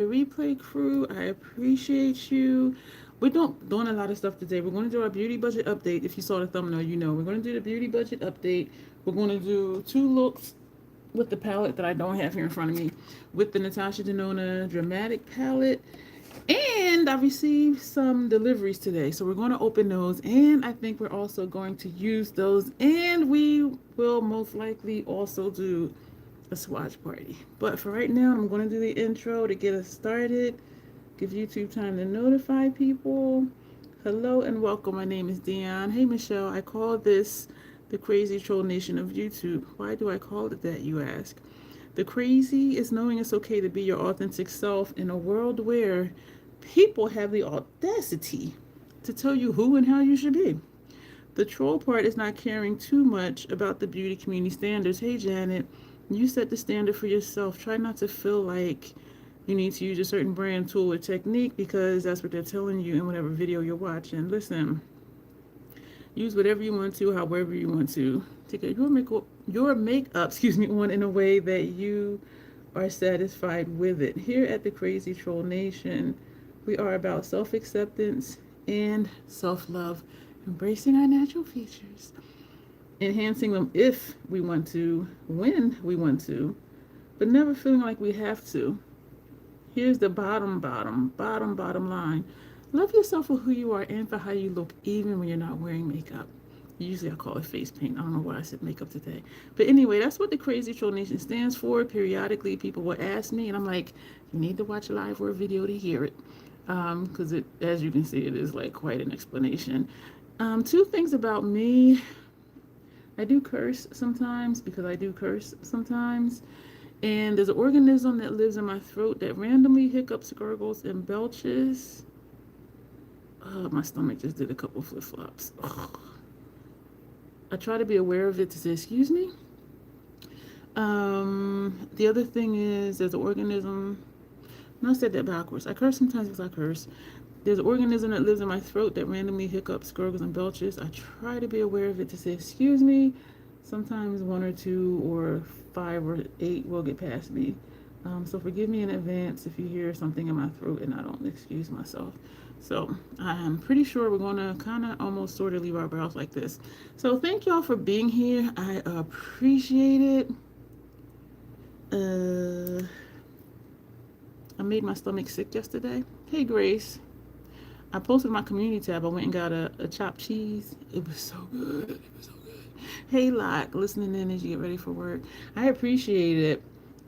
replay crew, I appreciate you. We're doing a lot of stuff today. We're going to do our beauty budget update. If you saw the thumbnail, you know. We're going to do the beauty budget update. We're going to do 2 looks with the palette that I don't have here in front of me, with the Natasha Denona Dramatic palette. And I received some deliveries today, so we're going to open those, and I think we're also going to use those, and we will most likely also do a swatch party. But for right now, I'm going to do the intro to get us started, give YouTube time to notify people. Hello and welcome. My name is Dion. Hey Michelle, I call this the crazy troll nation of YouTube. Why do I call it that, you ask? The crazy is knowing it's okay to be your authentic self in a world where people have the audacity to tell you who and how you should be. The troll part is not caring too much about the beauty community standards. Hey Janet, you set the standard for yourself. Try not to feel like you need to use a certain brand, tool, or technique because that's what they're telling you in whatever video you're watching. Listen, use whatever you want to, however you want to. Take your makeup, on in a way that you are satisfied with it. Here at the Crazy Troll Nation, we are about self-acceptance and self-love, embracing our natural features, enhancing them if we want to, when we want to, but never feeling like we have to. Here's the bottom line. Love yourself for who you are and for how you look, even when you're not wearing makeup. Usually I call it face paint. I don't know why I said makeup today. But anyway, that's what the Crazy Troll Nation stands for. Periodically, people will ask me, and I'm like, you need to watch a live or a video to hear it. Because as you can see, it is like quite an explanation. 2 things about me. I do curse sometimes because I do curse sometimes. And there's an organism that lives in my throat that randomly hiccups, gurgles, and belches. My stomach just did a couple flip-flops. I try to be aware of it to say, excuse me. The other thing is there's an organism. No, I said that backwards. I curse sometimes because I curse. There's an organism that lives in my throat that randomly hiccups, gurgles, and belches. I try to be aware of it to say, excuse me. Sometimes 1 or 2 or 5 or 8 will get past me. So forgive me in advance if you hear something in my throat and I don't excuse myself. So I'm pretty sure we're going to kind of almost sort of leave our brows like this. So thank y'all for being here. I appreciate it. I made my stomach sick yesterday. Hey Grace. I posted my community tab. I went and got a chopped cheese. It was so good. It was so good. Hey Locke, listening in as you get ready for work. I appreciate it.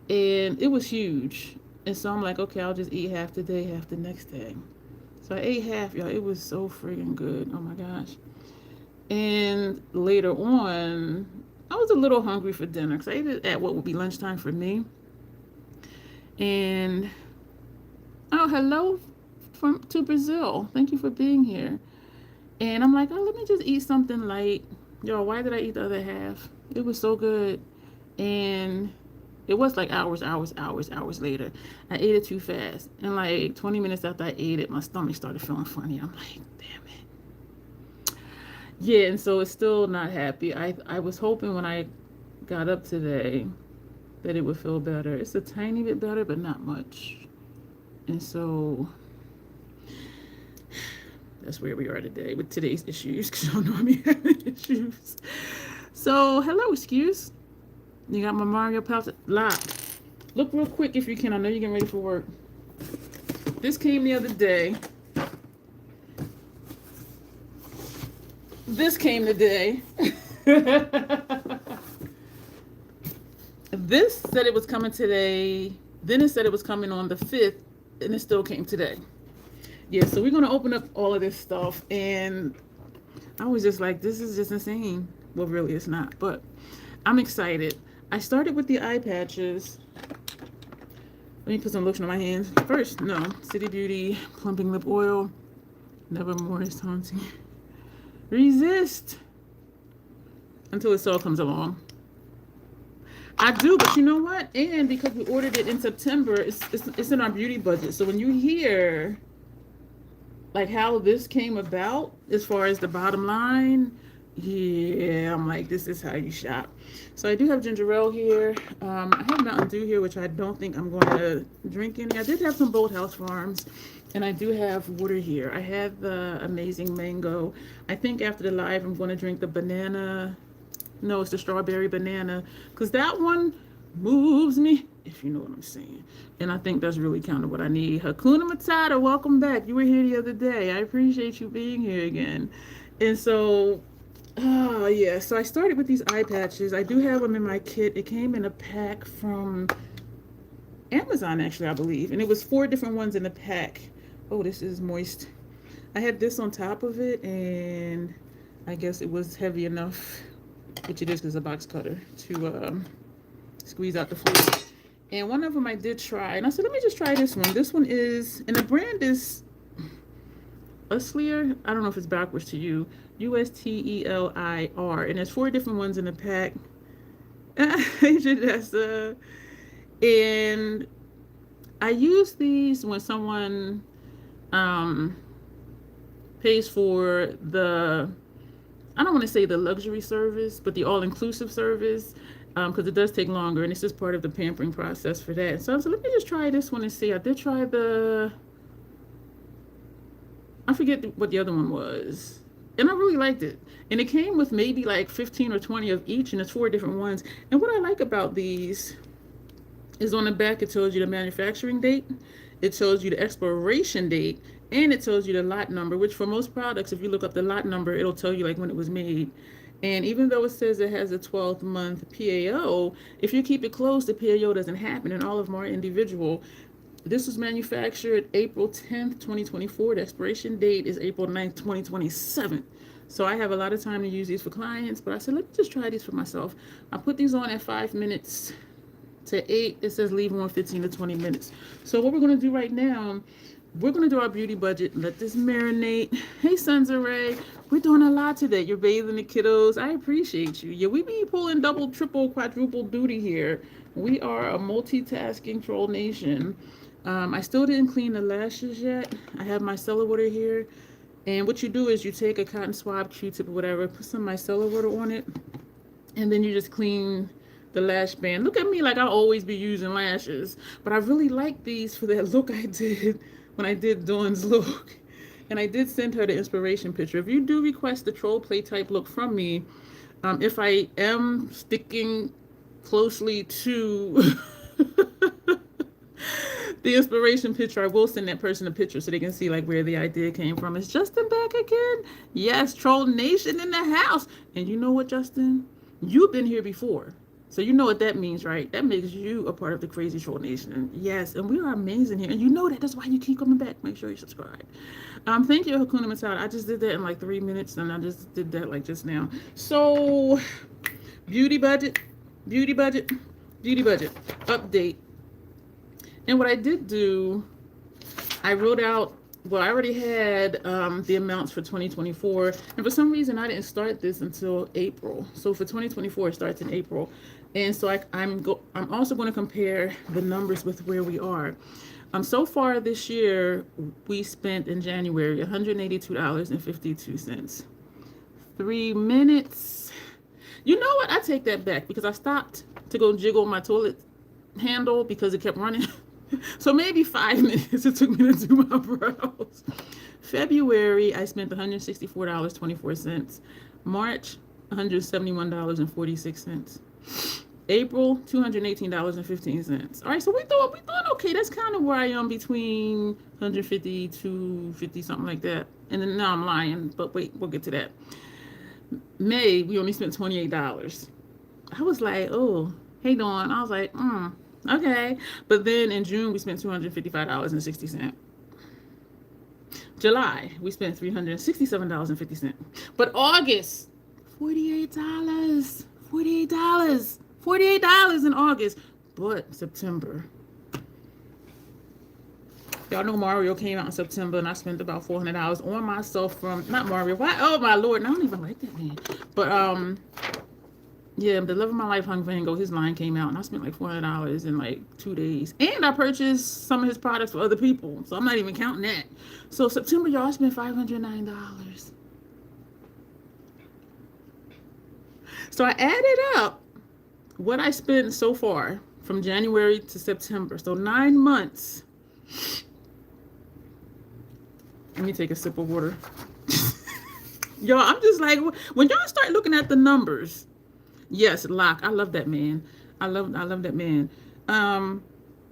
And it was huge. And so I'm like, okay, I'll just eat half today, half the next day. So I ate half, y'all. It was so friggin' good. Oh my gosh. And later on, I was a little hungry for dinner because I ate it at what would be lunchtime for me. And oh, hello to Brazil. Thank you for being here. And I'm like, oh, let me just eat something light. Y'all, why did I eat the other half? It was so good. And it was like hours later. I ate it too fast. And like 20 minutes after I ate it, my stomach started feeling funny. I'm like, damn it. Yeah, and so it's still not happy. I was hoping when I got up today that it would feel better. It's a tiny bit better, but not much. And so that's where we are today with today's issues, because y'all know I'm having issues. So, hello, excuse. You got my Mario palette locked. Look real quick if you can. I know you're getting ready for work. This came the other day. This came today. This said it was coming today. Then it said it was coming on the 5th. And it still came today. Yeah, so we're going to open up all of this stuff. And I was just like, this is just insane. Well, really, it's not. But I'm excited. I started with the eye patches. Let me put some lotion on my hands. First, no. City Beauty Plumping Lip Oil. Nevermore is haunting. Resist. Until it all comes along. I do, but you know what? And because we ordered it in September, it's in our beauty budget. So when you hear like how this came about as far as the bottom line, Yeah, I'm like, this is how you shop. So I do have ginger ale here. I have Mountain Dew here, which I don't think I'm going to drink any. I did have some Boathouse Farms, and I do have water here. I have the amazing mango. I think after the live, I'm going to drink the banana. No, it's the strawberry banana, because that one moves me, if you know what I'm saying. And I think that's really kind of what I need. Hakuna Matata, welcome back. You were here the other day. I appreciate you being here again. And so oh, yeah. So I started with these eye patches. I do have them in my kit. It came in a pack from Amazon, actually, I believe. And it was 4 different ones in the pack. Oh, this is moist. I had this on top of it, and I guess it was heavy enough, which it is because it's a box cutter, to squeeze out the fluid. And one of them I did try. And I said, let me just try this one. This one is, and the brand is Uslier. I don't know if it's backwards to you. Ustelir, and there's 4 different ones in the pack. And I use these when someone pays for the, I don't want to say the luxury service, but the all-inclusive service, because it does take longer, and it's just part of the pampering process for that. So I was like, let me just try this one and see. I did try the, I forget what the other one was. And I really liked it. And it came with maybe like 15 or 20 of each, and it's 4 different ones. And what I like about these is on the back, it tells you the manufacturing date, it tells you the expiration date, and it tells you the lot number, which for most products, if you look up the lot number, it'll tell you like when it was made. And even though it says it has a 12-month PAO, if you keep it closed, the PAO doesn't happen, and all of them are individual. This was manufactured April 10th, 2024. The expiration date is April 9th, 2027. So I have a lot of time to use these for clients, but I said, let me just try these for myself. I put these on at 5 minutes to 8. It says leave on 15 to 20 minutes. So what we're going to do right now, we're going to do our beauty budget. Let this marinate. Hey, Sons of Ray. We're doing a lot today. You're bathing the kiddos. I appreciate you. Yeah, we be pulling double, triple, quadruple duty here. We are a multitasking troll nation. I still didn't clean the lashes yet. I have my micellar water here. And what you do is you take a cotton swab, Q-tip or whatever, put some micellar water on it, and then you just clean the lash band. Look at me like I'll always be using lashes. But I really like these for that look I did when I did Dawn's look. And I did send her the inspiration picture. If you do request the troll play type look from me, if I am sticking closely to the inspiration picture, I will send that person a picture so they can see like where the idea came from. Is Justin back again? Yes, Troll Nation in the house. And you know what, Justin? You've been here before. So you know what that means, right? That makes you a part of the crazy Troll Nation. Yes, and we are amazing here. And you know that. That's why you keep coming back. Make sure you subscribe. Thank you, Hakuna Matata. I just did that in like 3 minutes, and I just did that like just now. So, beauty budget, beauty budget, beauty budget, update. And what I did do, I wrote out, well, I already had the amounts for 2024. And for some reason, I didn't start this until April. So for 2024, it starts in April. And so I'm also going to compare the numbers with where we are. So far this year, we spent in January $182.52. 3 minutes. You know what? I take that back because I stopped to go jiggle my toilet handle because it kept running. So maybe 5 minutes it took me to do my brows. February, I spent $164.24. March, $171.46. April, $218.15. All right, so we doing okay. That's kind of where I am, between 150 to 50, something like that. And then now I'm lying, but wait, we'll get to that. May, we only spent $28. I was like, oh, hey, Dawn. I was like, okay. But then in June, we spent $255.60. July, we spent $367.50. But August, $48. $48 in August. But September. Y'all know Mario came out in September, and I spent about $400 on myself from, not Mario. Why? Oh, my Lord. I don't even like that man. But, yeah, the Love of My Life Hung Vanngo, his line came out, and I spent like $400 in like 2 days. And I purchased some of his products for other people, so I'm not even counting that. So September, y'all, I spent $509. So I added up what I spent so far from January to September. So 9 months. Let me take a sip of water. Y'all, I'm just like, when y'all start looking at the numbers, yes, Locke, I love that man. I love that man. Um,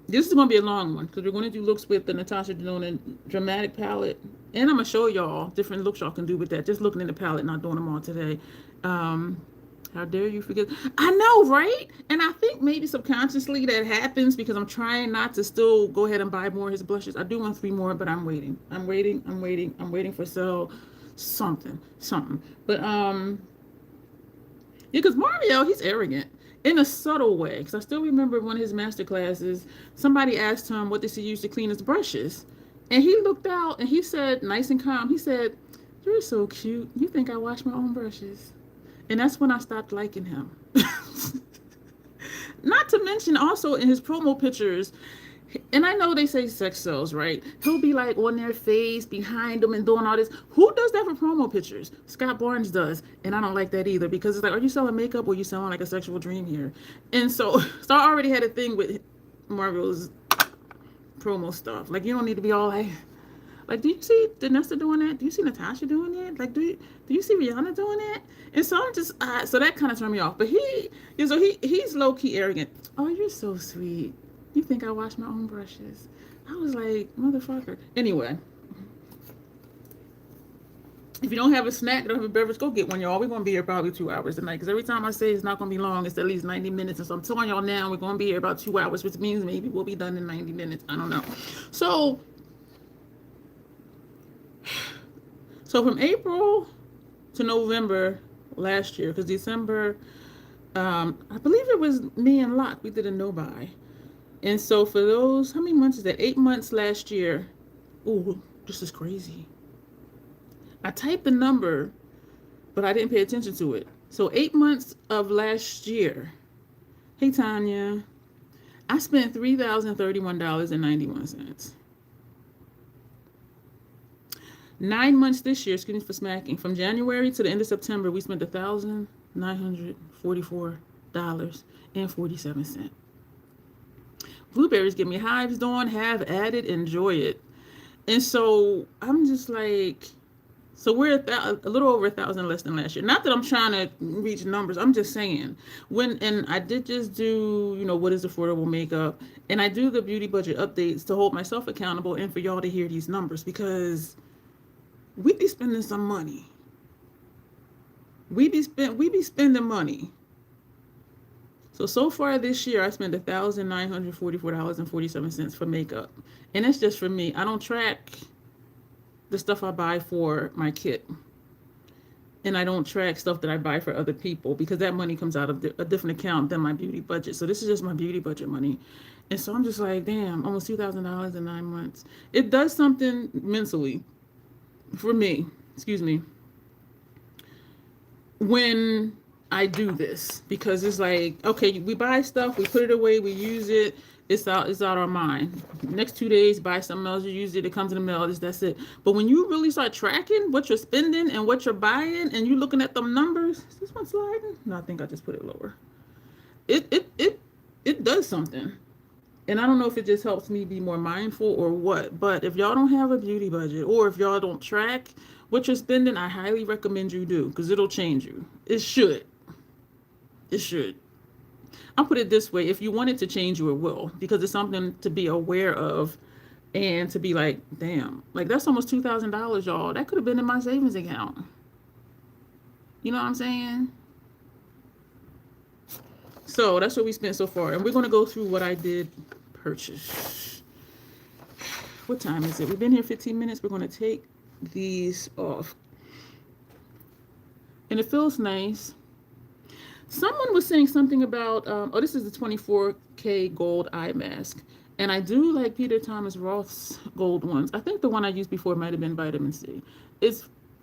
this is gonna be a long one because we're gonna do looks with the Natasha Denona dramatic palette, and I'm gonna show y'all different looks y'all can do with that. Just looking in the palette, not doing them all today. How dare you forget? I know, right? And I think maybe subconsciously that happens because I'm trying not to still go ahead and buy more of his blushes. I do want 3 more, but I'm waiting. I'm waiting for sale something. But yeah, because Mario, he's arrogant in a subtle way. Because I still remember one of his master classes, somebody asked him what does he use to clean his brushes, and he looked out and he said, nice and calm, he said, "You're so cute. You think I wash my own brushes?" And that's when I stopped liking him. Not to mention also in his promo pictures, and I know they say sex sells, right? He'll be like on their face, behind them, and doing all this. Who does that for promo pictures? Scott Barnes does, and I don't like that either because it's like, are you selling makeup or are you selling like a sexual dream here? And so I already had a thing with Marvel's promo stuff. Like, you don't need to be all like, do you see Danessa doing that? Do you see Natasha doing that? Like, do you see Rihanna doing that? And so I'm just, so that kind of turned me off. But he's low key arrogant. Oh, you're so sweet. You think I wash my own brushes? I was like, motherfucker. Anyway, if you don't have a snack, don't have a beverage, go get one, y'all. We're going to be here probably 2 hours tonight. Because every time I say it's not going to be long, it's at least 90 minutes. And so I'm telling y'all now, we're going to be here about 2 hours, which means maybe we'll be done in 90 minutes. I don't know. So from April to November last year, because December, I believe it was me and Locke, we did a no-buy. And so for those, how many months is that? 8 months last year. Ooh, this is crazy. I typed the number, but I didn't pay attention to it. So 8 months of last year. Hey, Tanya. I spent $3,031.91. 9 months this year, excuse me for smacking. From January to the end of September, we spent $1,944.47. Blueberries give me hives, Dawn. Have at it, enjoy it. And so I'm just like, so we're a little over 1,000 less than last year. Not that I'm trying to reach numbers. I'm just saying and I did just do, what is affordable makeup, and I do the beauty budget updates to hold myself accountable and for y'all to hear these numbers because we be spending some money. We be spending money. So far this year, I spent $1,944.47 for makeup. And that's just for me. I don't track the stuff I buy for my kit. And I don't track stuff that I buy for other people because that money comes out of a different account than my beauty budget. So this is just my beauty budget money. And so I'm just like, damn, almost $2,000 in 9 months. It does something mentally for me, when I do this, because it's like, okay, we buy stuff, we put it away, we use it, it's out our mind. Next 2 days, buy something else, you use it, it comes in the mail, that's it. But when you really start tracking what you're spending and what you're buying, and you looking at them numbers, is this one sliding? No, I think I just put it lower. It does something. And I don't know if it just helps me be more mindful or what, but if y'all don't have a beauty budget, or if y'all don't track what you're spending, I highly recommend you do, because it'll change you. It should. I'll put it this way, if you want it to change you, it will, because it's something to be aware of and to be like, damn, like that's almost $2,000, y'all. That could have been in my savings account. You know what I'm saying? So that's what we spent so far. And we're going to go through what I did purchase. What time is it? We've been here 15 minutes. We're going to take these off. And it feels nice. Someone was saying something about, this is the 24K gold eye mask. And I do like Peter Thomas Roth's gold ones. I think the one I used before might have been vitamin C.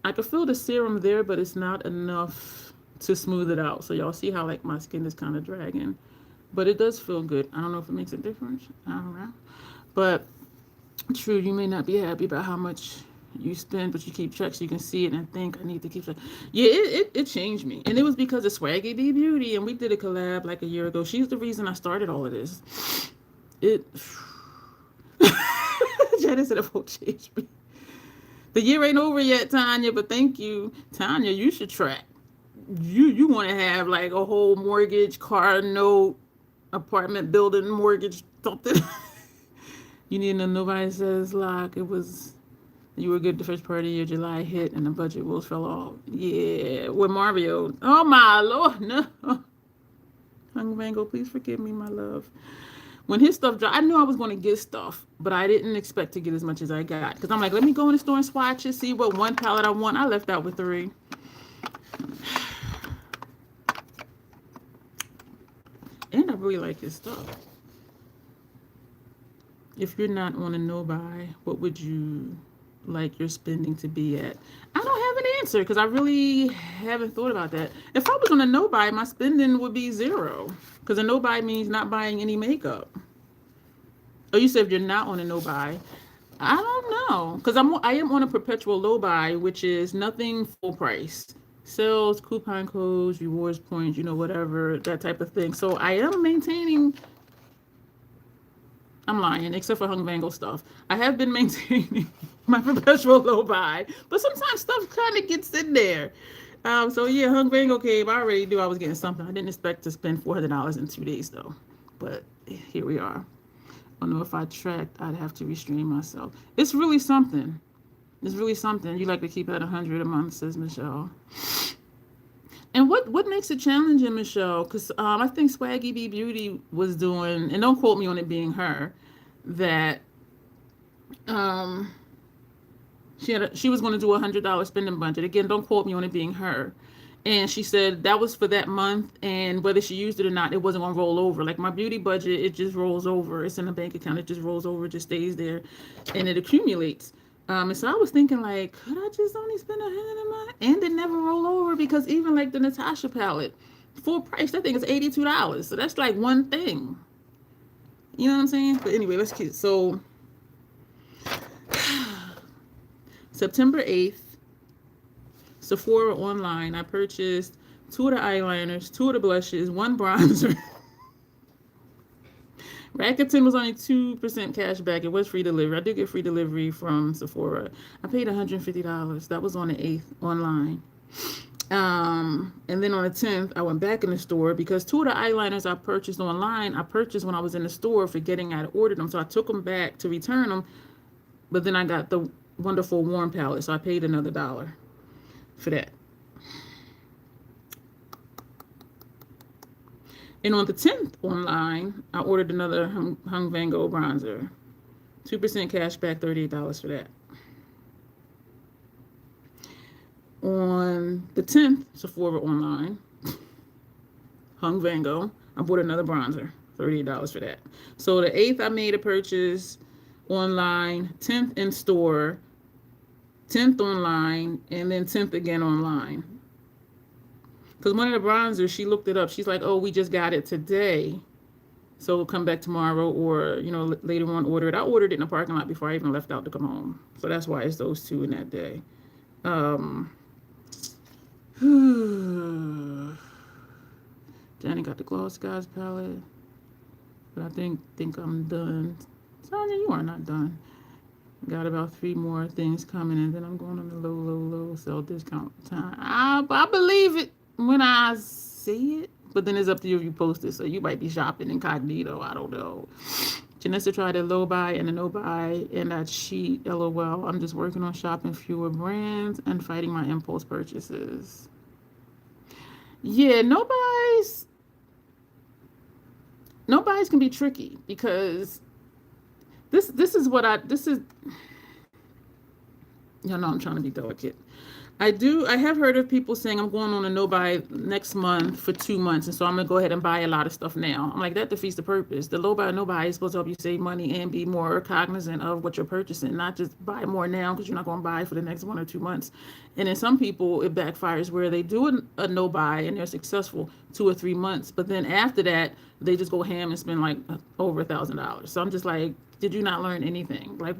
I could feel the serum there, but it's not enough to smooth it out. So y'all see how like my skin is kind of dragging. But it does feel good. I don't know if it makes a difference. I don't know. But true, you may not be happy about how much you spend, but you keep track so you can see it and think, I need to keep track. Yeah, it changed me. And it was because of Swaggy B Beauty, and we did a collab like a year ago. She's the reason I started all of this. It. Janice said it won't change me. The year ain't over yet, Tanya, but thank you. Tanya, you should track. You want to have like a whole mortgage, car note, apartment building mortgage, something. You need to know nobody says like it was. You were good the first part of your July hit and the budget rules fell off. Yeah, with Mario. Oh my Lord, no. Hung Vanngo, please forgive me, my love. When his stuff dropped, I knew I was going to get stuff, but I didn't expect to get as much as I got. Because I'm like, let me go in the store and swatch it, see what one palette I want. I left out with 3. And I really like his stuff. If you're not on a no-buy, what would you like your spending to be at? I don't have an answer because I really haven't thought about that. If I was on a no-buy, my spending would be 0. Because a no-buy means not buying any makeup. Oh, you said if you're not on a no-buy. I don't know. Because I am on a perpetual low-buy, which is nothing full price. Sales, coupon codes, rewards points, whatever, that type of thing. So I am maintaining... I'm lying, except for Hung Vanngo stuff. I have been maintaining my perpetual low buy, but sometimes stuff kind of gets in there. So yeah, Hung Vanngo came. I already knew I was getting something. I didn't expect to spend $400 in 2 days though, but here we are. I don't know if I tracked, I'd have to restrain myself. It's really something. It's really something. You like to keep it at 100 a month, says Michelle. And what makes it challenging, Michelle? Because I think Swaggy B Beauty was doing, and don't quote me on it being her, that she was going to do a $100 spending budget. Again, don't quote me on it being her. And she said that was for that month, and whether she used it or not, it wasn't going to roll over. Like my beauty budget, it just rolls over. It's in a bank account. It just rolls over, just stays there, and it accumulates. And so I was thinking, like, could I just only spend $100 a month? And it never roll over because even like the Natasha palette, full price, that thing is $82. So that's like one thing. You know what I'm saying? But anyway, let's keep. So September 8th, Sephora online, I purchased 2 of the eyeliners, 2 of the blushes, 1 bronzer. Rakuten was only 2% cash back. It was free delivery. I did get free delivery from Sephora. I paid $150. That was on the 8th online. And then on the 10th, I went back in the store because 2 of the eyeliners I purchased online, I purchased when I was in the store forgetting I'd ordered them. So I took them back to return them. But then I got the wonderful warm palette. So I paid another $1 for that. And on the 10th online, I ordered another Hung Vanngo bronzer. 2% cash back, $38 for that. On the 10th, Sephora online, Hung Vanngo, I bought another bronzer, $38 for that. So the 8th, I made a purchase online, 10th in store, 10th online, and then 10th again online. Because one of the bronzers, she looked it up. She's like, oh, we just got it today. So we'll come back tomorrow or, later on order it. I ordered it in the parking lot before I even left out to come home. So that's why it's those 2 in that day. Johnny got the Gloss Guys palette. But I think I'm done. Sonia, you are not done. Got about 3 more things coming, and then I'm going on the low sale discount time. I believe it when I see it, but then it's up to you if you post it. So you might be shopping incognito. I don't know. Janessa tried a low buy and a no buy, and I cheat. LOL. I'm just working on shopping fewer brands and fighting my impulse purchases. Yeah, no buys can be tricky because this is y'all know I'm trying to be delicate. I have heard of people saying I'm going on a no buy next month for 2 months, and so I'm gonna go ahead and buy a lot of stuff now. I'm like, that defeats the purpose. The low buy no buy is supposed to help you save money and be more cognizant of what you're purchasing, not just buy more now because you're not gonna buy for the next 1 or 2 months. And then some people it backfires where they do a no buy and they're successful 2 or 3 months, but then after that they just go ham and spend like over $1,000. So I'm just like, did you not learn anything? Like,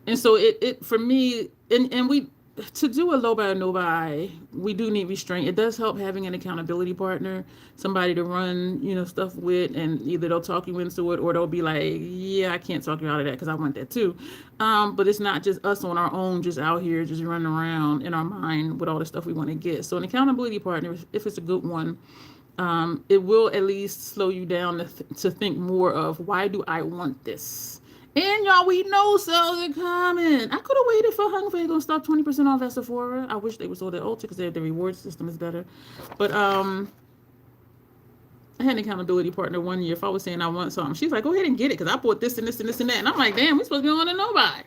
And so it for me, and we, to do a low buy or no buy, we do need restraint. It does help having an accountability partner, somebody to run, stuff with, and either they'll talk you into it or they'll be like, yeah, I can't talk you out of that because I want that too. But it's not just us on our own, just out here, just running around in our mind with all the stuff we want to get. So an accountability partner, if it's a good one, it will at least slow you down to think more of, why do I want this? And y'all, we know sales are coming. I could have waited for Vanngo to stop 20% off at Sephora. I wish they were sold at Ulta because the reward system is better. But I had an accountability partner one year. If I was saying I want something, she's like, go ahead and get it because I bought this and this and this and that. And I'm like, damn, we're supposed to be on a no buy.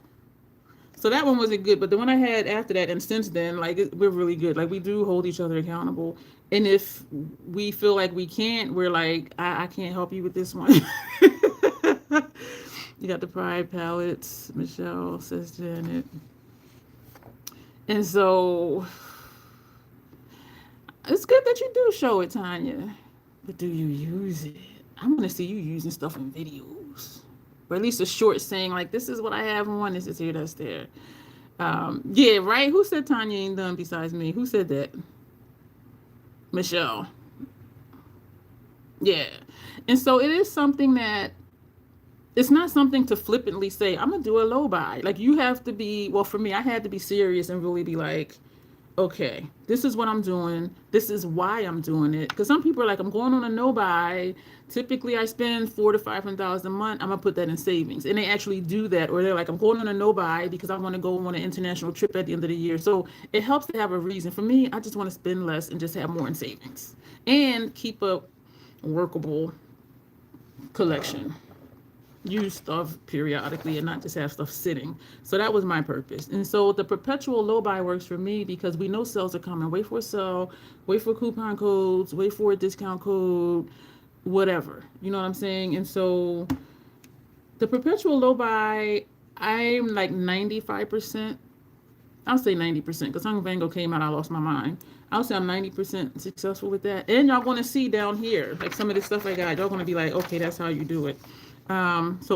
So that one wasn't good. But the one I had after that, and since then, like, we're really good. Like, we do hold each other accountable. And if we feel like we can't, we're like, I can't help you with this one. You got the Pride palettes, Michelle, says Janet. And so it's good that you do show it, Tanya. But do you use it? I want to see you using stuff in videos. Or at least a short saying, like, this is what I have on, this is here, that's there. Yeah, right? Who said Tanya ain't done besides me? Who said that? Michelle. Yeah. And so it is something that, it's not something to flippantly say, I'm going to do a low buy. Like, you have to be, well, for me, I had to be serious and really be like, okay, this is what I'm doing. This is why I'm doing it. Because some people are like, I'm going on a no buy. Typically, I spend $400 to $500 a month. I'm going to put that in savings. And they actually do that. Or they're like, I'm going on a no buy because I want to go on an international trip at the end of the year. So it helps to have a reason. For me, I just want to spend less and just have more in savings. And keep a workable collection. Use stuff periodically and not just have stuff sitting. So that was my purpose. And so the perpetual low buy works for me because we know sales are coming. Wait for a sale, wait for coupon codes, wait for a discount code, whatever. You know what I'm saying? And so the perpetual low buy, I'm like 95%. I'll say 90% because Vanngo came out, I lost my mind. I'll say I'm 90% successful with that. And y'all going to see down here, like some of the stuff I got, y'all going to be like, okay, that's how you do it. So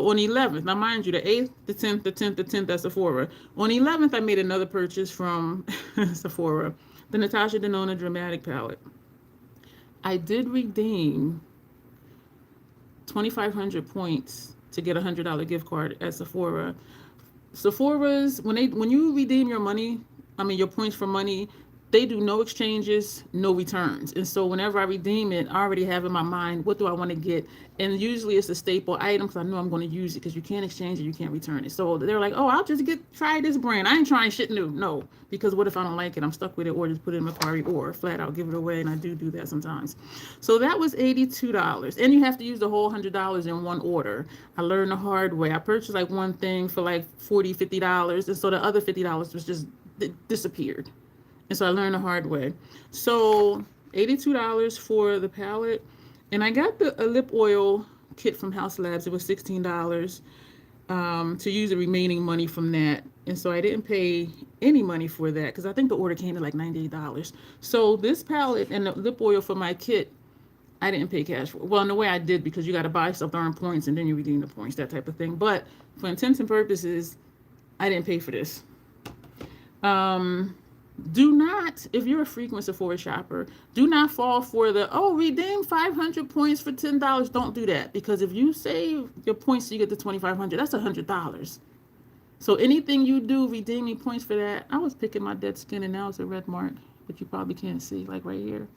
on the 11th, now mind you, the 8th, the 10th, the 10th, the 10th at Sephora. On the 11th, I made another purchase from Sephora, the Natasha Denona Dramatic Palette. I did redeem 2,500 points to get a $100 gift card at Sephora. Sephora's, when you redeem your money, your points for money, they do no exchanges, no returns. And so whenever I redeem it, I already have in my mind, what do I want to get? And usually it's a staple item because I know I'm going to use it because you can't exchange it, you can't return it. So they're like, oh, I'll just try this brand. I ain't trying shit new. No, because what if I don't like it? I'm stuck with it, or just put it in my party, or flat out give it away. And I do that sometimes. So that was $82. And you have to use the whole $100 in one order. I learned the hard way. I purchased like one thing for like $40, $50. And so the other $50 was just disappeared. And so I learned the hard way. So $82 for the palette. And I got a lip oil kit from House Labs. It was $16 to use the remaining money from that. And so I didn't pay any money for that because I think the order came to like $98. So this palette and the lip oil for my kit, I didn't pay cash for. Well, in a way I did because you got to buy stuff to earn points and then you redeem the points, that type of thing. But for intents and purposes, I didn't pay for this. Do not, if you're a frequent Sephora shopper, do not fall for redeem 500 points for $10. Don't do that, because if you save your points so you get the 2,500, that's $100. So anything you do, redeeming points for that. I was picking my dead skin and now it's a red mark, but you probably can't see, like right here.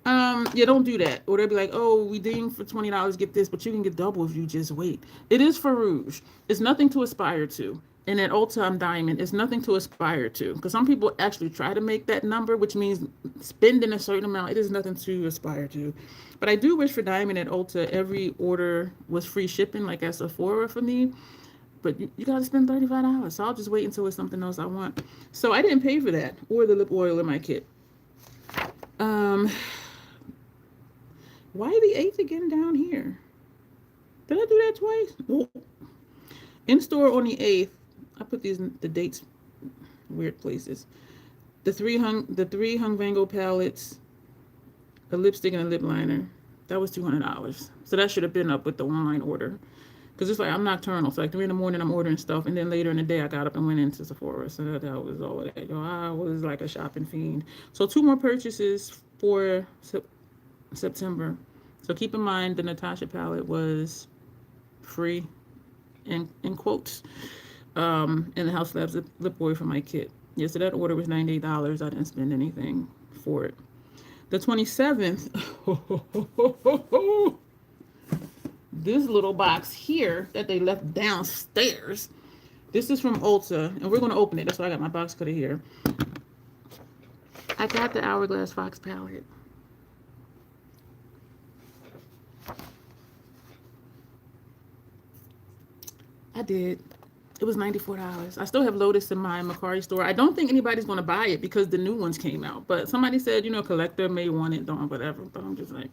Yeah, don't do that. Or they'll be like, oh, redeem for $20, get this, but you can get double if you just wait. It is for Rouge. It's nothing to aspire to. And at Ulta, I'm Diamond. It's nothing to aspire to. Because some people actually try to make that number, which means spending a certain amount. It is nothing to aspire to. But I do wish for Diamond at Ulta, every order was free shipping, like at Sephora for me. But you got to spend $35. So I'll just wait until it's something else I want. So I didn't pay for that, or the lip oil in my kit. Why the 8th again down here? Did I do that twice? Nope. In store on the 8th, I put the dates weird places. The three Vanngo palettes, a lipstick and a lip liner. That was $200. So that should have been up with the online order. Because it's like I'm nocturnal. So like 3 in the morning I'm ordering stuff, and then later in the day I got up and went into Sephora. So that was all of that. Yo, I was like a shopping fiend. So 2 more purchases for September. So keep in mind the Natasha palette was free in quotes. And the House Labs lip oil for my kit. Yeah, so that order was $98. I didn't spend anything for it. The 27th, this little box here that they left downstairs. This is from Ulta, and we're going to open it. That's why I got my box cutter here. I got the Hourglass Fox palette. I did. It was $94. I still have Lotus in my Macari store. I don't think anybody's going to buy it because the new ones came out. But somebody said, you know, collector may want it, don't, whatever. But I'm just like,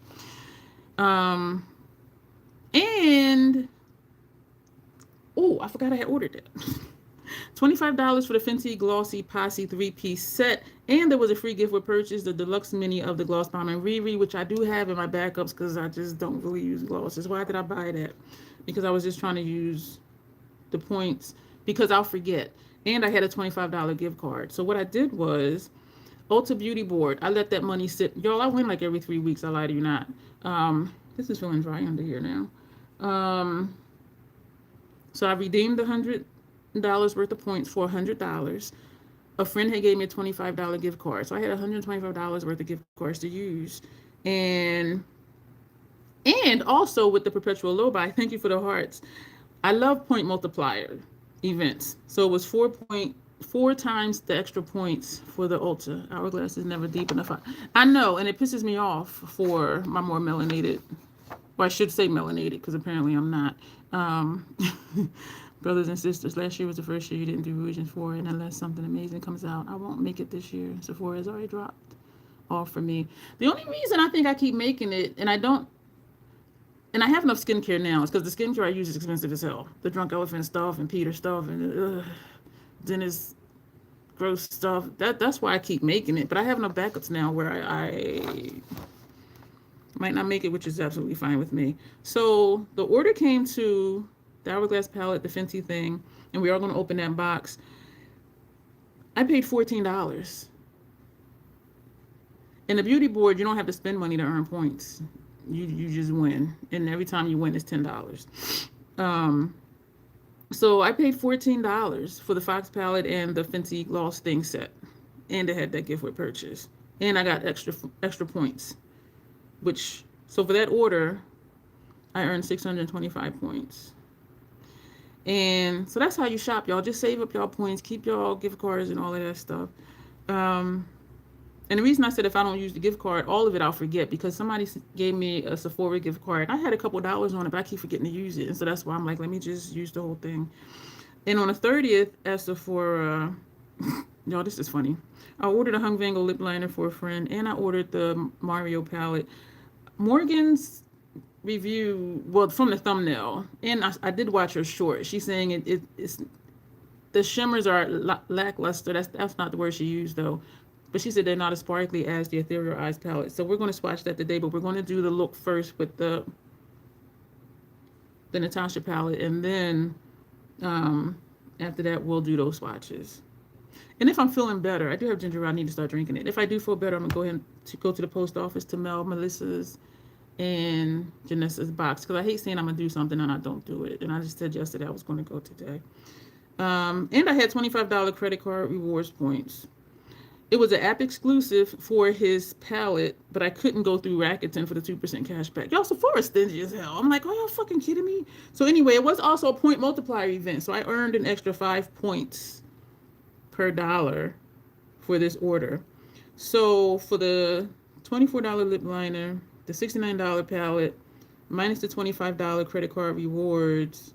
and, oh, I forgot I had ordered it. $25 for the Fenty Glossy Posse 3-piece set. And there was a free gift with purchase, the deluxe mini of the Gloss Bomb and Riri, which I do have in my backups because I just don't really use glosses. Why did I buy that? Because I was just trying to use the points because I'll forget. And I had a $25 gift card. So what I did was Ulta Beauty Board. I let that money sit. Y'all, I win like every 3 weeks. I lie to you not. This is feeling dry under here now. So I redeemed $100 worth of points for $100. A friend had gave me a $25 gift card. So I had $125 worth of gift cards to use. And also with the perpetual low buy, thank you for the hearts. I love point multiplier events. So it was 4 times the extra points for the Ulta. Hourglass is never deep enough. I know, and it pisses me off for my more melanated, or I should say melanated, because apparently I'm not. Brothers and sisters, last year was the first year you didn't do Rouge and Sephora, and unless something amazing comes out, I won't make it this year. Sephora has already dropped off for me. The only reason I think I keep making it, and I have enough skincare now, is because the skincare I use is expensive as hell. The Drunk Elephant stuff and Peter stuff and Dennis gross stuff. That's why I keep making it. But I have enough backups now where I might not make it, which is absolutely fine with me. So the order came to the Hourglass palette, the Fenty thing, and we are going to open that box. I paid $14. In the beauty board, you don't have to spend money to earn points. You just win, and every time you win, it's $10. So I paid $14 for the Fox palette and the Fenty gloss thing set, and it had that gift with purchase, and I got extra points, so for that order, I earned 625 points. And so that's how you shop, y'all. Just save up y'all points, keep y'all gift cards and all of that stuff. And the reason I said if I don't use the gift card, all of it I'll forget, because somebody gave me a Sephora gift card. I had a couple dollars on it, but I keep forgetting to use it. And so that's why I'm like, let me just use the whole thing. And on the 30th at Sephora, y'all, this is funny. I ordered a Vanngo lip liner for a friend, and I ordered the Mario palette. Morgan's review, well, from the thumbnail, and I did watch her short. She's saying it's the shimmers are lackluster. That's not the word she used, though. But she said they're not as sparkly as the Ethereal Eyes palette. So we're going to swatch that today, but we're going to do the look first with the Natasha palette. And then after that, we'll do those swatches. And if I'm feeling better, I do have ginger ale. I need to start drinking it. If I do feel better, I'm going to go ahead and go to the post office to mail Melissa's and Janessa's box. Because I hate saying I'm going to do something and I don't do it. And I just said yesterday I was going to go today. And I had $25 credit card rewards points. It was an app exclusive for his palette, but I couldn't go through Rakuten for the 2% cash back. Y'all, Sephora stingy as hell. I'm like, are y'all fucking kidding me? So anyway, it was also a point multiplier event. So I earned an extra 5 points per dollar for this order. So for the $24 lip liner, the $69 palette, minus the $25 credit card rewards,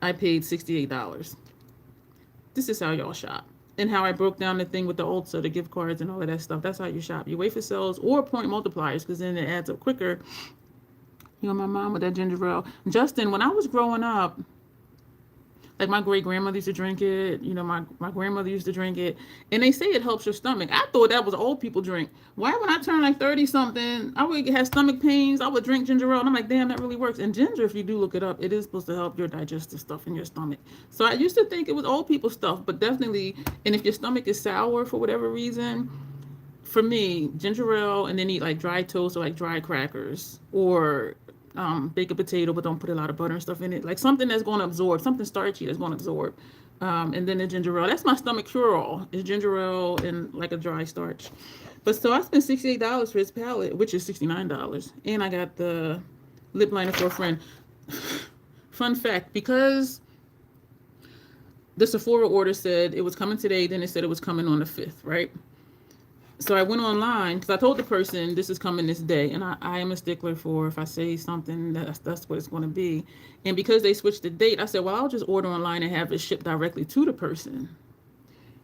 I paid $68. This is how y'all shop. And how I broke down the thing with the Ulta, the gift cards and all of that stuff. That's how you shop. You wait for sales or point multipliers, because then it adds up quicker. You know, my mom with that ginger ale. Justin, when I was growing up, Like my great grandmother used to drink it. You know, my grandmother used to drink it, and they say it helps your stomach. I thought that was old people drink. Why when I turned like 30 something, I would have stomach pains. I would drink ginger ale, and I'm like, damn, that really works. And ginger, if you do look it up, it is supposed to help your digestive stuff in your stomach. So I used to think it was old people stuff, but definitely. And if your stomach is sour for whatever reason, for me, ginger ale, and then eat like dry toast or like dry crackers, or bake a potato, but don't put a lot of butter and stuff in it. Like something that's going to absorb, something starchy that's going to absorb. And then the ginger ale. That's my stomach cure-all. Is ginger ale and like a dry starch. But so I spent $68 for this palette, which is $69, and I got the lip liner for a friend. Fun fact, because the Sephora order said it was coming today, then it said it was coming on the 5th, right? So I went online because I told the person this is coming this day, and I am a stickler for if I say something that's what it's going to be. And because they switched the date, I said, well, I'll just order online and have it shipped directly to the person.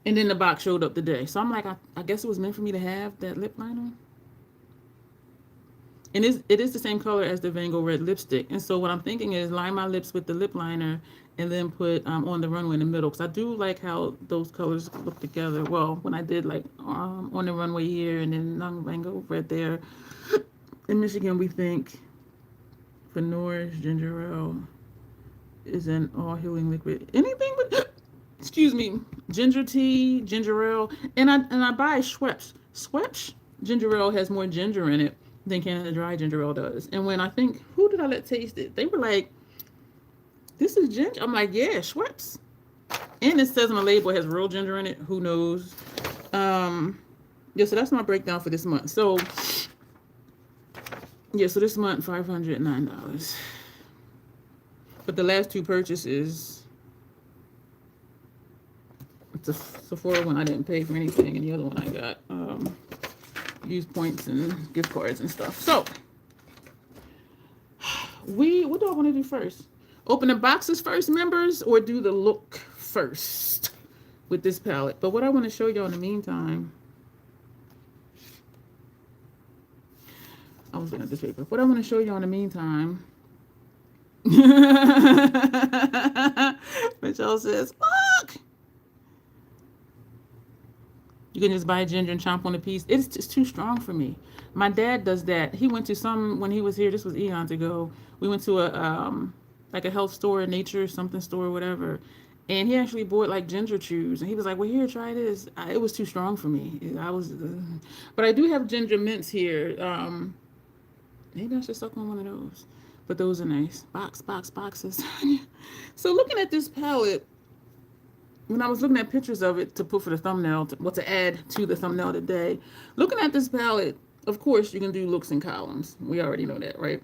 And then the box showed up the day. So I'm like, I guess it was meant for me to have that lip liner. And it is the same color as the Vanngo red lipstick. And so what I'm thinking is line my lips with the lip liner and then put on the runway in the middle. Because I do like how those colors look together. Well, when I did like on the runway here and then Vanngo red there. In Michigan, we think Vanngo ginger ale is an all healing liquid. Anything with, excuse me, ginger tea, ginger ale. And I buy Schweppes. Schweppes ginger ale has more ginger in it than Canada Dry ginger ale does. And when I think, who did I let taste it? They were like, this is ginger. I'm like, yeah, Schweppes. And it says on the label it has real ginger in it. Who knows? Yeah, so that's my breakdown for this month. So, yeah, so this month, $509. But the last two purchases, the Sephora one I didn't pay for anything, and the other one I got used points and gift cards and stuff. So what do I want to do first? Open the boxes first, members, or do the look first with this palette? But what I want to show y'all in the meantime, I was looking at this paper. What I want to show y'all in the meantime, Michelle says, look. You can just buy ginger and chomp on a piece. It's just too strong for me. My dad does that. He went to when he was here, this was eons ago, we went to like a health store, nature something store, whatever. And he actually bought like ginger chews. And he was like, well, here, try this. It was too strong for me. But I do have ginger mints here. Maybe I should suck on one of those. But those are nice. Boxes. So looking at this palette, when I was looking at pictures of it to put for the thumbnail, to add to the thumbnail today, looking at this palette, of course, you can do looks and columns. We already know that, right?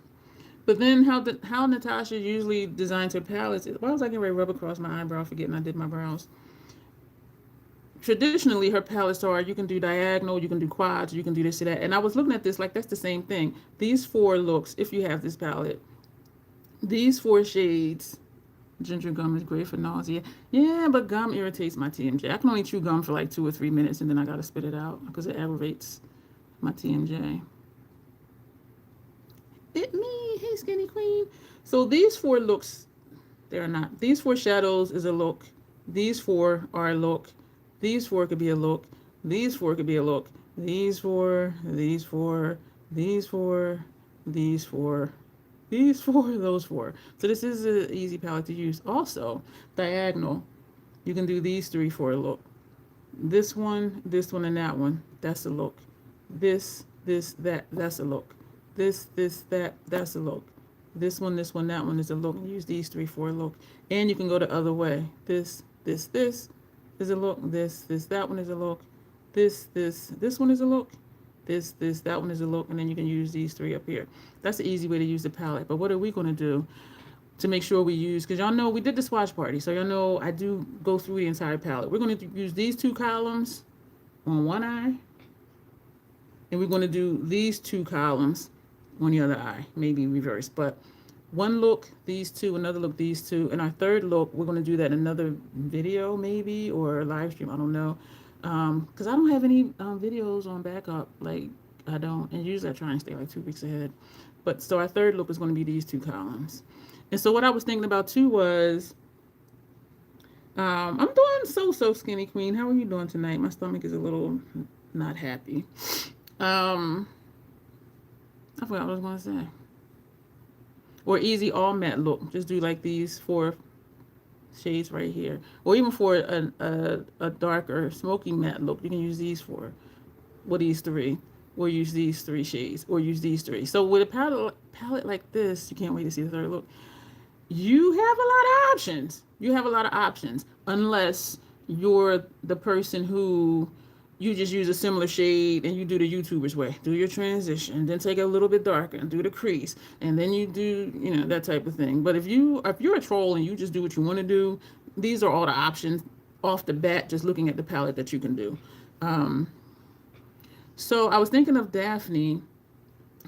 But then how Natasha usually designs her palettes, why was I getting ready to rub across my eyebrow, forgetting I did my brows? Traditionally, her palettes are, you can do diagonal, you can do quads, you can do this and that. And I was looking at this like that's the same thing. These 4 looks, if you have this palette, these 4 shades. Ginger gum is great for nausea. Yeah, but gum irritates my TMJ. I can only chew gum for like 2 or 3 minutes and then I gotta spit it out because it aggravates my TMJ. It me, hey skinny queen. So these 4 looks, they're not. These 4 shadows is a look. These 4 are a look. These 4 could be a look. These 4 could be a look. These 4, these 4, these 4, these 4. These 4, those 4. So this is an easy palette to use. Also, diagonal. You can do these 3 for a look. This one, and that one. That's a look. This, that, that's a look. This, that, that's a look. This one, that one is a look. Use these 3 for a look. And you can go the other way. This is a look. This, that one is a look. This one is a look. This, that one is a look, and then you can use these 3 up here. That's the easy way to use the palette. But what are we going to do to make sure we use, because y'all know we did the swatch party, so y'all know I do go through the entire palette. We're going to use these 2 columns on one eye, and we're going to do these 2 columns on the other eye, maybe reverse. But one look, these 2, another look, these 2, and our third look, we're going to do that in another video maybe, or live stream, I don't know. Because I don't have any videos on backup, like I don't, and usually I try and stay like 2 weeks ahead. But so our third look is going to be these 2 columns. And so what I was thinking about too was I'm doing so skinny queen. How are you doing tonight? My stomach is a little not happy. Um, I forgot what I was gonna say. Or easy all matte look. Just do like these 4 shades right here. Or even for a darker smoky matte look, you can use these for. Well, these 3. Or use these 3 shades. Or use these 3. So with a palette like this, you can't wait to see the third look. You have a lot of options. You have a lot of options. Unless you're the person who you just use a similar shade and you do the YouTuber's way. Do your transition, then take it a little bit darker and do the crease, and then you do, that type of thing. But if you're a troll and you just do what you want to do, these are all the options off the bat, just looking at the palette that you can do. So I was thinking of Daphne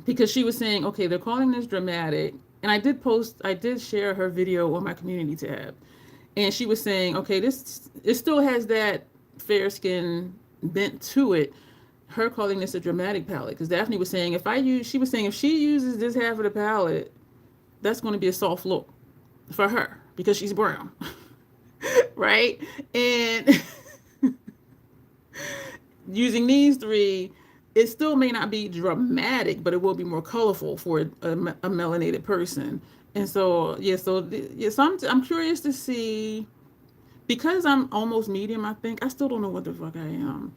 because she was saying, okay, they're calling this dramatic. And I did share her video on my community tab. And she was saying, okay, it still has that fair skin bent to it. Her calling this a dramatic palette. Because Daphne was saying, if she uses this half of the palette, that's going to be a soft look for her because she's brown. Right? And using these 3, it still may not be dramatic, but it will be more colorful for a melanated person. And so, so I'm curious to see, because I'm almost medium, I think, I still don't know what the fuck I am.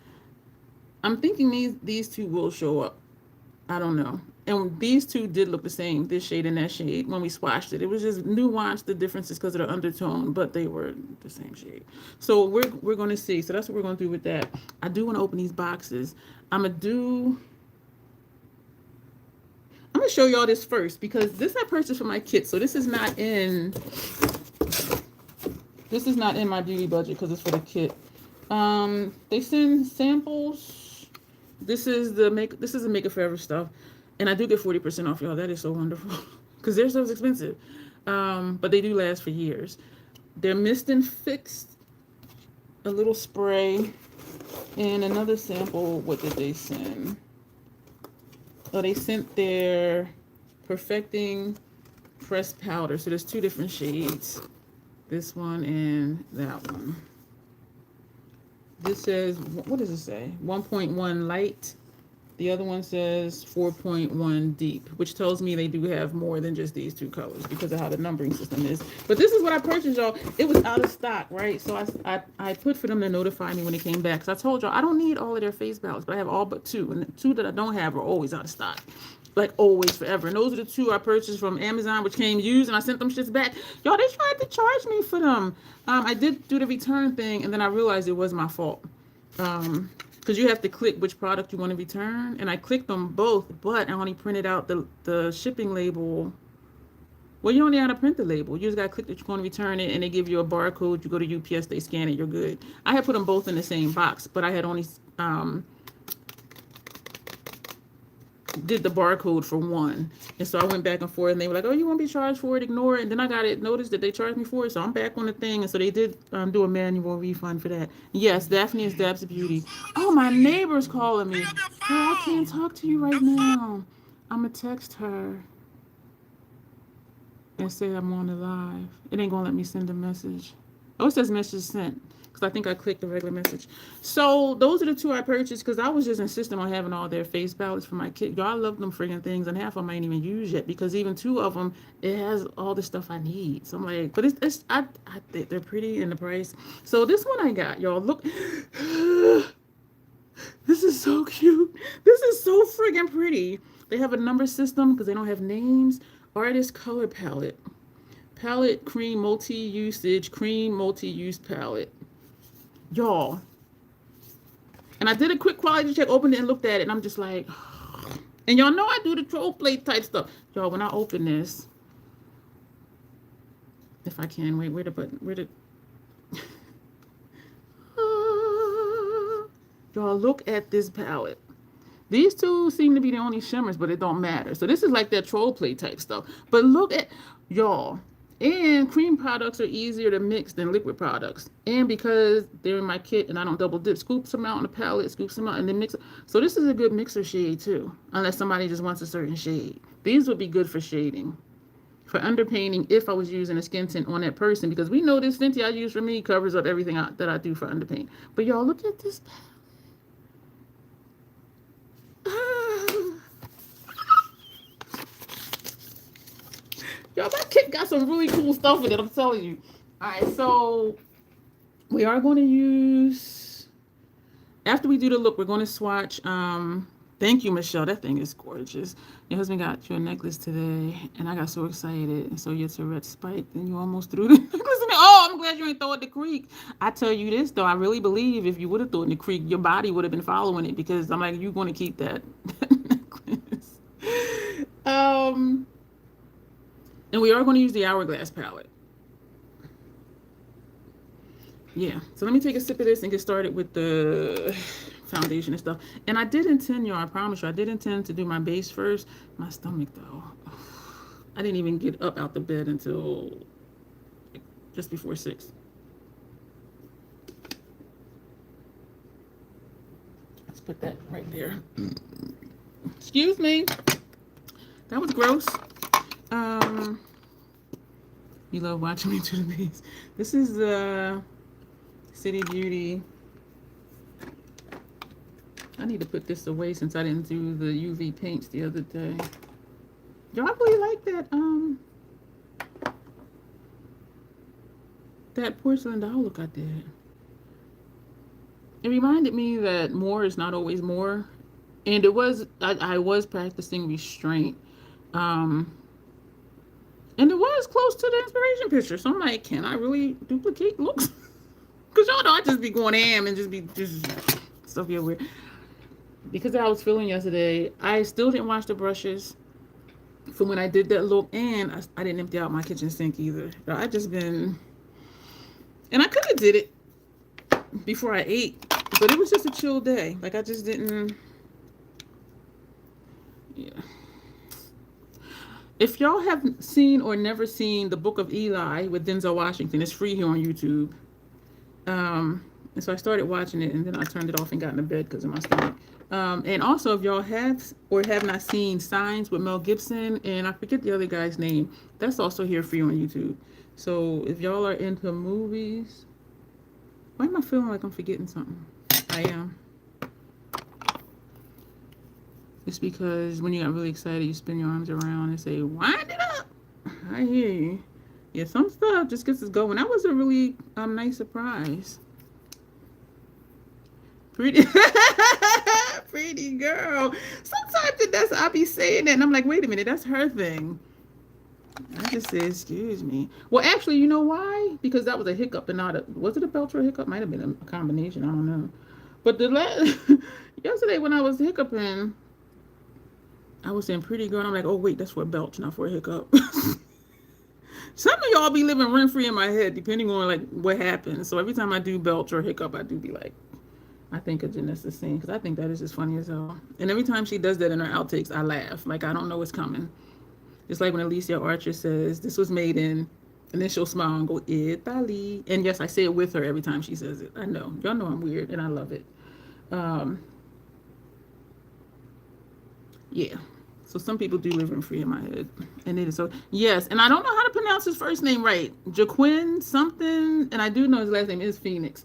I'm thinking these 2 will show up. I don't know. And these 2 did look the same, this shade and that shade, when we swatched it. It was just nuanced, the differences because of the undertone, but they were the same shade. So we're going to see. So that's what we're going to do with that. I do want to open these boxes. I'm going to show y'all this first because this I purchased for my kit. So this is not in my beauty budget because it's for the kit. They send samples. This is the Make It Forever stuff. And I do get 40% off, y'all. That is so wonderful. Because their stuff's expensive. But they do last for years. They're Mist and Fixed. A little spray. And another sample. What did they send? Oh, they sent their Perfecting Pressed Powder. So there's 2 different shades. This one and that one. This says, what does it say? 1.1 light. The other one says 4.1 deep, which tells me they do have more than just these 2 colors because of how the numbering system is. But this is what I purchased, y'all. It was out of stock, right? So I put for them to notify me when it came back. Because I told y'all I don't need all of their face palettes, but I have all but 2. And the 2 that I don't have are always out of stock. Like always, forever. And those are the 2 I purchased from Amazon, which came used, and I sent them shits back. Y'all, they tried to charge me for them. I did do the return thing, and then I realized it was my fault. Because you have to click which product you want to return, and I clicked them both, but I only printed out the shipping label. Well, you don't need how to print the label. You just got to click that you're going to return it, and they give you a barcode. You go to UPS, they scan it, you're good. I had put them both in the same box, but I had only did the barcode for one. And so I went back and forth, and they were like, oh, you won't be charged for it, ignore it. And then I got it noticed that they charged me for it, so I'm back on the thing. And so they did do a manual refund for that. Yes, Daphne is Dabs Beauty. Oh, my neighbor's calling me. Girl, I can't talk to you right now. I'm going to text her and say I'm on the live. It ain't going to let me send a message. Oh, it says message sent. I think I clicked the regular message. So those are the 2 I purchased because I was just insisting on having all their face palettes for my kid. Y'all, I love them friggin' things, and half of them I ain't even used yet because even 2 of them, it has all the stuff I need. So I'm like, but I think they're pretty in the price. So this one I got, y'all. Look, this is so cute. This is so friggin' pretty. They have a number system because they don't have names. Artist color palette. Palette cream multi-usage cream multi-use palette. Y'all, and I did a quick quality check, opened it and looked at it, and I'm just like, and y'all know I do the troll plate type stuff. Y'all, when I open this, if I can, wait, where the y'all, look at this palette. These 2 seem to be the only shimmers, but it don't matter. So this is like that troll plate type stuff. But look at, y'all. And cream products are easier to mix than liquid products. And because they're in my kit and I don't double dip, scoops them out on the palette, scoops them out, and then mix it. So this is a good mixer shade too, unless somebody just wants a certain shade. These would be good for shading. for underpainting if I was using a skin tint on that person, because we know this Fenty I use for me covers up everything that I do for underpaint. But y'all, look at this. Y'all, my kit got some really cool stuff in it, I'm telling you. Alright, so we are going to use, after we do the look, we're going to swatch. Thank you, Michelle. That thing is gorgeous. Your husband got you a necklace today, and I got so excited. And so your Tourette spiked, and you almost threw the necklace in there. Oh, I'm glad you ain't throw it in the creek. I tell you this, though, I really believe if you would have thrown it in the creek, your body would have been following it, because I'm like, you're going to keep that necklace. And we are going to use the Hourglass palette. Yeah, so let me take a sip of this and get started with the foundation and stuff. And I did intend, y'all, I promise you, I did intend to do my base first. My stomach, though, I didn't even get up out the bed until just before 6. Let's put that right there. Excuse me. That was gross. You love watching me do the base. This is the City Beauty. I need to put this away since I didn't do the UV paints the other day. Y'all really like that porcelain doll look I did. It reminded me that more is not always more. And it was, I was practicing restraint. And it was close to the inspiration picture. So I'm like, can I really duplicate looks? Because y'all know I just be going ham and just stuff here weird. Because I was feeling yesterday, I still didn't wash the brushes from when I did that look. And I didn't empty out my kitchen sink either. So I just been, and I could have did it before I ate. But it was just a chill day. Like I just didn't, yeah. If y'all have seen or never seen The Book of Eli with Denzel Washington, it's free here on YouTube. And so I started watching it, and then I turned it off and got into bed because of my stomach. And also, if y'all have or have not seen Signs with Mel Gibson, and I forget the other guy's name, that's also here free on YouTube. So if y'all are into movies, why am I feeling like I'm forgetting something? I am. It's because when you got really excited, you spin your arms around and say, wind it up. I hear you. Yeah, some stuff just gets us going. That was a really nice surprise. Pretty pretty girl. Sometimes I'll be saying that and I'm like, wait a minute, that's her thing. I just said, excuse me. Well, actually, you know why? Because that was a hiccup and not a, was it a belch or a hiccup? Might have been a combination, I don't know. But yesterday when I was hiccuping, I was saying pretty girl, and I'm like, oh wait, that's for a belch, not for a hiccup. Some of y'all be living rent-free in my head, depending on like what happens. So every time I do belch or hiccup, I do be like, I think of Janessa Singh, because I think that is just funny as hell. And every time she does that in her outtakes, I laugh. Like, I don't know what's coming. It's like when Alicia Archer says, this was made in, and then she'll smile and go, Italy. And yes, I say it with her every time she says it. I know. Y'all know I'm weird, and I love it. Yeah. So some people do live rent-free in my head. And it is so, yes. And I don't know how to pronounce his first name right. Jaquin something, and I do know his last name is Phoenix.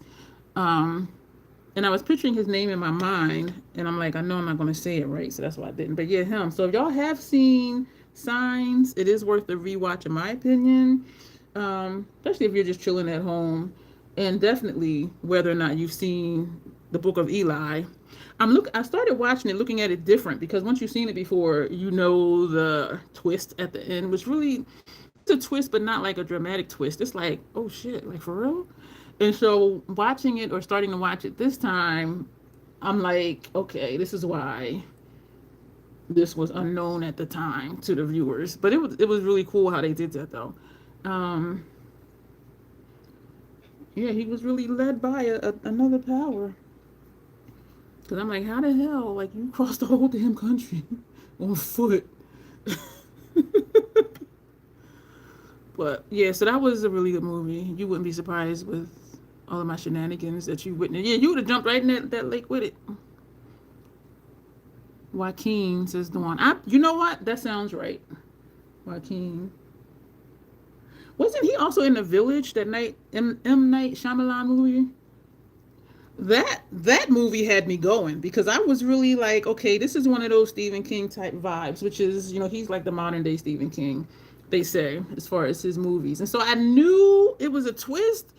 And I was picturing his name in my mind, and I'm like, I know I'm not going to say it right, so that's why I didn't. But yeah, him. So if y'all have seen Signs, it is worth the rewatch, in my opinion. Especially if you're just chilling at home. And definitely whether or not you've seen The Book of Eli. I started watching it, looking at it different, because once you've seen it before, you know the twist at the end, which really, it's a twist, but not like a dramatic twist. It's like, oh shit, like for real? And so watching it or starting to watch it this time, I'm like, okay, this is why this was unknown at the time to the viewers. But it was really cool how they did that though. Yeah, he was really led by another power. Because I'm like, how the hell, like, you crossed the whole damn country on foot. But yeah, so that was a really good movie. You wouldn't be surprised with all of my shenanigans that you witnessed. Yeah, you would have jumped right in that lake with it. Joaquin, says Dawn. You know what? That sounds right. Joaquin. Wasn't he also in The Village, that night M Night Shyamalan movie? That movie had me going because I was really like, okay, this is one of those Stephen King type vibes, which is, he's like the modern day Stephen King, they say, as far as his movies. And so I knew it was a twist.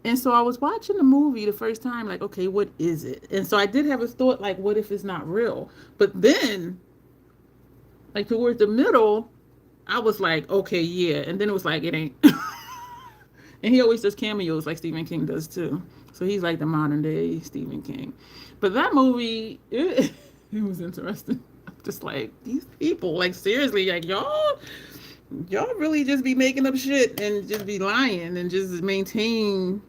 And so I was watching the movie the first time, like, okay, what is it? And so I did have a thought, like, what if it's not real? But then, like, towards the middle, I was like, okay, yeah. And then it was like, it ain't. And he always does cameos like Stephen King does too. So he's like the modern day Stephen King. But that movie, it was interesting. Just like, these people, like, seriously, like, y'all really just be making up shit and just be lying and just maintain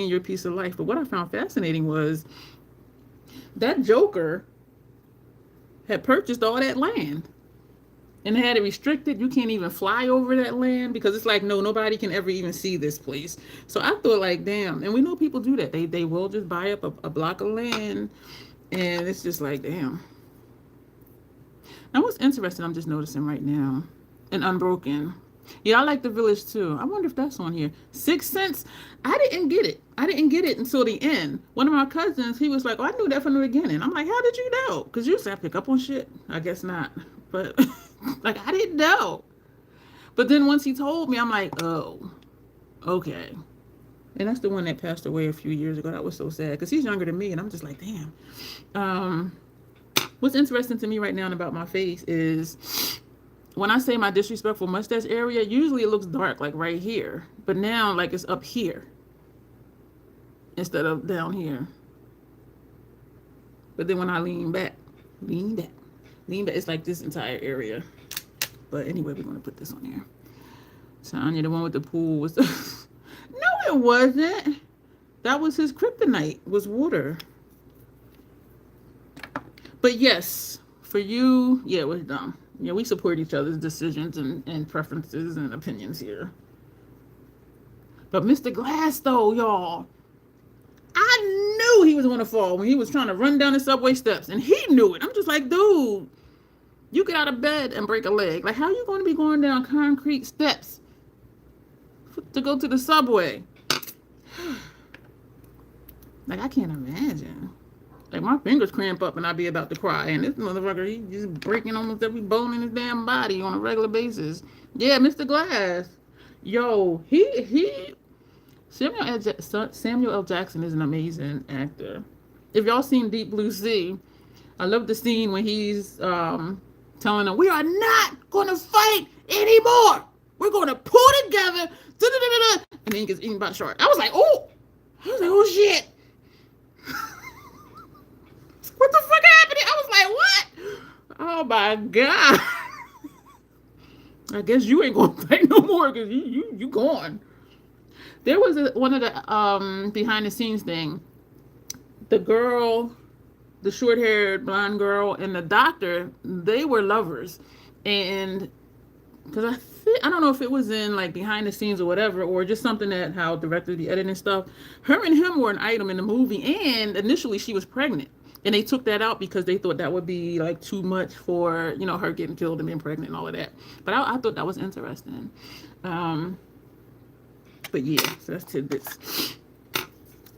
your piece of life. But what I found fascinating was that Joker had purchased all that land and they had it restricted. You can't even fly over that land because it's like, no, nobody can ever even see this place. So I thought, like, damn. And we know people do that. They will just buy up a block of land, and it's just like, damn. Now, what's interesting, I'm just noticing right now, and Unbroken. Yeah, I like The Village too. I wonder if that's on here. Sixth Sense. I didn't get it. Until the end. One of my cousins, he was like, oh, I knew that from the beginning. I'm like, how did you know? Because you used to pick up on shit. I guess not. But, like, I didn't know. But then once he told me, I'm like, oh, okay. And that's the one that passed away a few years ago. That was so sad. Because he's younger than me. And I'm just like, damn. What's interesting to me right now about my face is when I say my disrespectful mustache area, usually it looks dark, like right here. But now, like, it's up here instead of down here. But then when I lean back, it's like this entire area. But anyway, we're going to put this on here. Tanya, the one with the pool, was the... No, it wasn't. That was his kryptonite, was water. But yes, for you, yeah, it was dumb. Yeah, we support each other's decisions and preferences and opinions here. But Mr. Glass, though, y'all, I knew he was going to fall when he was trying to run down the subway steps. And he knew it. I'm just like, dude, you get out of bed and break a leg. Like, how are you going to be going down concrete steps to go to the subway? Like, I can't imagine. Like, my fingers cramp up and I'd be about to cry. And this motherfucker, he just breaking almost every bone in his damn body on a regular basis. Yeah, Mr. Glass. Yo, Samuel L. Jackson is an amazing actor. If y'all seen Deep Blue Sea, I love the scene when he's telling them, we are not going to fight anymore. We're going to pull together. And then he gets eaten by the shark. I was like, oh shit. What the fuck happened? I was like, what? Oh my God. I guess you ain't gonna fight no more because you gone. There was one of the behind the scenes thing. The girl, the short haired blonde girl, and the doctor, they were lovers. And because I don't know if it was in like behind the scenes or whatever, or just something that how directors be editing stuff. Her and him were an item in the movie, and initially she was pregnant. And they took that out because they thought that would be like too much for, her getting killed and being pregnant and all of that. But I thought that was interesting. But yeah, so that's tidbits.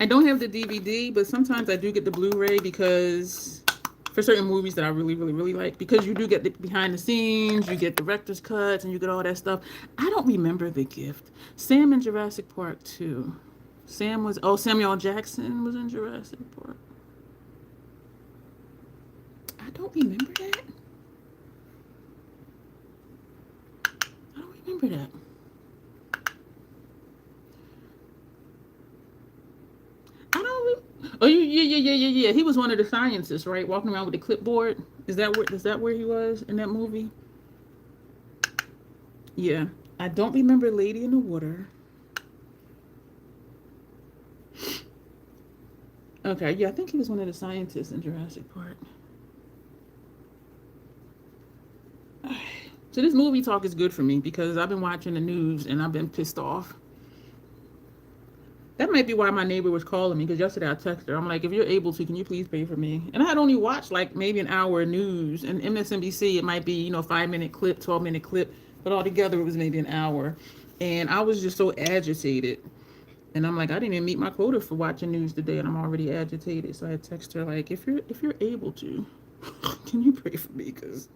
I don't have the DVD, but sometimes I do get the Blu-ray because for certain movies that I really, really, really like, because you do get the behind the scenes, you get director's cuts, and you get all that stuff. I don't remember The Gift. Sam in Jurassic Park 2. Samuel L. Jackson was in Jurassic Park. I don't remember that. I don't remember that. Oh, yeah. He was one of the scientists, right? Walking around with the clipboard. Is that where he was in that movie? Yeah. I don't remember Lady in the Water. Okay, yeah, I think he was one of the scientists in Jurassic Park. So this movie talk is good for me because I've been watching the news and I've been pissed off. That might be why my neighbor was calling me, because yesterday I texted her. I'm like, if you're able to, can you please pray for me? And I had only watched like maybe an hour of news, and MSNBC, it might be, 5-minute clip, 12-minute clip, but altogether it was maybe an hour. And I was just so agitated. And I'm like, I didn't even meet my quota for watching news today, and I'm already agitated. So I text her like, if you're able to, can you pray for me? Cause,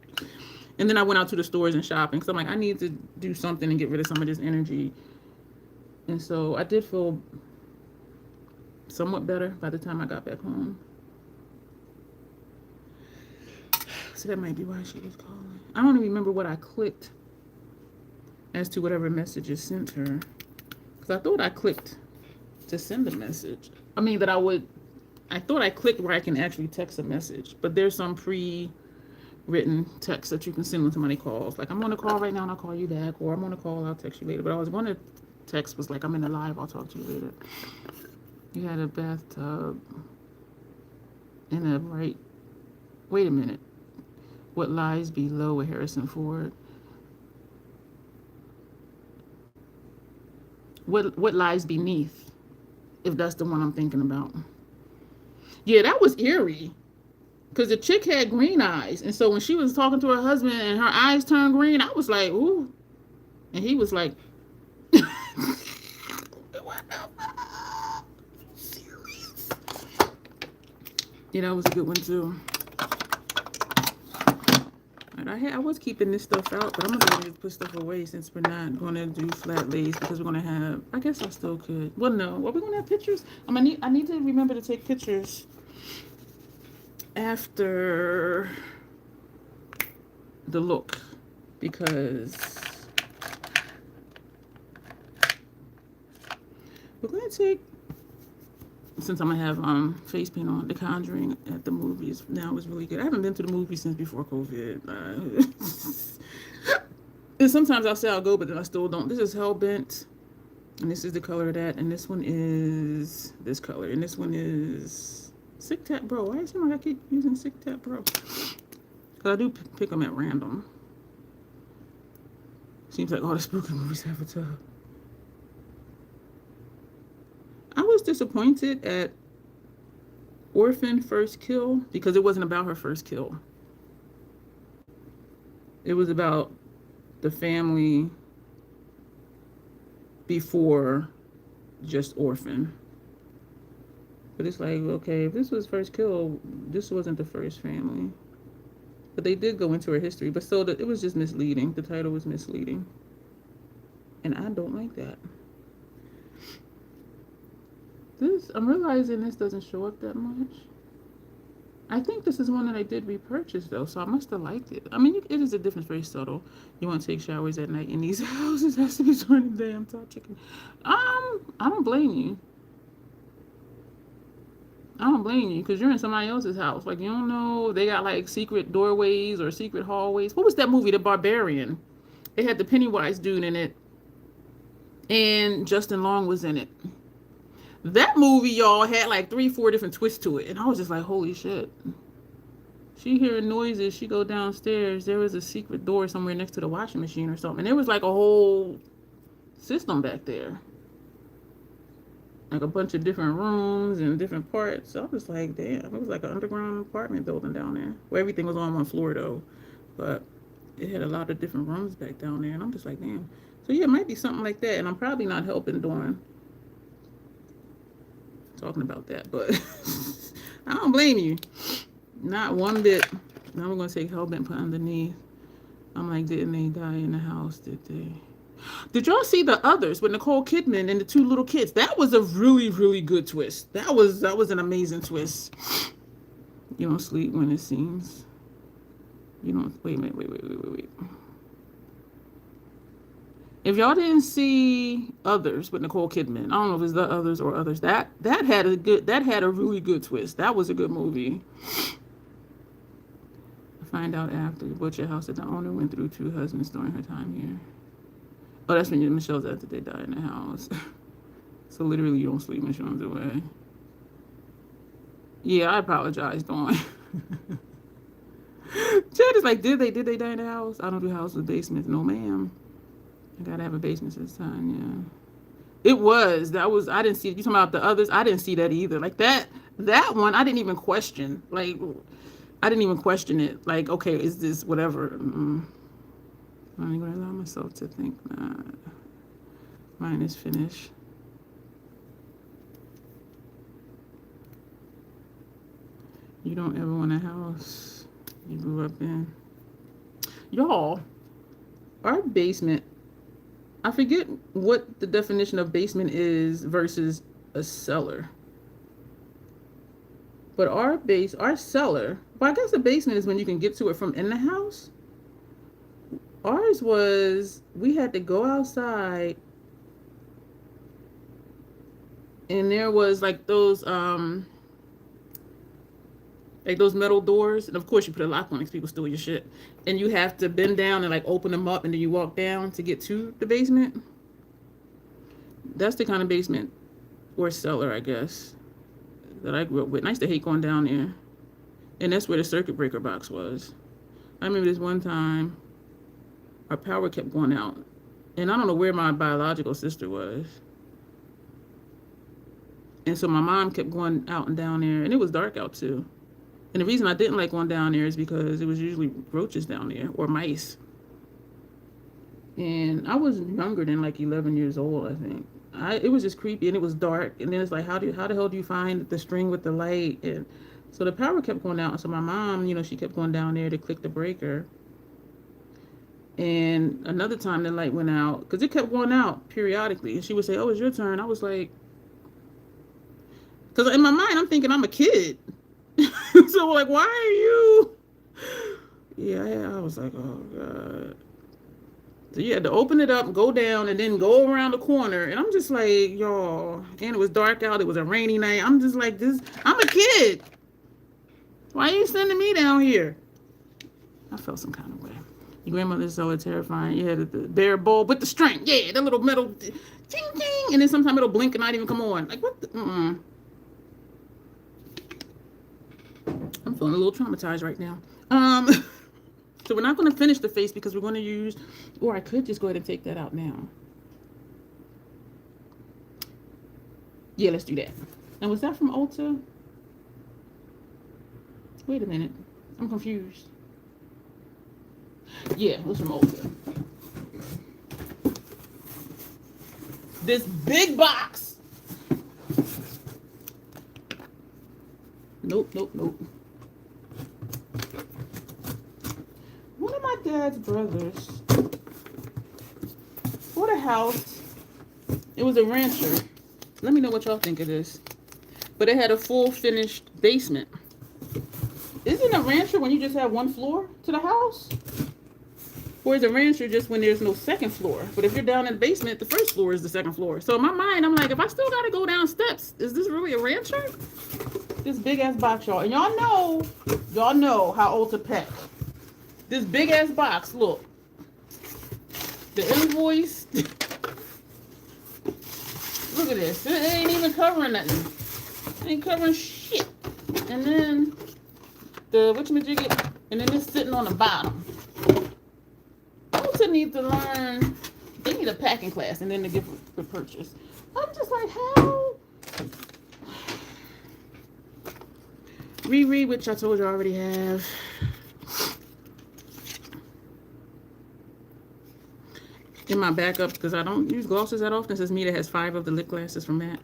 and then I went out to the stores and shopping because I'm like, I need to do something and get rid of some of this energy. And so I did feel somewhat better by the time I got back home. So that might be why she was calling. I don't even remember what I clicked as to whatever messages sent her. Because I thought I clicked to send a message. I mean, I thought I clicked where I can actually text a message. But there's some pre-written text that you can send when somebody calls. Like, I'm on a call right now and I'll call you back. Or I'm on a call, I'll text you later. But I was going to text was like, I'm in the live, I'll talk to you later. You had a bathtub in a right... Wait a minute. What lies below a Harrison Ford? What lies beneath, if that's the one I'm thinking about. Yeah, that was eerie. Because the chick had green eyes. And so when she was talking to her husband and her eyes turned green, I was like, ooh. And he was like... Yeah, that was a good one too. I was keeping this stuff out, but I'm going to put stuff away since we're not going to do flat lays because we're going to have, I guess I still could. Well, no. Are we going to have pictures? I need to remember to take pictures after the look because we're going to take, since I'm going to have face paint on, The Conjuring at the movies now is really good. I haven't been to the movies since before COVID. And sometimes I'll say I'll go, but then I still don't. This is Hellbent, and this is the color of that, and this one is this color, and this one is Sick Tap Bro. Why does it seem like I keep using Sick Tap Bro? Because I do pick them at random. Seems like all the spooky movies have a tub. I was disappointed at Orphan First Kill because it wasn't about her first kill. It was about the family before just Orphan. But it's like, okay, if this was First Kill, this wasn't the first family. But they did go into her history. But still, it was just misleading. The title was misleading. And I don't like that. I'm realizing this doesn't show up that much. I think this is one that I did repurchase though, so I must have liked it. I mean, it is a difference, very subtle. You want to take showers at night in these houses, has to be turning damn top chicken. I don't blame you. I don't blame you because you're in somebody else's house. Like, you don't know, they got like secret doorways or secret hallways. What was that movie, The Barbarian? It had the Pennywise dude in it, and Justin Long was in it. That movie, y'all, had like 3-4 different twists to it. And I was just like, holy shit. She hearing noises. She go downstairs. There was a secret door somewhere next to the washing machine or something. And there was like a whole system back there. Like a bunch of different rooms and different parts. So I was like, damn. It was like an underground apartment building down there. Where everything was on one floor, though. But it had a lot of different rooms back down there. And I'm just like, damn. So yeah, it might be something like that. And I'm probably not helping Dawn talking about that, but I don't blame you, not one bit. Now we're gonna take Hellbent, put underneath. I'm like, didn't they die in the house? Did y'all see The Others with Nicole Kidman and the 2 little kids? That was a really, really good twist. That was an amazing twist. You don't sleep when it seems. You don't. Wait. If y'all didn't see Others with Nicole Kidman, I don't know if it's The Others or Others. That had a really good twist. That was a good movie. I find out after the butcher house that the owner went through 2 husbands during her time here. Oh, that's when Michelle's after they died in the house. So literally, you don't sleep when Sean's away. Yeah, I apologize, Dawn. Chad is like, did they die in the house? I don't do houses with basements, no ma'am. I gotta have a basement this time, yeah. It was. I didn't see it. You talking about The Others? I didn't see that either. Like that one, I didn't even question. Like, I didn't even question it. Like, okay, is this whatever? I'm not gonna allow myself to think that. Mine is finished. You don't ever want a house you grew up in. Y'all, our basement, I forget what the definition of basement is versus a cellar. But our cellar, well, I guess the basement is when you can get to it from in the house. Ours was, we had to go outside, and there was like those metal doors, and of course you put a lock on because people steal your shit, and you have to bend down and like open them up, and then you walk down to get to the basement. That's the kind of basement or cellar, I guess, that I grew up with. And I used to hate going down there, and that's where the circuit breaker box was. I remember this one time our power kept going out, and I don't know where my biological sister was, and so my mom kept going out and down there, and it was dark out too. And the reason I didn't like going down there is because it was usually roaches down there or mice. And I was younger than like 11 years old, I think. It was just creepy, and it was dark. And then it's like, how the hell do you find the string with the light? And so the power kept going out. And so my mom, she kept going down there to click the breaker. And another time the light went out, because it kept going out periodically. And she would say, "Oh, it's your turn." I was like, because in my mind, I'm thinking I'm a kid. So like, why are you? Yeah, I was like, oh God. So you had to open it up, go down, and then go around the corner. And I'm just like, y'all. And it was dark out. It was a rainy night. I'm just like, I'm a kid. Why are you sending me down here? I felt some kind of way. Your grandmother's so terrifying. Yeah, the bear bowl with the string. Yeah, the little metal ting ting. And then sometimes it'll blink and not even come on. Like, what the? I'm feeling a little traumatized right now. So we're not going to finish the face because we're going to use, or I could just go ahead and take that out now. Yeah, let's do that. Now, was that from Ulta? Wait a minute. I'm confused. Yeah, it was from Ulta. This big box. Nope. One of my dad's brothers bought a house. It was a rancher. Let me know what y'all think of this. But it had a full finished basement. Isn't a rancher when you just have one floor to the house? Or is a rancher just when there's no second floor? But if you're down in the basement, the first floor is the second floor. So in my mind, I'm like, if I still gotta go down steps, is this really a rancher? This big ass box, y'all. And y'all know how Ulta pack. This big ass box, look. The invoice. Look at this. It ain't even covering nothing. It ain't covering shit. And then the whatchamajigget, and then it's sitting on the bottom. Ulta need to learn. They need a packing class, and then to give for purchase. I'm just like, how? Reread, which I told you I already have. In my backup, because I don't use glosses that often. This is me that has 5 of the lip glasses from MAC.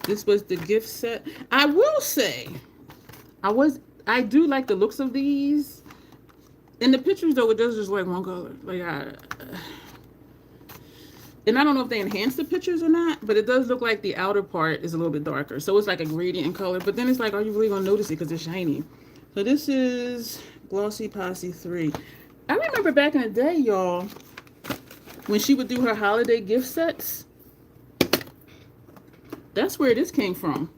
This was the gift set. I will say, I do like the looks of these. In the pictures, though, it does just like one color. And I don't know if they enhance the pictures or not, but it does look like the outer part is a little bit darker. So it's like a gradient color. But then it's like, are you really going to notice it because it's shiny? So this is Glossy Posse 3. I remember back in the day, y'all, when she would do her holiday gift sets. That's where this came from.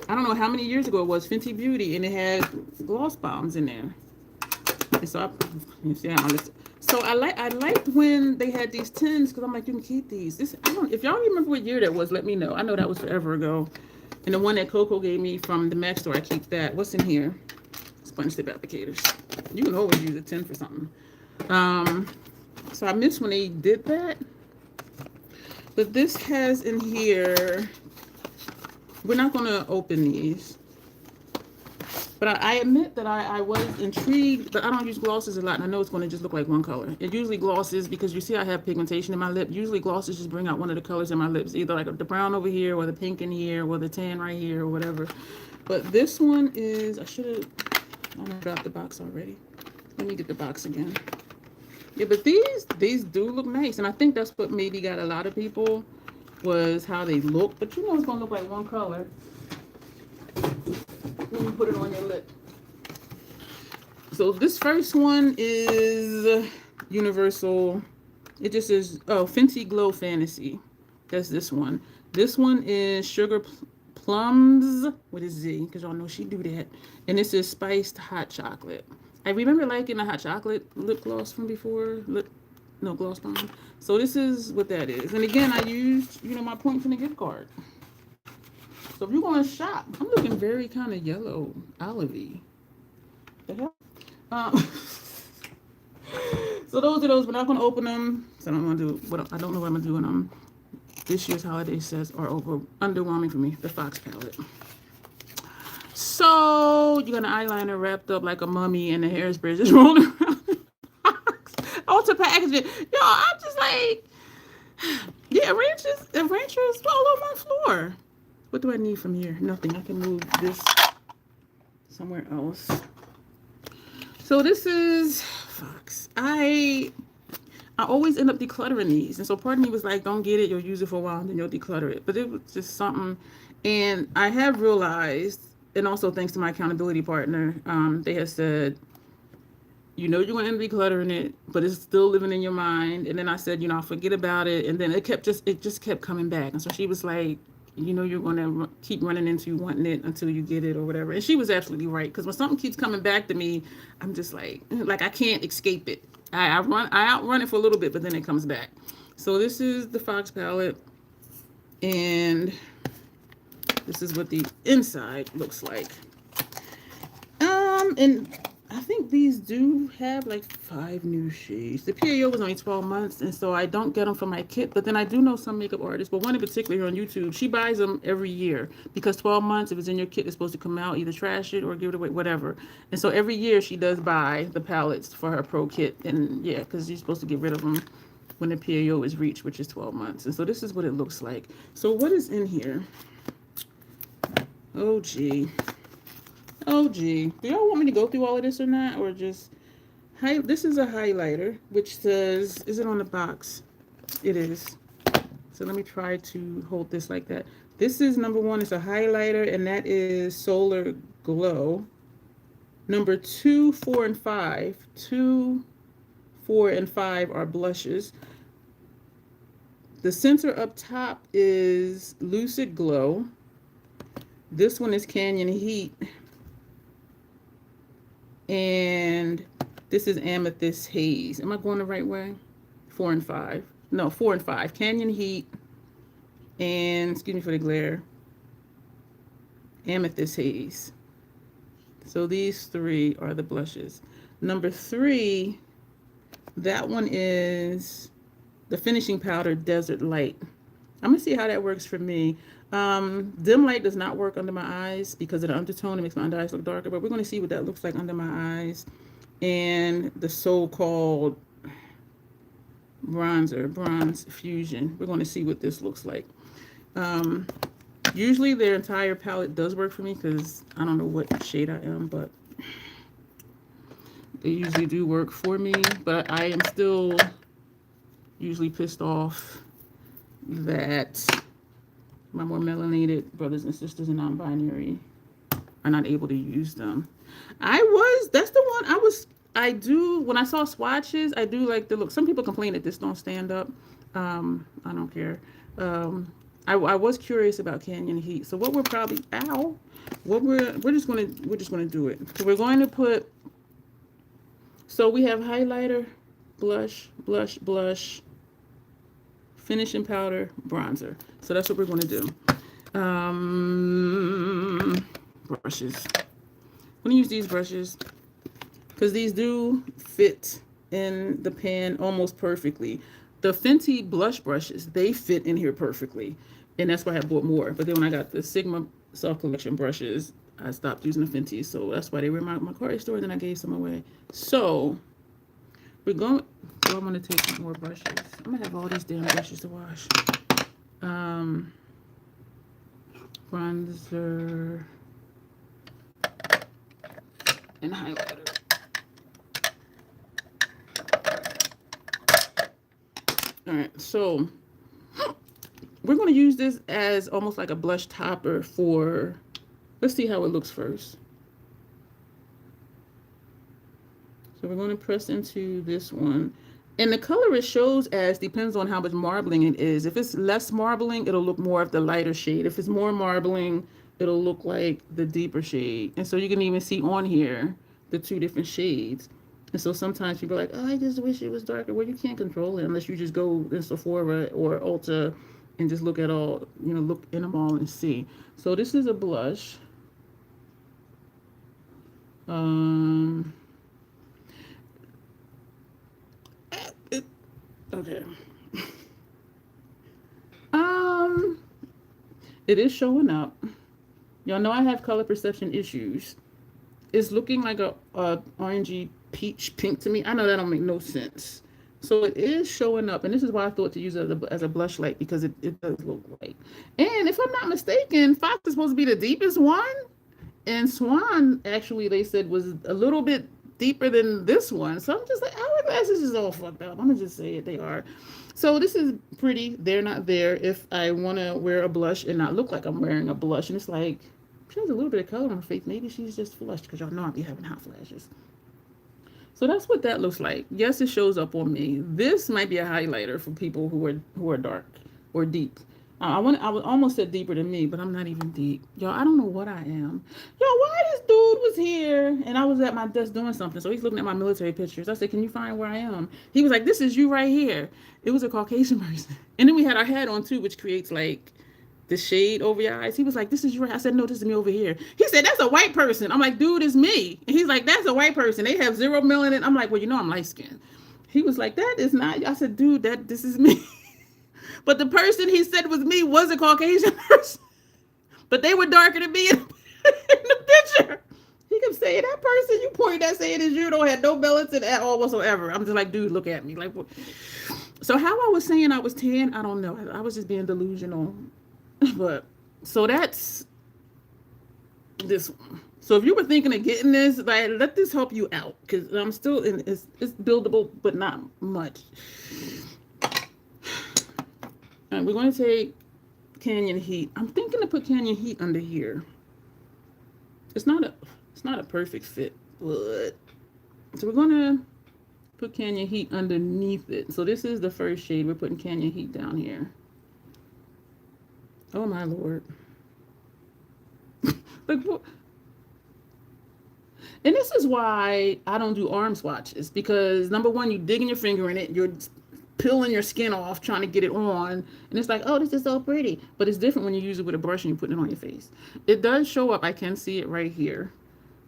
I don't know how many years ago it was, Fenty Beauty, and it had gloss bombs in there. And so I liked when they had these tins, because I'm like, you can keep these. If y'all remember what year that was, let me know. I know that was forever ago. And the one that Coco gave me from the MAC store, I keep that. What's in here? Sponge tip applicators. You can always use a tin for something. So I missed when they did that. But this has in here, we're not going to open these. But I admit that I was intrigued, but I don't use glosses a lot, and I know it's going to just look like one color. It usually glosses, because you see I have pigmentation in my lip. Usually glosses just bring out one of the colors in my lips, either like the brown over here, or the pink in here, or the tan right here, or whatever. But this one is, I dropped the box already. Let me get the box again. Yeah, but these do look nice, and I think that's what maybe got a lot of people, was how they look. But you know it's going to look like one color when you put it on your lip. So this first one is Universal. It just says, oh, Fenty Glow Fantasy. That's this one. This one is Sugar Plums with a Z, because y'all know she do that. And this is Spiced Hot Chocolate. I remember liking the hot chocolate lip gloss from before. Gloss bomb. So this is what that is. And again, I used, my points in the gift card. So if you're going to shop, I'm looking very kind of yellow, olivey. The hell? So those are those. We're not going to open them. So I don't want to do what I don't know what I'm going to do in them. This year's holiday sets are underwhelming for me. The Fox palette. So you got an eyeliner wrapped up like a mummy, and the hairspray just rolling around the box. Oh, to package it. Yo, I'm just like, yeah, ranchers all over my floor. What do I need from here? Nothing. I can move this somewhere else. So this is Fox. I always end up decluttering these. And so part of me was like, don't get it. You'll use it for a while and then you'll declutter it. But it was just something. And I have realized, and also thanks to my accountability partner, they have said, you're going to end up decluttering it, but it's still living in your mind. And then I said, I'll forget about it. And then it just kept coming back. And so she was like, you're going to keep running into wanting it until you get it or whatever. And she was absolutely right. Because when something keeps coming back to me, I'm just like I can't escape it. I outrun it for a little bit, but then it comes back. So this is the Fox palette. And this is what the inside looks like. And I think these do have like 5 new shades. The PAO was only 12 months, and so I don't get them for my kit. But then I do know some makeup artists, but one in particular here on YouTube, she buys them every year because 12 months, if it's in your kit, it's supposed to come out, either trash it or give it away, whatever. And so every year she does buy the palettes for her pro kit, and yeah, because you're supposed to get rid of them when the PAO is reached, which is 12 months. And so this is what it looks like. So what is in here? Oh, gee. Oh, gee. Do y'all want me to go through all of this or not? Or just... This is a highlighter, which says... Is it on the box? It is. So let me try to hold this like that. This is number 1. It's a highlighter, and that is Solar Glow. Number 2, 4, and 5. 2, 4, and 5 are blushes. The center up top is Lucid Glow. This one is Canyon Heat. And this is Amethyst Haze. Am I going the right way? 4 and 5. No, 4 and 5. Canyon Heat. And, excuse me for the glare, Amethyst Haze. So these 3 are the blushes. Number 3, that one is the finishing powder, Desert Light. I'm going to see how that works for me. Dim light does not work under my eyes because of the undertone. It makes my under eyes look darker, but we're going to see what that looks like under my eyes. And the so-called bronzer, Bronze Fusion. We're going to see what this looks like. Usually their entire palette does work for me because I don't know what shade I am, but they usually do work for me. But I am still usually pissed off that my more melanated brothers and sisters and non-binary are not able to use them. That's the one I do, when I saw swatches, I do like the look. Some people complain that this don't stand up. I don't care. I was curious about Canyon Heat. So what we're probably, we're just gonna do it. So we're going to put, so we have highlighter, blush, blush, blush, finishing powder, bronzer. So that's what we're going to do. Brushes. I'm going to use these brushes because these do fit in the pan almost perfectly. The Fenty blush brushes, they fit in here perfectly. And that's why I bought more. But then when I got the Sigma Soft Collection brushes, I stopped using the Fenty, so that's why they were in my Macari store. Then I gave some away. So we're going. So I'm gonna take more brushes. I'm gonna have all these damn brushes to wash. Bronzer and highlighter. All right, so we're going to use this as almost like a blush topper for, let's see how it looks first. So we're going to press into this one. And the color it shows as depends on how much marbling it is. If it's less marbling, it'll look more of the lighter shade. If it's more marbling, it'll look like the deeper shade. And so you can even see on here the two different shades. And so sometimes people are like, oh, I just wish it was darker. Well, you can't control it unless you just go in Sephora or Ulta and just look at all, you know, look in them all and see. So this is a blush. Okay. It is showing up. Y'all know I have color perception issues. It's looking like a orangey peach pink to me. I know that don't make no sense. So it is showing up, and this is why I thought to use it as a blush light, because it does look white. And if I'm not mistaken, Fox is supposed to be the deepest one, and Swan actually they said was a little bit deeper than this one. So I'm just like, Hourglass is just all fucked up. I'm gonna just say it, they are. So this is pretty. They're not there if I want to wear a blush and not look like I'm wearing a blush. And it's like, she has a little bit of color on her face. Maybe she's just flushed, because y'all know I be having hot flashes. So that's what that looks like. Yes, it shows up on me. This might be a highlighter for people who are dark or deep. I would almost said deeper than me, but I'm not even deep. Y'all, I don't know what I am. Y'all, why this dude was here and I was at my desk doing something. So he's looking at my military pictures. I said, can you find where I am? He was like, this is you right here. It was a Caucasian person. And then we had our hat on too, which creates like the shade over your eyes. He was like, this is you right. I said, no, this is me over here. He said, that's a white person. I'm like, dude, it's me. And he's like, that's a white person. They have 0 melanin. I'm like, well, you know, I'm light skinned. He was like, that is not. I said, dude, this is me. But the person he said was me was a Caucasian person. But they were darker than me in the picture. He kept saying, that person you pointed at saying is you don't have no melanin at all whatsoever. I'm just like, dude, look at me. Like, what? So how I was saying I was tan, I don't know. I was just being delusional. But so that's this one. So if you were thinking of getting this, like, let this help you out, because I'm still in. It's buildable, but not much. All right, we're going to take Canyon Heat. I'm thinking to put Canyon Heat under here. It's not a perfect fit, but so we're going to put Canyon Heat underneath it. So this is the first shade. We're putting Canyon Heat down here. Oh my Lord. Like, what? And this is why I don't do arm swatches, because number one, you're digging your finger in it, you're peeling your skin off trying to get it on, and it's like, oh, this is so pretty. But it's different when you use it with a brush and you're putting it on your face. It does show up. I can see it right here.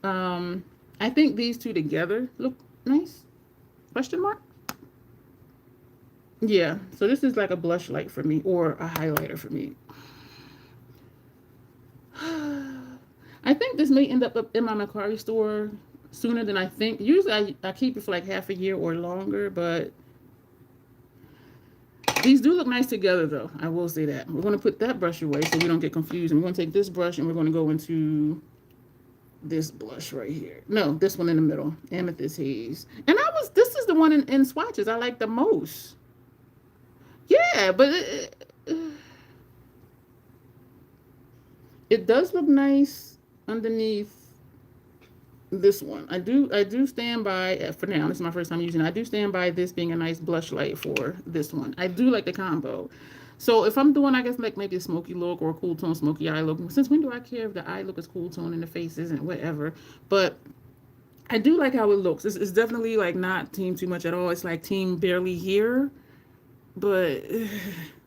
I think these two together look nice. Question mark? Yeah, so this is like a blush light for me, or a highlighter for me. I think this may end up in my Macari store sooner than I think. Usually I keep it for like half a year or longer, but these do look nice together though. I will say that. We're going to put that brush away so we don't get confused. And we're going to take this brush and we're going to go into this blush right here. No, this one in the middle. Amethyst Haze. And this is the one in swatches I like the most. Yeah, but it does look nice underneath this one. I do stand by, for now, this is my first time using it, I do stand by this being a nice blush light for this one. I do like the combo. So if I'm doing, I guess, like maybe a smoky look or a cool tone smoky eye look, since when do I care if the eye look is cool tone and the face isn't, whatever. But I do like how it looks. It's definitely like not team too much at all. It's like team barely here. But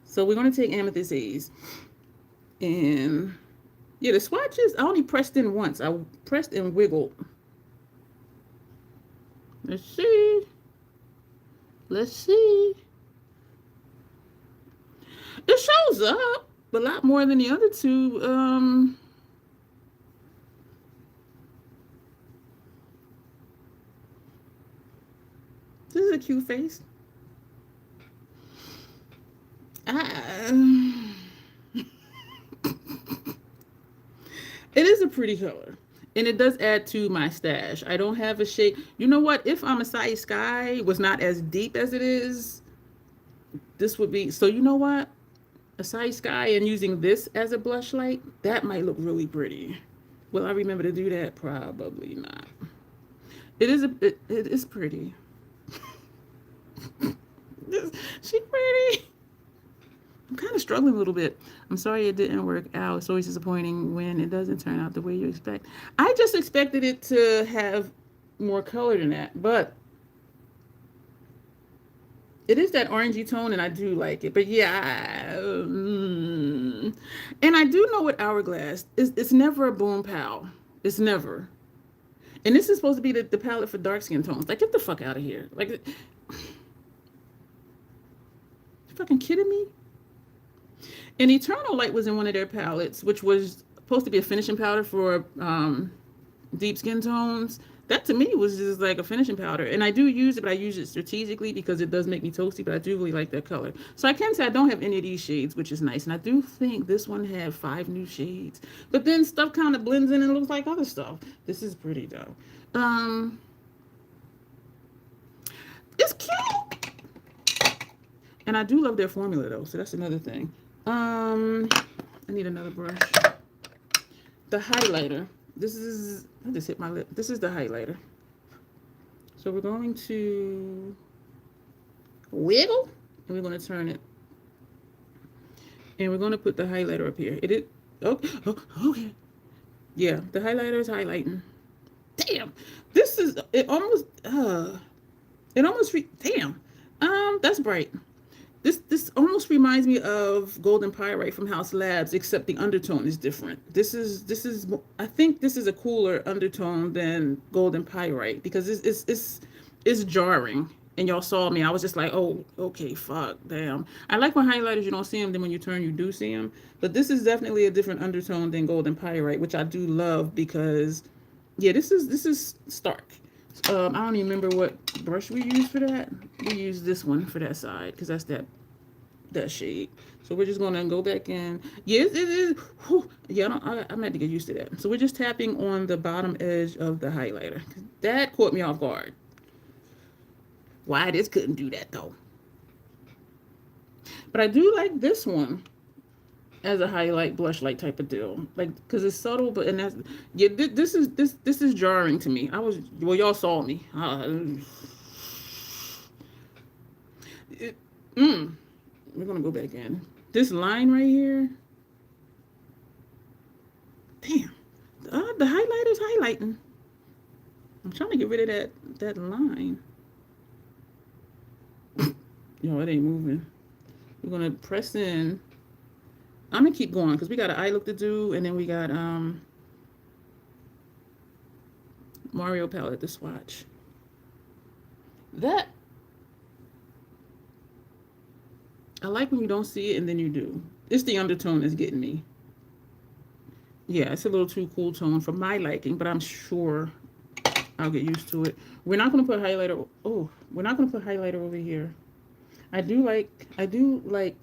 so we're going to take Amethyst Haze. And yeah, the swatches, I only pressed in once. I pressed and wiggled. Let's see. Let's see. It shows up a lot more than the other two. cute face. It is a pretty color. And it does add to my stash. I don't have a shade. You know what? If Acai Sky was not as deep as it is, this would be. So you know what? Acai Sky and using this as a blush light, that might look really pretty. Will I remember to do that? Probably not. It is pretty. She pretty. I'm kind of struggling a little bit. I'm sorry it didn't work out. It's always disappointing when it doesn't turn out the way you expect. I just expected it to have more color than that, but it is that orangey tone, and I do like it. But yeah, and I do know what Hourglass is. It's never a boom pow. It's never. And this is supposed to be the palette for dark skin tones. Like, get the fuck out of here. Like, you fucking kidding me? And Eternal Light was in one of their palettes, which was supposed to be a finishing powder for deep skin tones. That to me was just like a finishing powder. And I do use it, but I use it strategically because it does make me toasty, but I do really like that color. So I can say I don't have any of these shades, which is nice. And I do think this one had 5 new shades. But then stuff kind of blends in and looks like other stuff. This is pretty though. It's cute. And I do love their formula though, so that's another thing. I need another brush. The highlighter. This is, I just hit my lip. This is the highlighter. So we're going to wiggle and we're going to turn it. And we're going to put the highlighter up here. Okay. Yeah, the highlighter is highlighting. Damn. This is, damn. That's bright. This almost reminds me of Golden Pyrite from House Labs, except the undertone is different. This is I think this is a cooler undertone than Golden Pyrite because it's jarring. And y'all saw me. I was just like, oh, okay, fuck, damn. I like when highlighters you don't see them, then when you turn you do see them. But this is definitely a different undertone than Golden Pyrite, which I do love because, yeah, this is stark. I don't even remember what brush we used for that. We used this one for that side because that's that shade. So we're just gonna go back in. Yes, it is. Whew. Yeah, I'm had to get used to that. So we're just tapping on the bottom edge of the highlighter. That caught me off guard. Why this couldn't do that though? But I do like this one as a highlight blush light type of deal, like because it's subtle, but and that's yeah. This is jarring to me. Y'all saw me. We're gonna go back in this line right here. Damn, the highlighter's highlighting. I'm trying to get rid of that line. Yo, it ain't moving. We're gonna press in. I'm gonna keep going because we got an eye look to do, and then we got Mario palette to swatch. That I like when you don't see it and then you do. It's the undertone that's getting me. Yeah, it's a little too cool tone for my liking, but I'm sure I'll get used to it. We're not gonna put highlighter. Oh, we're not gonna put highlighter over here. I do like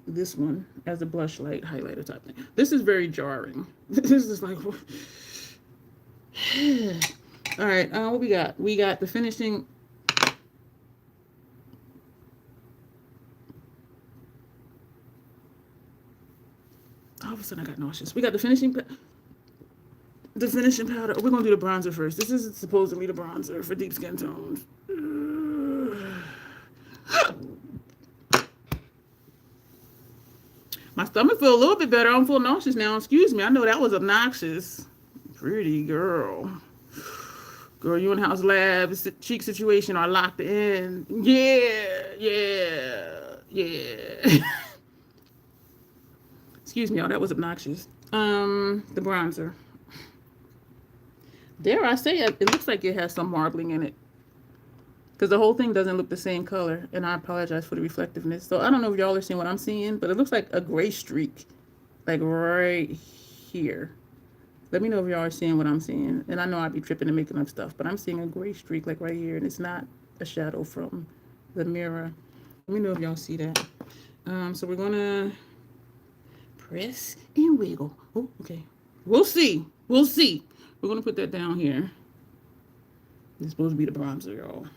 this one as a blush light highlighter type thing. This is very jarring. This is like, all right. What we got? We got the finishing. All of a sudden, I got nauseous. We got the finishing powder. We're gonna do the bronzer first. This is supposedly the bronzer for deep skin tones. My stomach feels a little bit better. I don't feel nauseous now. Excuse me. I know that was obnoxious. Pretty girl. Girl, you in House Labs cheek situation are locked in. Yeah. Excuse me, y'all. That was obnoxious. The bronzer. Dare I say it looks like it has some marbling in it. Because the whole thing doesn't look the same color. And I apologize for the reflectiveness. So I don't know if y'all are seeing what I'm seeing. But it looks like a gray streak. Like right here. Let me know if y'all are seeing what I'm seeing. And I know I'd be tripping and making up stuff. But I'm seeing a gray streak like right here. And it's not a shadow from the mirror. Let me know if y'all see that. So we're gonna press and wiggle. Oh, okay. We'll see. We'll see. We're gonna put that down here. It's supposed to be the bronzer, y'all.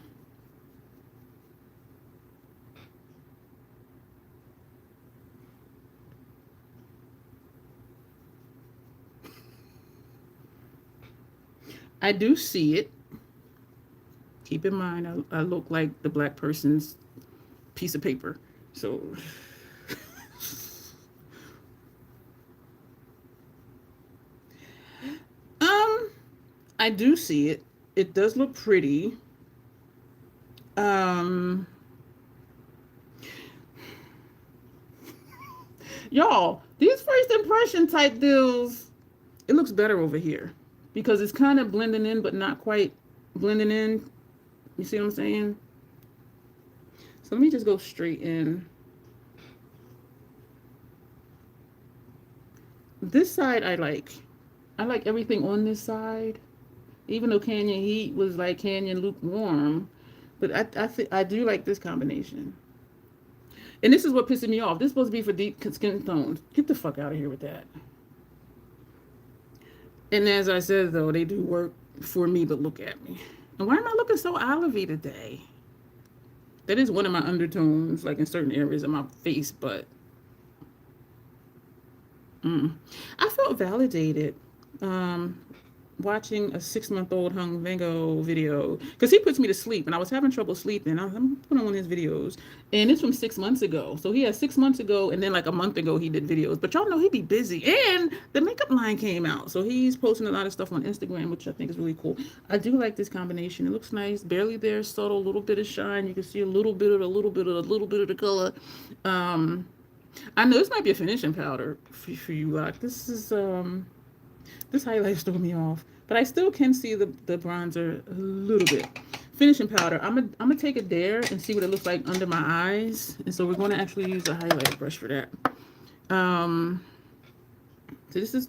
I do see it. Keep in mind, I look like the black person's piece of paper. So, I do see it. It does look pretty. Um, y'all, these first impression type deals, it looks better over here because it's kind of blending in, but not quite blending in. You see what I'm saying? So let me just go straight in. This side I like. I like everything on this side. Even though Canyon Heat was like Canyon Lukewarm, but I do like this combination. And this is what pisses me off. This is supposed to be for deep skin tones. Get the fuck out of here with that. And as I said, though, they do work for me, but look at me. And why am I looking so olivey today? That is one of my undertones, like in certain areas of my face, but I felt validated watching a 6-month-old hung Vanngo video because he puts me to sleep and I was having trouble sleeping. I'm putting on his videos and it's from 6 months ago. So he had 6 months ago and then like a month ago he did videos. But y'all know he'd be busy and the makeup line came out. So he's posting a lot of stuff on Instagram, which I think is really cool. I do like this combination. It looks nice, barely there, subtle, a little bit of shine. You can see a little bit of the color. I know this might be a finishing powder for you lot. This is this highlights threw me off, but I still can see the bronzer a little bit. Finishing powder. I'm gonna take a dare and see what it looks like under my eyes, and so we're going to actually use a highlighter brush for that. So this is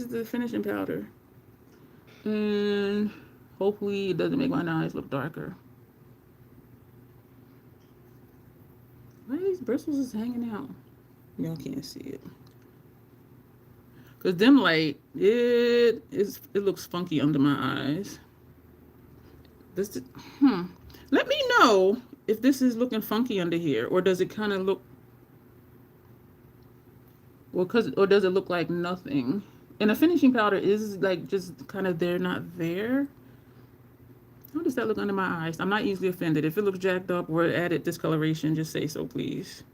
the finishing powder, and hopefully it doesn't make my eyes look darker. Why are these bristles just hanging out? Y'all can't see it. Because dim light, it looks funky under my eyes. Let me know if this is looking funky under here, or does it kind of look, or does it look like nothing? And a finishing powder is like just kind of there, not there. How does that look under my eyes? I'm not easily offended. If it looks jacked up or added discoloration, just say so, please.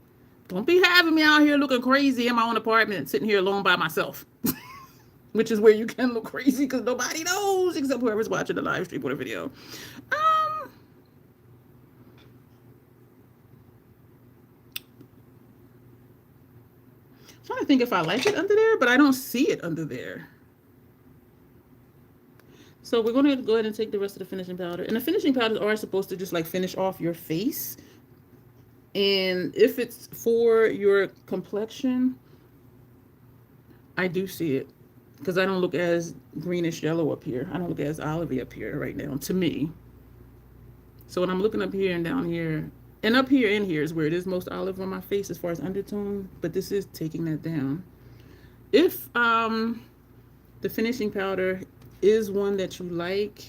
Don't be having me out here looking crazy in my own apartment, sitting here alone by myself. Which is where you can look crazy because nobody knows except whoever's watching the live stream or the video. I'm trying to think if I like it under there, but I don't see it under there. So we're going to go ahead and take the rest of the finishing powder. And the finishing powders are supposed to just like finish off your face. And if it's for your complexion, I do see it. Because I don't look as greenish yellow up here. I don't look as olivey up here right now, to me. So when I'm looking up here and down here, and up here and here is where it is most olive on my face as far as undertone, but this is taking that down. If the finishing powder is one that you like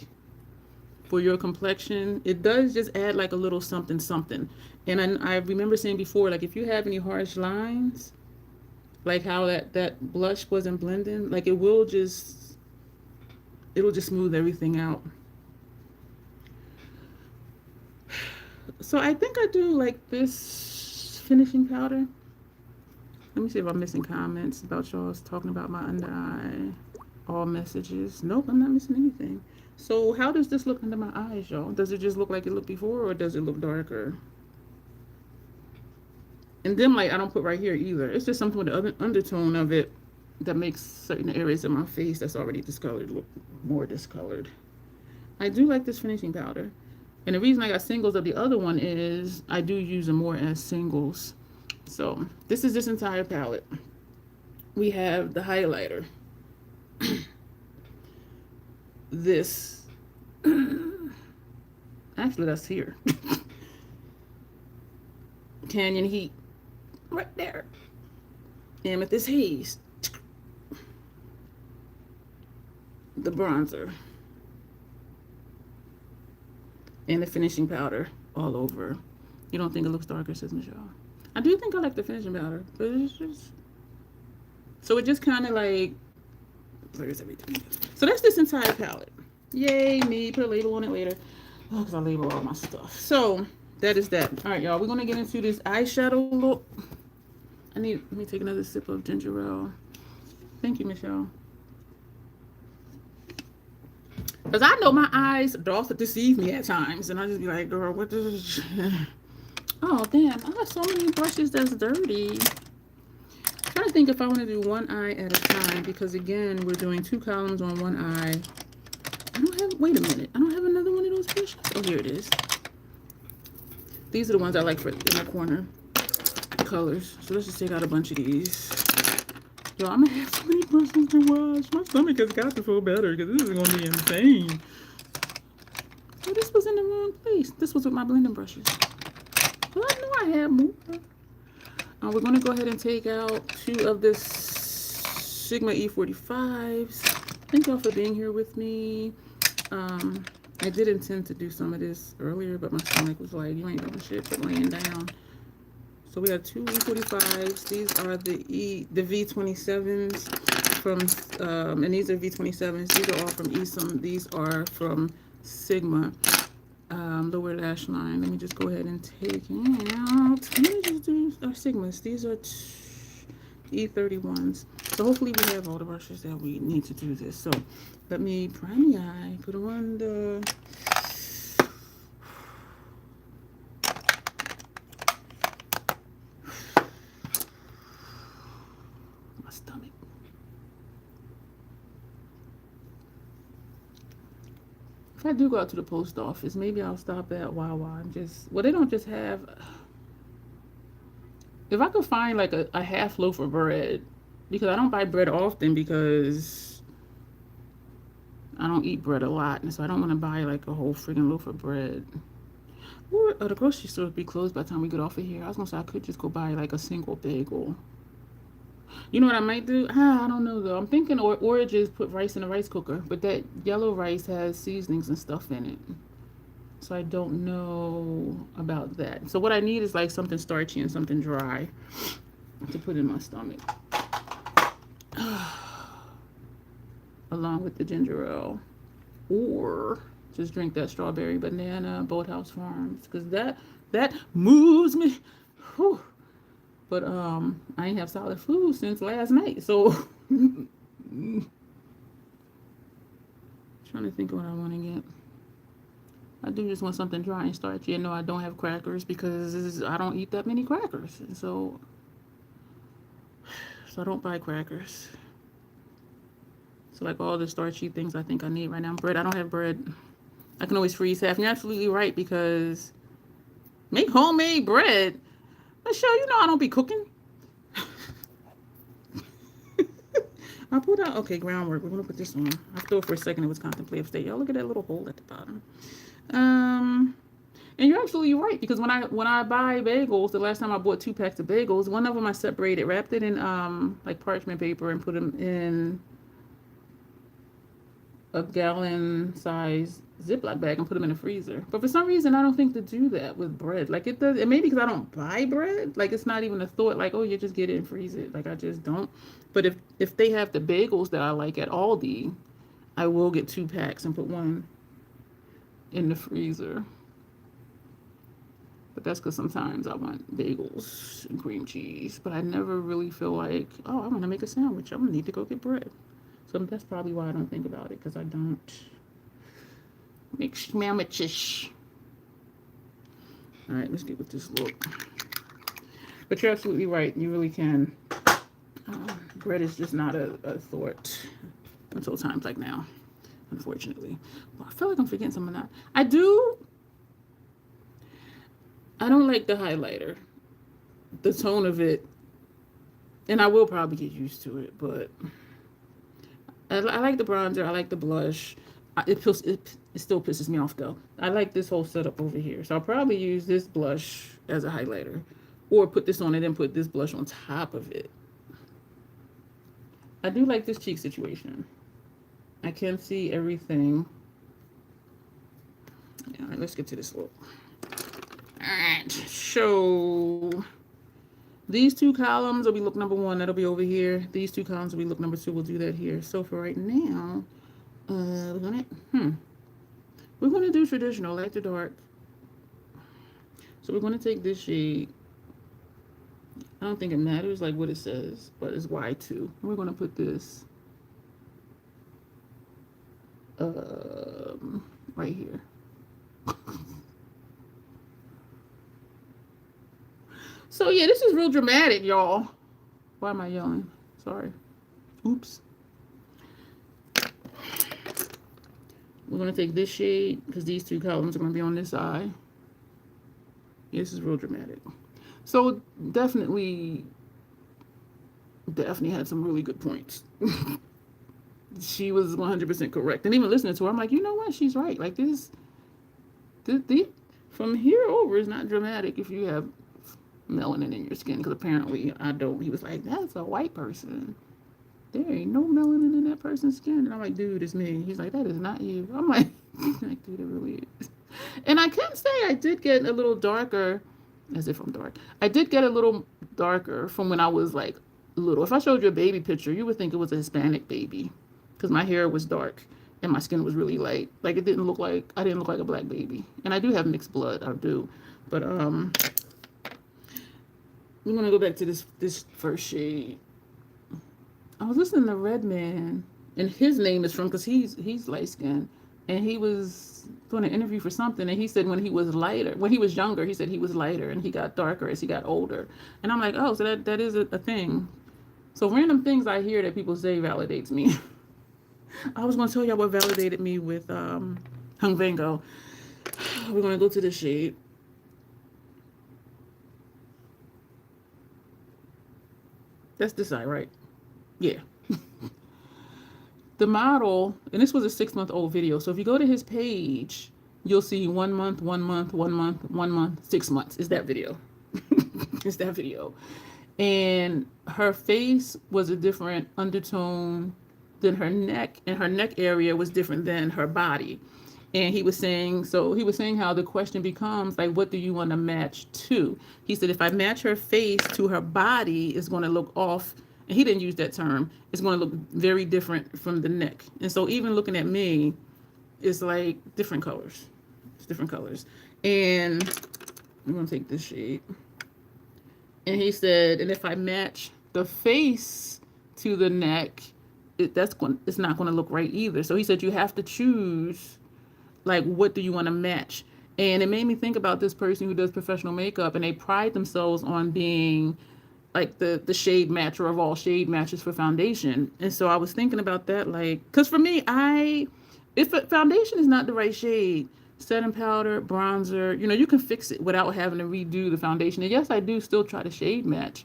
for your complexion, it does just add like a little something something. And I remember saying before, like if you have any harsh lines, like how that blush wasn't blending, like it'll just smooth everything out. So I think I do like this finishing powder. Let me see if I'm missing comments about y'all talking about my under eye. All messages. Nope, I'm not missing anything. So how does this look under my eyes, y'all? Does it just look like it looked before, or does it look darker? And dim light I don't put right here either. It's just something with the undertone of it that makes certain areas of my face that's already discolored look more discolored. I do like this finishing powder. And the reason I got singles of the other one is I do use them more as singles. So this is this entire palette. We have the highlighter. This. Actually, that's here. Canyon Heat. Right there. Amethyst Haze. The bronzer. And the finishing powder all over. You don't think it looks darker, says Michelle. I do think I like the finishing powder, but it's just... So it just kind of like blurs everything. So that's this entire palette. Yay, me. Put a label on it later. Oh, because I label all my stuff. So that is that. All right, y'all. We're going to get into this eyeshadow look. Let me take another sip of ginger ale. Thank you, Michelle. Because I know my eyes doth deceive me at times. And I just be like, girl, what is... Oh, damn. I got so many brushes that's dirty. I'm trying to think if I want to do one eye at a time. Because, again, we're doing 2 columns on one eye. I don't have... Wait a minute. I don't have another one of those brushes. Oh, here it is. These are the ones I like for in the corner. Colors. So let's just take out a bunch of these. Yo, I'm gonna have so many brushes to wash. My stomach has got to feel better because this is gonna be insane. Oh, this was in the wrong place. This was with my blending brushes. Well, I knew I had more. We're gonna go ahead and take out 2 of this Sigma E45s. Thank y'all for being here with me. I did intend to do some of this earlier, but my stomach was like, you ain't doing shit but laying down. So we have 2 E45s. These are the V27s from, and these are V27s. These are all from Esom. These are from Sigma. Lower lash line. Let me just go ahead and take out. Let me just do our Sigmas. These are E31s. So hopefully we have all the brushes that we need to do this. So let me prime the eye. Put on the... If I do go out to the post office, maybe I'll stop at Wawa and just... Well, they don't just have... If I could find like a half loaf of bread, because I don't buy bread often because I don't eat bread a lot. And so I don't want to buy like a whole friggin' loaf of bread. Or the grocery store would be closed by the time we get off of here. I was going to say I could just go buy like a single bagel. You know what I might do? I don't know though. I'm thinking or just put rice in a rice cooker. But that yellow rice has seasonings and stuff in it. So I don't know about that. So what I need is like something starchy and something dry to put in my stomach. Along with the ginger ale. Or just drink that strawberry banana Boathouse Farms. Because that moves me. Whew. But I ain't have solid food since last night. So trying to think of what I want to get. I do just want something dry and starchy. No, I don't have crackers because I don't eat that many crackers. And so I don't buy crackers. So like all the starchy things I think I need right now. Bread, I don't have bread. I can always freeze half. And you're absolutely right because make homemade bread. Michelle, you know I don't be cooking. I pulled out, okay, groundwork. We're going to put this on. I thought for a second it was contemplative state. Y'all look at that little hole at the bottom. And you're absolutely right because when I buy bagels, the last time I bought 2 packs of bagels, one of them I separated, wrapped it in like parchment paper and put them in a gallon size Ziploc bag and put them in the freezer. But for some reason, I don't think to do that with bread. Like it does, and maybe because I don't buy bread. Like it's not even a thought. Like, oh, you just get it and freeze it. Like I just don't. But if they have the bagels that I like at Aldi, I will get 2 packs and put one in the freezer. But that's because sometimes I want bagels and cream cheese. But I never really feel like, oh, I want to make a sandwich. I'm gonna need to go get bread. So that's probably why I don't think about it, because I don't make sandwiches. All right, let's get with this look. But you're absolutely right. You really can. Bread is just not a thought until times like now, unfortunately. Well, I feel like I'm forgetting something now. I don't like the highlighter. The tone of it, and I will probably get used to it, but I like the bronzer. I like the blush. It still pisses me off though. I like this whole setup over here. So I'll probably use this blush as a highlighter. or put this on and then put this blush on top of it. I do like this cheek situation. I can see everything. All right, let's get to this look. All right, so these two columns will be look number 1. That'll be over here. These two columns will be look number 2. We'll do that here. So for right now, we're gonna do traditional, light to dark. So we're gonna take this shade. I don't think it matters like what it says, but it's Y2. We're gonna put this right here. So yeah, this is real dramatic, y'all. Why am I yelling? Sorry. Oops. We're gonna take this shade because these two columns are gonna be on this side. Yeah, this is real dramatic. So Daphne had some really good points. She was 100% correct. And even listening to her, I'm like, you know what? She's right. Like this from here over is not dramatic if you have melanin in your skin, because apparently I don't. He was like, that's a white person. There ain't no melanin in that person's skin. And I'm like, dude, it's me. He's like, that is not you. I'm like, dude, it really is. And I can say I did get a little darker, as if I'm dark. I did get a little darker from when I was like little. If I showed you a baby picture, you would think it was a Hispanic baby, because my hair was dark and my skin was really light. Like I didn't look like a black baby. And I do have mixed blood, I do. But we're gonna go back to this first shade. I was listening to Redman, and his name is from, because he's light skinned, and he was doing an interview for something, and he said when he was younger, he said he was lighter and he got darker as he got older. And I'm like, oh, so that is a thing. So random things I hear that people say validates me. I was gonna tell y'all what validated me with Vanngo. We're gonna go to the shade. That's this side, right? Yeah. The model, and this was a 6-month-old video. So if you go to his page, you'll see 1 month, 1 month, 1 month, 1 month, 6 months. Is that video? It's that video. And her face was a different undertone than her neck, and her neck area was different than her body. And he was saying how the question becomes like, what do you want to match to? He said, if I match her face to her body, it's going to look off. And he didn't use that term. It's going to look very different from the neck. And so even looking at me, it's like different colors. It's different colors. And I'm going to take this shade. And he said, and if I match the face to the neck, it's not going to look right either. So he said, you have to choose, like, what do you want to match? And it made me think about this person who does professional makeup, and they pride themselves on being like the shade matcher of all shade matches for foundation. And so I was thinking about that, like, because for me, if foundation is not the right shade, setting powder, bronzer, you can fix it without having to redo the foundation. And yes, I do still try to shade match,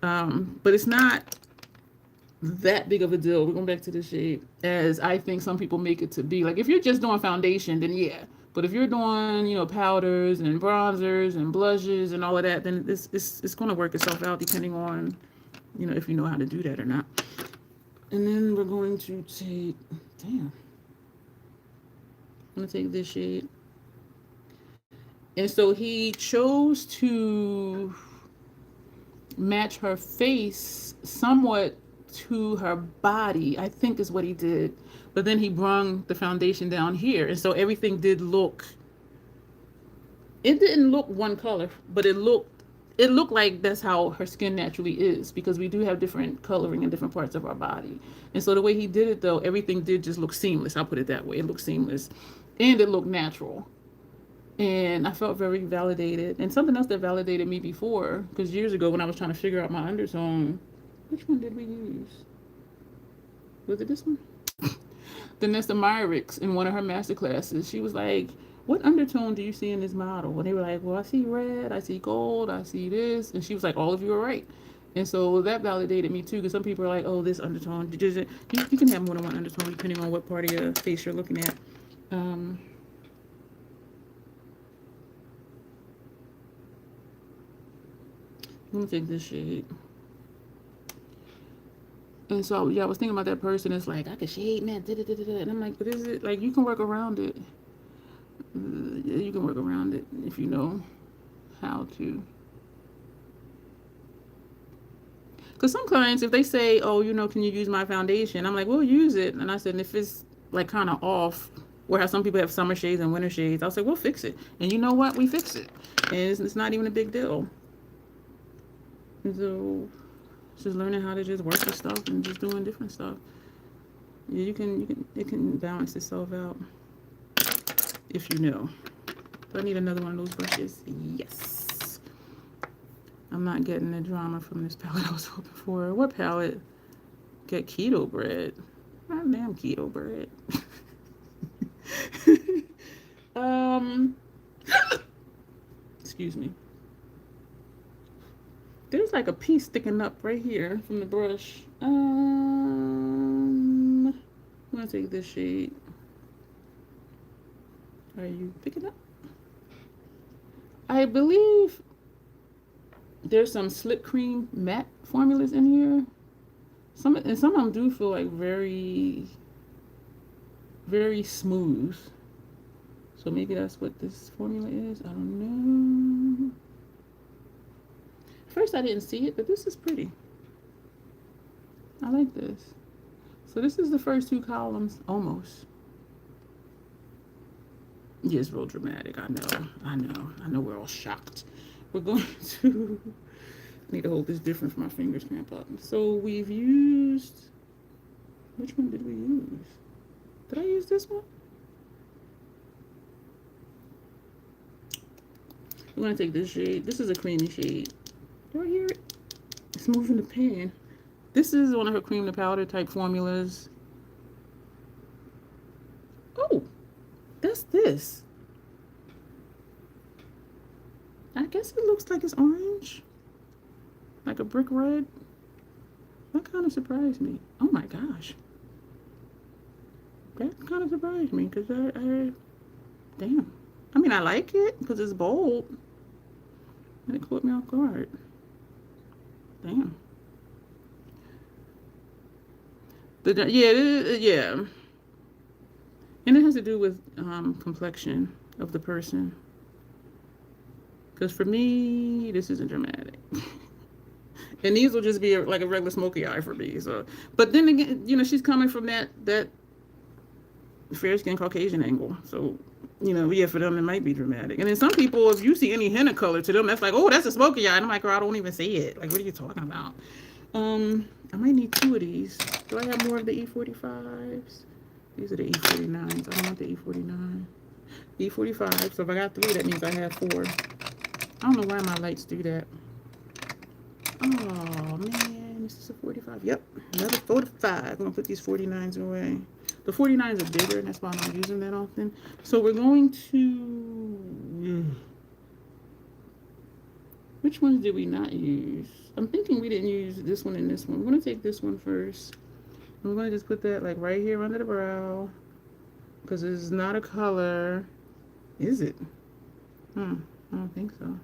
but it's not that big of a deal. We're going back to the shade, as I think some people make it to be. Like if you're just doing foundation, then yeah. But if you're doing, powders and bronzers and blushes and all of that, then it's going to work itself out depending on, if you know how to do that or not. And then we're going to take, I'm going to take this shade. And so he chose to match her face somewhat to her body, I think is what he did. But then he brung the foundation down here, and so everything didn't look one color, but it looked like that's how her skin naturally is, because we do have different coloring in different parts of our body. And so the way he did it, though, everything did just look seamless. I'll put it that way. It looked seamless, and it looked natural. And I felt very validated. And something else that validated me before, because years ago when I was trying to figure out my undertone, which one did we use? Was it this one? Vanessa Myricks, in one of her master classes, she was like, what undertone do you see in this model? And they were like, well, I see red, I see gold, I see this. And she was like, all of you are right. And so that validated me too, because some people are like, oh, this undertone. You can have more than one undertone depending on what part of your face you're looking at. Let me take this shade. And so, yeah, I was thinking about that person. It's like, I could shade matte, and I'm like, but is it, like, you can work around it. Yeah, you can work around it if you know how to. Because some clients, if they say, oh, you know, can you use my foundation? I'm like, well, use it. And I said, if it's, like, kind of off, where how some people have summer shades and winter shades, I'll say, we'll fix it. And you know what? We fix it. And it's not even a big deal. And so, just learning how to just work with stuff and just doing different stuff. Yeah, it can balance itself out if you know. Do I need another one of those brushes? Yes. I'm not getting the drama from this palette I was hoping for. What palette? Get keto bread. God damn keto bread. Excuse me. There's like a piece sticking up right here from the brush. I'm gonna take this shade. Are you picking up? I believe there's some slip cream matte formulas in here. Some of them do feel like very, very smooth. So maybe that's what this formula is. I don't know. First I didn't see it, but this is pretty. I like this. So this is the first two columns, almost. Yeah, it's real dramatic. I know we're all shocked. We're going to I need to hold this different for my fingers cramp up. So we've used, which one did we use? Did I use this one? I'm gonna take this shade. This is a creamy shade. Do I hear it? It's moving the pen. This is one of her cream to powder type formulas. Oh, that's this. I guess it looks like it's orange. Like a brick red. That kind of surprised me. Oh my gosh. That kind of surprised me because damn. I mean, I like it because it's bold. And it caught me off guard. Damn. Yeah. And it has to do with complexion of the person. Because for me, this isn't dramatic. And these will just be like a regular smoky eye for me. So, but then again, you know, she's coming from that fair skin Caucasian angle. So, you know, yeah, for them it might be dramatic. And then some people, if you see any hint of color to them, that's like, oh, that's a smoky eye. And I'm like, girl, I don't even see it. Like, what are you talking about? I might need 2 of these. Do I have more of the E45s? These are the E49s. I don't want the E49. E45. So if I got 3, that means I have 4. I don't know why my lights do that. Oh man, this is a 45. Yep, another 45. I'm gonna put these 49s away. The 49s are bigger, and that's why I'm not using that often. So we're going to. Which ones did we not use? I'm thinking we didn't use this one and this one. We're gonna take this one first. I'm gonna just put that like right here under the brow, because it's not a color. Is it? I don't think so.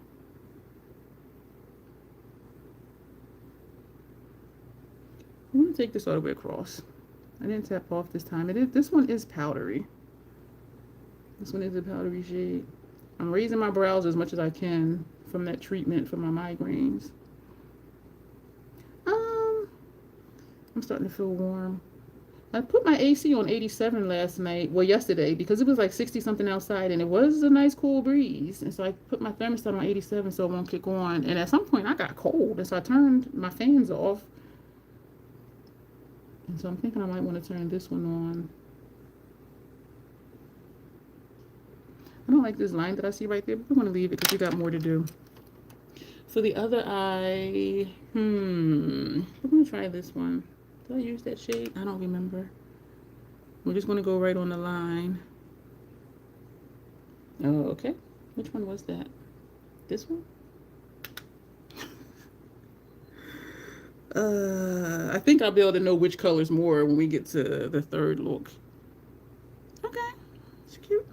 I'm gonna take this all the way across. I didn't tap off this time. This one is powdery. This one is a powdery shade. I'm raising my brows as much as I can from that treatment for my migraines. I'm starting to feel warm. I put my AC on 87 last night, well yesterday, because it was like 60 something outside and it was a nice cool breeze. And so I put my thermostat on 87 so it won't kick on. And at some point I got cold, and so I turned my fans off. And so I'm thinking I might want to turn this one on. I don't like this line that I see right there, but we're going to leave it because we got more to do. For the other eye, we're going to try this one. Did I use that shade? I don't remember. We're just going to go right on the line. Oh, okay. Which one was that? This one? I think I'll be able to know which colors more when we get to the third look. Okay, it's cute.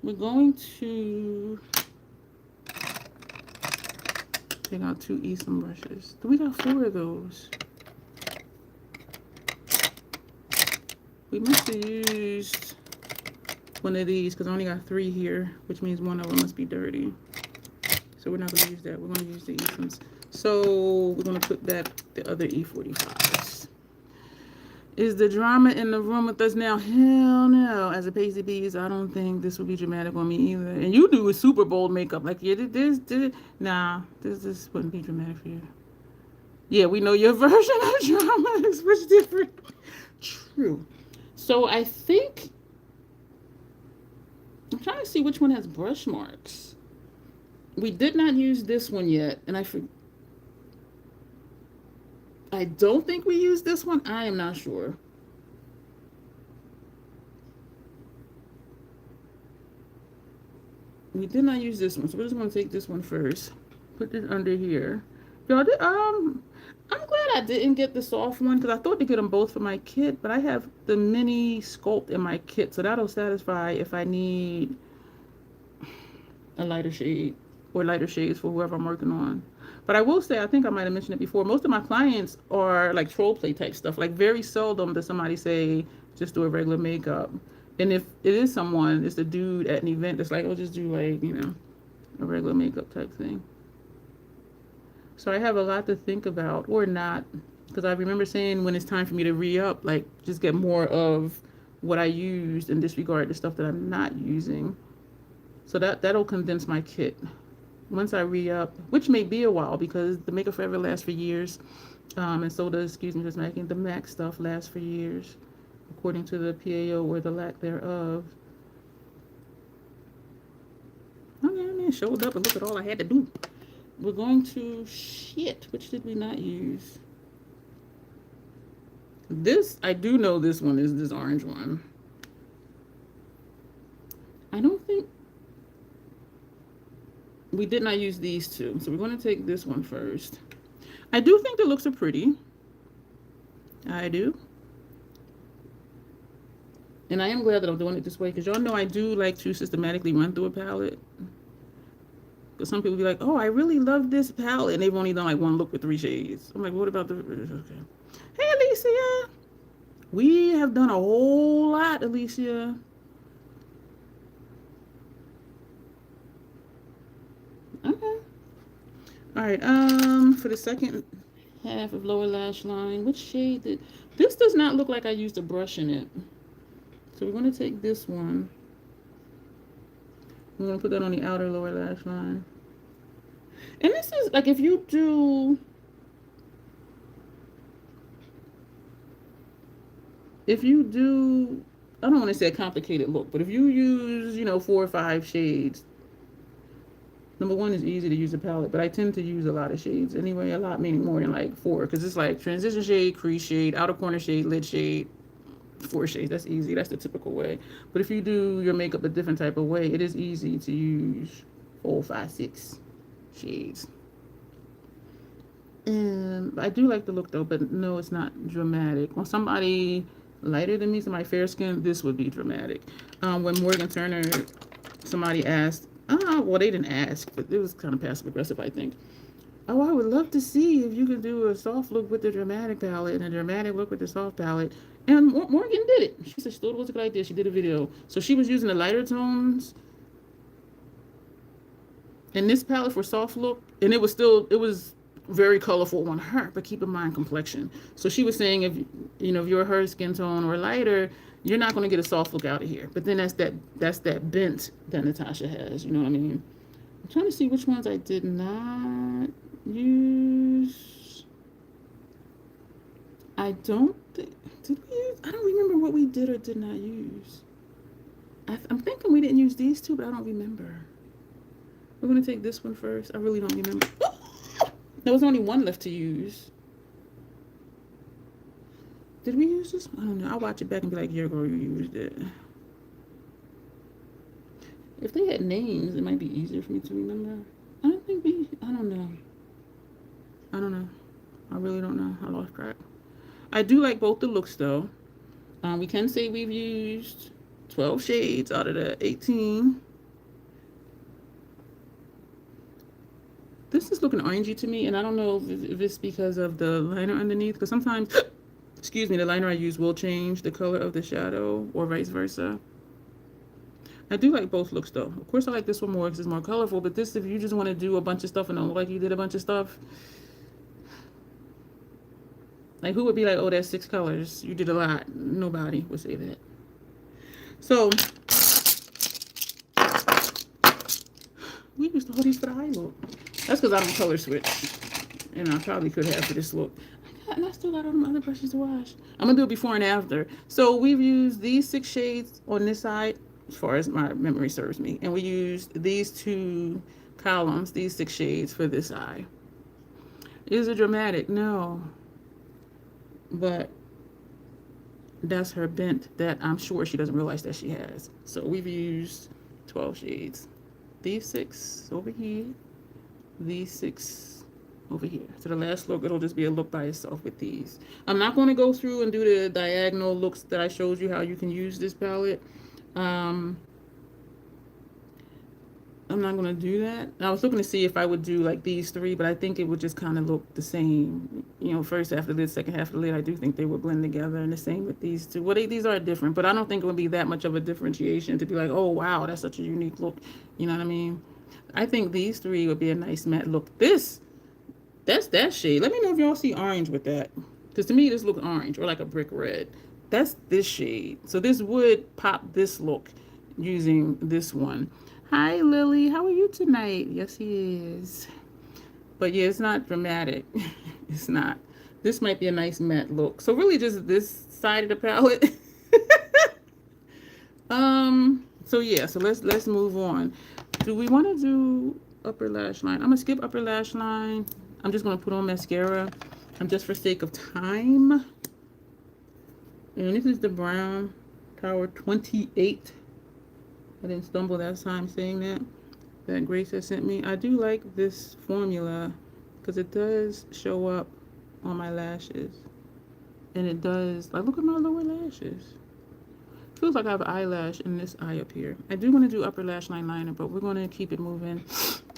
We're going to take out 2 Eastern brushes. We got 4 of those. We must have used one of these because I only got 3 here, which means one of them must be dirty. So we're not going to use that. We're going to use the Easterns. So we're going to put that the other E45s. Is the drama in the room with us now? Hell no. As a pasty bees, I don't think this would be dramatic on me either. And you do a super bold makeup. Like, yeah, this wouldn't be dramatic for you. Yeah, we know your version of drama is much different. True. So I think I'm trying to see which one has brush marks. We did not use this one yet, and I don't think we used this one. I am not sure. We did not use this one, so we're just going to take this one first. Put this under here. Y'all, I'm glad I didn't get the soft one because I thought to get them both for my kit, but I have the mini sculpt in my kit, so that'll satisfy if I need a lighter shade or lighter shades for whoever I'm working on. But I will say, I think I might have mentioned it before, most of my clients are like troll play type stuff. Like very seldom does somebody say, just do a regular makeup. And if it is someone, it's a dude at an event that's like, oh, just do like, you know, a regular makeup type thing. So I have a lot to think about, or not, because I remember saying when it's time for me to re-up, like just get more of what I used and disregard the stuff that I'm not using. So that'll condense my kit. Once I re-up, which may be a while because the Makeup Forever lasts for years, and so does, excuse me, just making the MAC stuff lasts for years, according to the PAO or the lack thereof. Okay, I mean, showed up and look at all I had to do. We're going to, which did we not use? This, I do know this one is this orange one. I don't think, we did not use these two. So we're going to take this one first. I do think the looks are pretty. I do. And I am glad that I'm doing it this way because y'all know I do like to systematically run through a palette. Because some people be like, oh, I really love this palette. And they've only done like one look with 3 shades. I'm like, what about the... Okay. Hey, Alicia. We have done a whole lot, Alicia. Okay. All right. For the second half of lower lash line, which shade did... This does not look like I used a brush in it. So we're going to take this one. I'm going to put that on the outer lower lash line. And this is like if you do... I don't want to say a complicated look, but if you use, 4 or 5 shades, number one, it's easy to use a palette, but I tend to use a lot of shades anyway, a lot meaning more than like 4, because it's like transition shade, crease shade, outer corner shade, lid shade, 4 shades. That's easy. That's the typical way. But if you do your makeup a different type of way, it is easy to use 4, 5, 6 shades. And I do like the look though, but no, it's not dramatic. On somebody lighter than me, somebody fair skinned, this would be dramatic. When Morgan Turner, somebody asked, well, they didn't ask, but it was kind of passive aggressive, I think. Oh, I would love to see if you can do a soft look with the dramatic palette and a dramatic look with the soft palette. And Morgan did it. She said she thought it was a good idea. She did a video. So she was using the lighter tones in this palette for soft look. And it was very colorful on her, but keep in mind complexion. So she was saying if you're her skin tone or lighter, you're not going to get a soft look out of here. But then that's that bent that Natasha has. You know what I mean? I'm trying to see which ones I did not use. I don't think, did we use? I don't remember what we did or did not use. I'm thinking we didn't use these two, but I don't remember. We're going to take this one first. I really don't remember. There was only one left to use. Did we use this? I don't know. I'll watch it back and be like, yeah, girl, you used it. If they had names, it might be easier for me to remember. I don't know. I really don't know. I lost track. I do like both the looks though. We can say we've used 12 shades out of the 18. This is looking orangey to me, and I don't know if it's because of the liner underneath, because sometimes, excuse me, the liner I use will change the color of the shadow or vice versa. I do like both looks though. Of course, I like this one more because it's more colorful, but this, if you just want to do a bunch of stuff and don't look like you did a bunch of stuff, like who would be like, oh, that's 6 colors, you did a lot. Nobody would say that. So, we used to hold these for the eye look. That's because I don't color switch. And I probably could have for this look. And I still got all my other brushes to wash. I'm going to do it before and after. So we've used these 6 shades on this side, as far as my memory serves me. And we used these 2 columns, these 6 shades for this eye. Is it dramatic? No. But that's her bent that I'm sure she doesn't realize that she has. So we've used 12 shades. These 6 over here. These 6 over here. So the last look, it'll just be a look by itself with these. I'm not going to go through and do the diagonal looks that I showed you how you can use this palette. I'm not going to do that. I was looking to see if I would do like these 3, but I think it would just kind of look the same. You know, first half of the lid, second half of the lid, I do think they would blend together, and the same with these 2. Well, these are different, but I don't think it would be that much of a differentiation to be like, oh, wow, that's such a unique look. You know what I mean? I think these 3 would be a nice matte look. That's that shade. Let me know if y'all see orange with that. Because to me, this looks orange or like a brick red. That's this shade. So this would pop this look using this one. Hi, Lily. How are you tonight? Yes, he is. But yeah, it's not dramatic. It's not. This might be a nice matte look. So really just this side of the palette. So yeah, so let's move on. Do we want to do upper lash line? I'm gonna skip upper lash line. I'm just gonna put on mascara. Just for sake of time. And this is the Brown Tower 28. I didn't stumble that time saying that Grace has sent me. I do like this formula because it does show up on my lashes. And it does, like, look at my lower lashes. Feels like I have eyelash in this eye up here. I do want to do upper lash line liner, but we're going to keep it moving.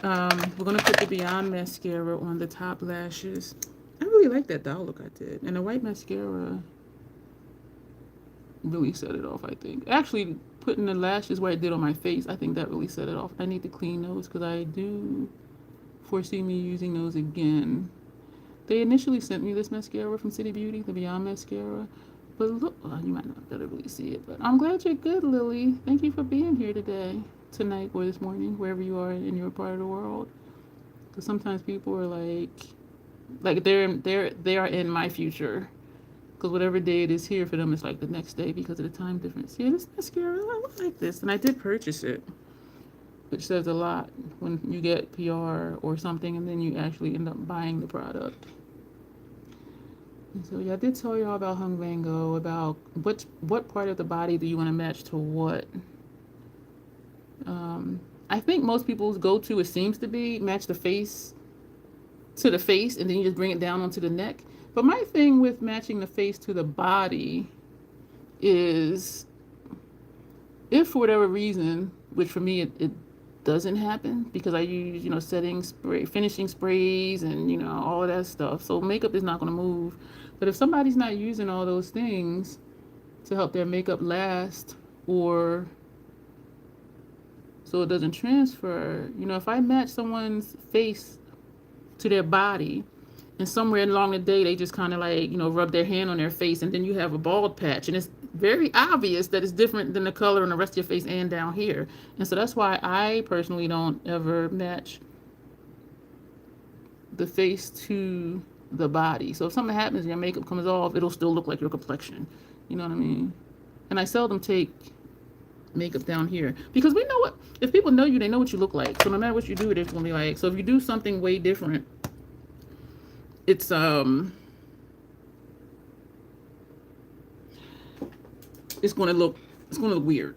We're going to put the Beyond mascara on the top lashes. I really like that doll look I did. And the white mascara really set it off, I think. Actually, putting the lashes where I did on my face, I think that really set it off. I need to clean those because I do foresee me using those again. They initially sent me this mascara from City Beauty, the Beyond mascara. But look, oh, you might not be able to really see it, but I'm glad you're good, Lily. Thank you for being here today, tonight, or this morning, wherever you are in your part of the world. Because sometimes people are like they are in my future. Because whatever day it is here for them, it's like the next day because of the time difference. Yeah, this mascara, I like this. And I did purchase it, which says a lot when you get PR or something and then you actually end up buying the product. And so, yeah, I did tell y'all about Vanngo, about what part of the body do you want to match to what. I think most people's go-to, it seems to be, match the face to the face and then you just bring it down onto the neck. But my thing with matching the face to the body is, if for whatever reason, which for me it doesn't happen because I use, you know, setting spray, finishing sprays and, you know, all of that stuff. So makeup is not going to move. But if somebody's not using all those things to help their makeup last or so it doesn't transfer, you know, if I match someone's face to their body and somewhere along the day they just kind of like, you know, rub their hand on their face and then you have a bald patch and it's very obvious that it's different than the color on the rest of your face and down here. And so that's why I personally don't ever match the face to the body. So if something happens and your makeup comes off, it'll still look like your complexion. You know what I mean? And I seldom take makeup down here because we know what, if people know you, they know what you look like. So no matter what you do, it's gonna be like, so if you do something way different, it's gonna look weird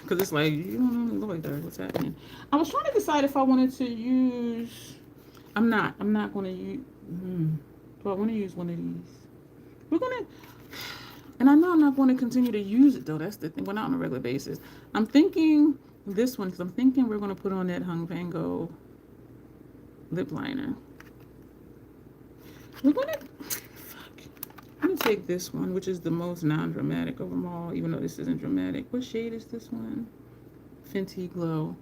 because it's like, you don't look like that. What's happening? I was trying to decide if I wanted to use, I'm not going to use, do I want to use one of these? We're going to, and I know I'm not going to continue to use it though. That's the thing. We're not on a regular basis. I'm thinking this one because I'm thinking we're going to put on that Vanngo lip liner. We're gonna, I'm gonna take this one, which is the most non-dramatic of them all, even though this isn't dramatic. What shade is this one? Fenty Glow.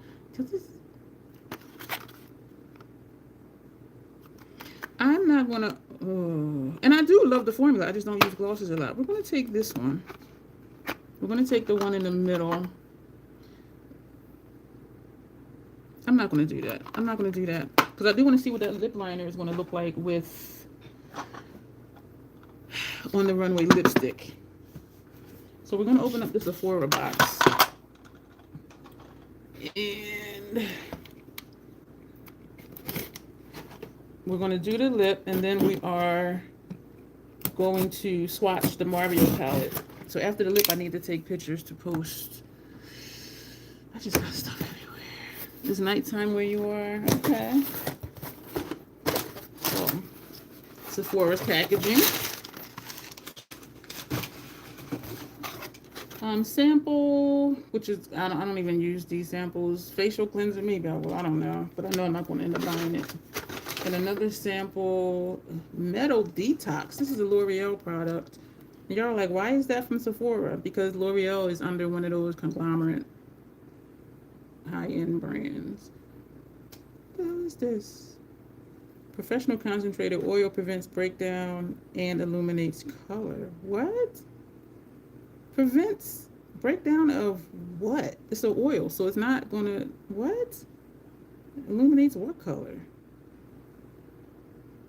I'm not gonna, and I do love the formula. I just don't use glosses a lot. We're gonna take this one. We're gonna take the one in the middle. I'm not gonna do that. I'm not gonna do that because I do want to see what that lip liner is gonna look like with on the runway lipstick. So we're gonna open up the Sephora box and we're gonna do the lip, and then we are going to swatch the Mario palette. So after the lip, I need to take pictures to post. I just got stuff everywhere. It's nighttime where you are. Okay. So Sephora's packaging. Sample, which is I don't even use these samples. Facial cleanser, maybe I will. I don't know, but I know I'm not going to end up buying it. And another sample, Metal Detox. This is a L'Oreal product. And y'all are like, why is that from Sephora? Because L'Oreal is under one of those conglomerate high-end brands. What the hell is this? Professional concentrated oil prevents breakdown and illuminates color. What? Prevents breakdown of what? It's an oil, so it's not gonna, what? Illuminates what color?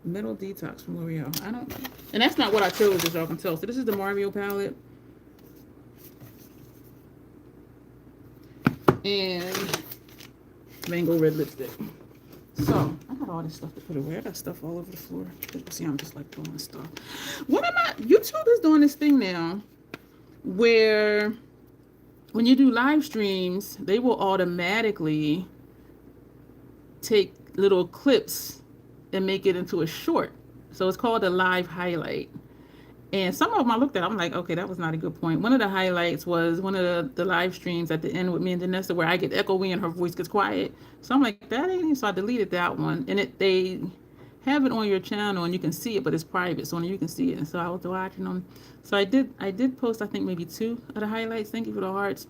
Metal Detox from L'Oreal. I don't, and that's not what I chose, as y'all can tell. So this is the Mario palette. And Vanngo red lipstick. So I got all this stuff to put away. I got stuff all over the floor. See, I'm just like throwing stuff. What am I? YouTube is doing this thing now where when you do live streams, they will automatically take little clips and make it into a short. So it's called a live highlight. And some of them I looked at, I'm like, okay, that was not a good point. One of the highlights was one of the live streams at the end with me and Danessa where I get echoey and her voice gets quiet. So I'm like, that ain't, so I deleted that one. And they have it on your channel and you can see it, but it's private, so only you can see it. And so I was watching them. So I did post, I think maybe 2 of the highlights. Thank you for the hearts.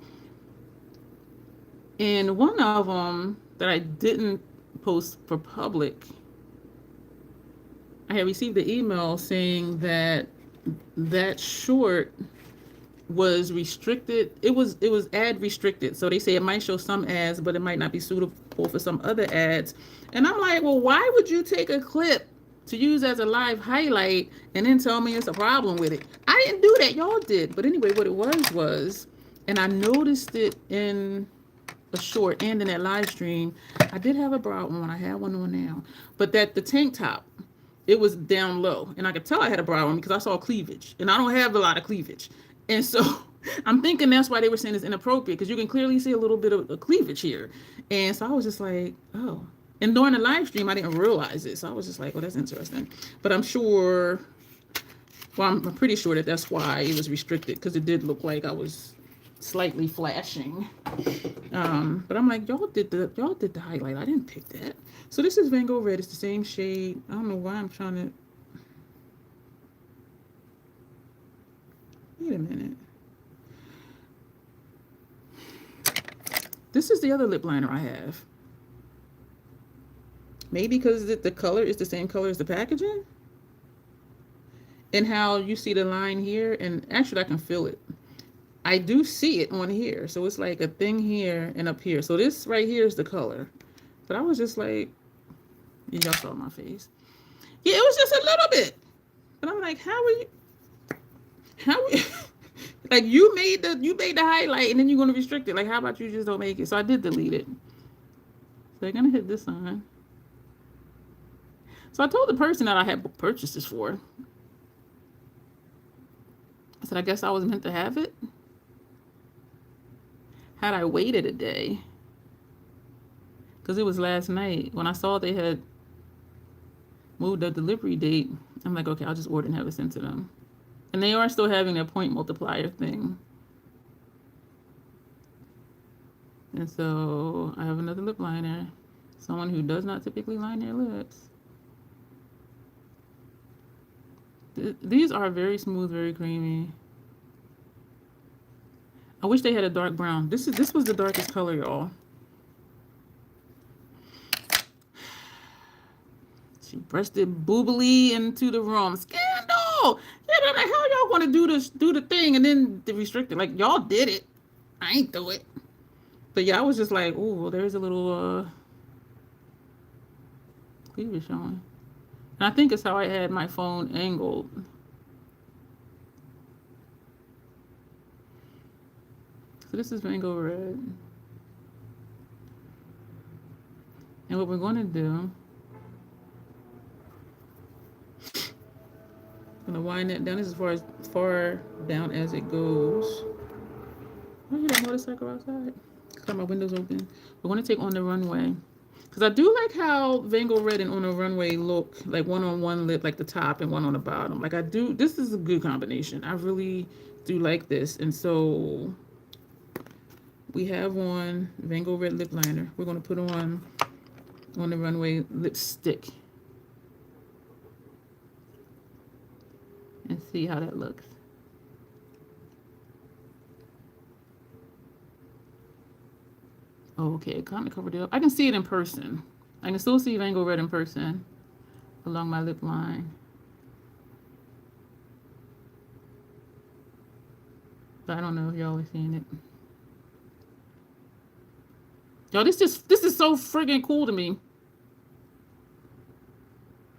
And one of them that I didn't post for public, I had received the email saying that short was restricted. It was ad restricted. So they say it might show some ads, but it might not be suitable for some other ads. And I'm like, well, why would you take a clip to use as a live highlight and then tell me it's a problem with it? I didn't do that. Y'all did. But anyway, what it was, and I noticed it in a short and in that live stream, I did have a bra on. I had one on now. But that the tank top, it was down low. And I could tell I had a bra on because I saw cleavage. And I don't have a lot of cleavage. And so I'm thinking that's why they were saying it's inappropriate, because you can clearly see a little bit of cleavage here. And so I was just like, oh. And during the live stream, I didn't realize it. So I was just like, oh, that's interesting. But I'm sure, well, I'm pretty sure that that's why it was restricted, because it did look like I was slightly flashing. But I'm like, y'all did the highlight. I didn't pick that. So this is Vanngo Red. It's the same shade. I don't know why I'm trying to. Wait a minute. This is the other lip liner I have. Maybe because the color is the same color as the packaging. And how you see the line here, and actually I can feel it. I do see it on here. So it's like a thing here and up here. So this right here is the color. But I was just like, y'all saw my face. Yeah, it was just a little bit. But I'm like, how are you? Like you made the highlight and then you're gonna restrict it. Like, how about you just don't make it? So I did delete it. So they're gonna hit this on. So I told the person that I had purchased this for. I said, I guess I was meant to have it. Had I waited a day, because it was last night when I saw they had moved the delivery date, I'm like, okay, I'll just order and have it sent to them. And they are still having their point multiplier thing. And so I have another lip liner. Someone who does not typically line their lips. These are very smooth, very creamy. I wish they had a dark brown. This was the darkest color, y'all. She brushed it boobily into the room. Scandal! Yeah, but I'm like, how y'all want to do the thing and then the restrict it? Like, y'all did it. I ain't do it. But yeah, I was just like, oh, well, there's a little cleavage showing. And I think it's how I had my phone angled. So this is Vanngo Red. And what we're going to do, I'm going to wind that down. This is as far down as it goes. I hear that motorcycle outside. Got my windows open. We're going to take On the Runway. Because I do like how Vanngo Red and On the Runway look, like one on one lip, like the top, and one on the bottom. Like I do, this is a good combination. I really do like this. And so we have on Vanngo Red lip liner. We're going to put on the Runway lipstick. And see how that looks. Oh, okay, it kind of covered it up. I can see it in person. I can still see Vanngo Red in person along my lip line. But I don't know if y'all are seeing it. Y'all, this is so friggin' cool to me.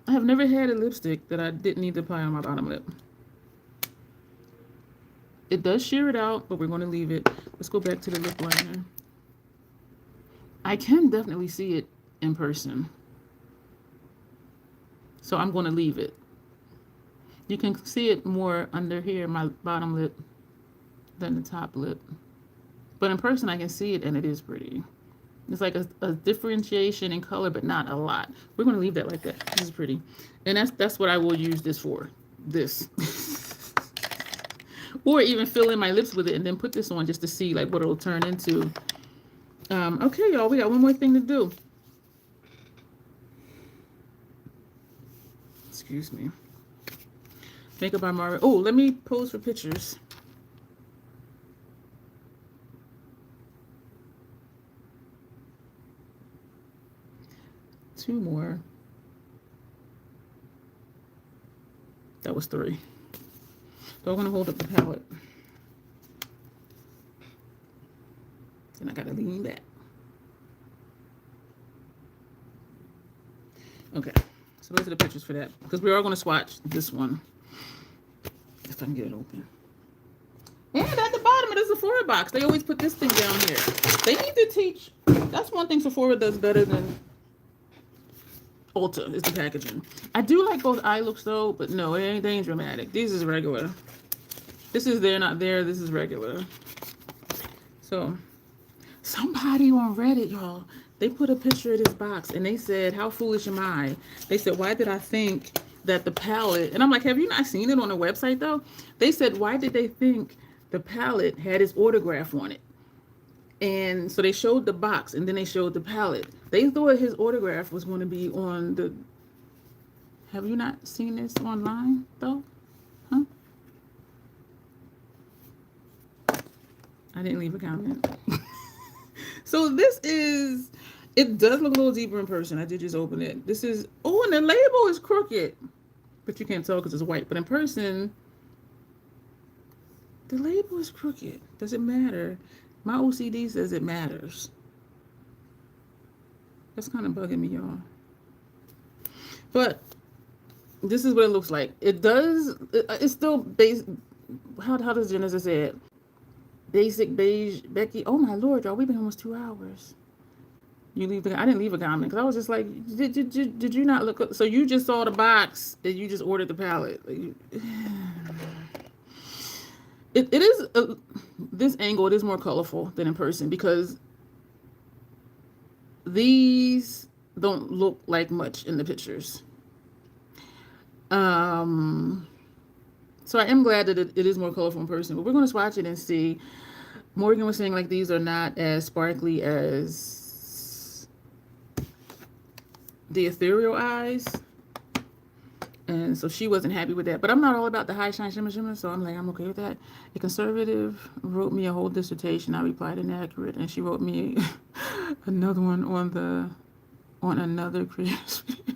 I have never had a lipstick that I didn't need to apply on my bottom lip. It does sheer it out, but we're going to leave it. Let's go back to the lip liner. I can definitely see it in person. So I'm going to leave it. You can see it more under here, my bottom lip, than the top lip. But in person, I can see it, and it is pretty. It's like a differentiation in color, but not a lot. We're going to leave that like that. This is pretty. And that's what I will use this for. This. Or even fill in my lips with it and then put this on just to see like what it'll turn into. Okay, y'all, we got one more thing to do. Excuse me. Makeup by Mara. Oh, let me pose for pictures. Two more. That was three. So I'm going to hold up the palette. And I got to lean back. Okay. So those are the pictures for that. Because we are going to swatch this one. If I can get it open. And at the bottom of the Sephora box, they always put this thing down here. They need to teach. That's one thing Sephora does better than Ulta is the packaging. I do like both eye looks though, but no, it ain't dramatic. This is regular. This is there, not there. This is regular. So, somebody on Reddit, y'all, they put a picture of this box and they said, how foolish am I? They said, why did I think that the palette, and I'm like, have you not seen it on the website though? They said, why did they think the palette had his autograph on it? And so they showed the box and then they showed the palette. They thought his autograph was going to be on the... Have you not seen this online though? Huh? I didn't leave a comment. So this is... It does look a little deeper in person. I did just open it. This is... Oh, and the label is crooked. But you can't tell because it's white. But in person, the label is crooked. Does it matter? My OCD says it matters. That's kind of bugging me, y'all. But this is what it looks like. It does, it's still base. How does Genesis say it? Basic beige, Becky. Oh my Lord, y'all, we've been almost 2 hours. I didn't leave a comment because I was just like, did you not look up? So you just saw the box and you just ordered the palette. Like, it is, this angle, it is more colorful than in person because these don't look like much in the pictures. So I am glad that it is more colorful in person, but we're going to swatch it and see. Morgan was saying like these are not as sparkly as the ethereal eyes. And so she wasn't happy with that. But I'm not all about the high shine shimmer shimmer, so I'm like, I'm okay with that. A conservative wrote me a whole dissertation. I replied inaccurate, and she wrote me another one on another creator's video.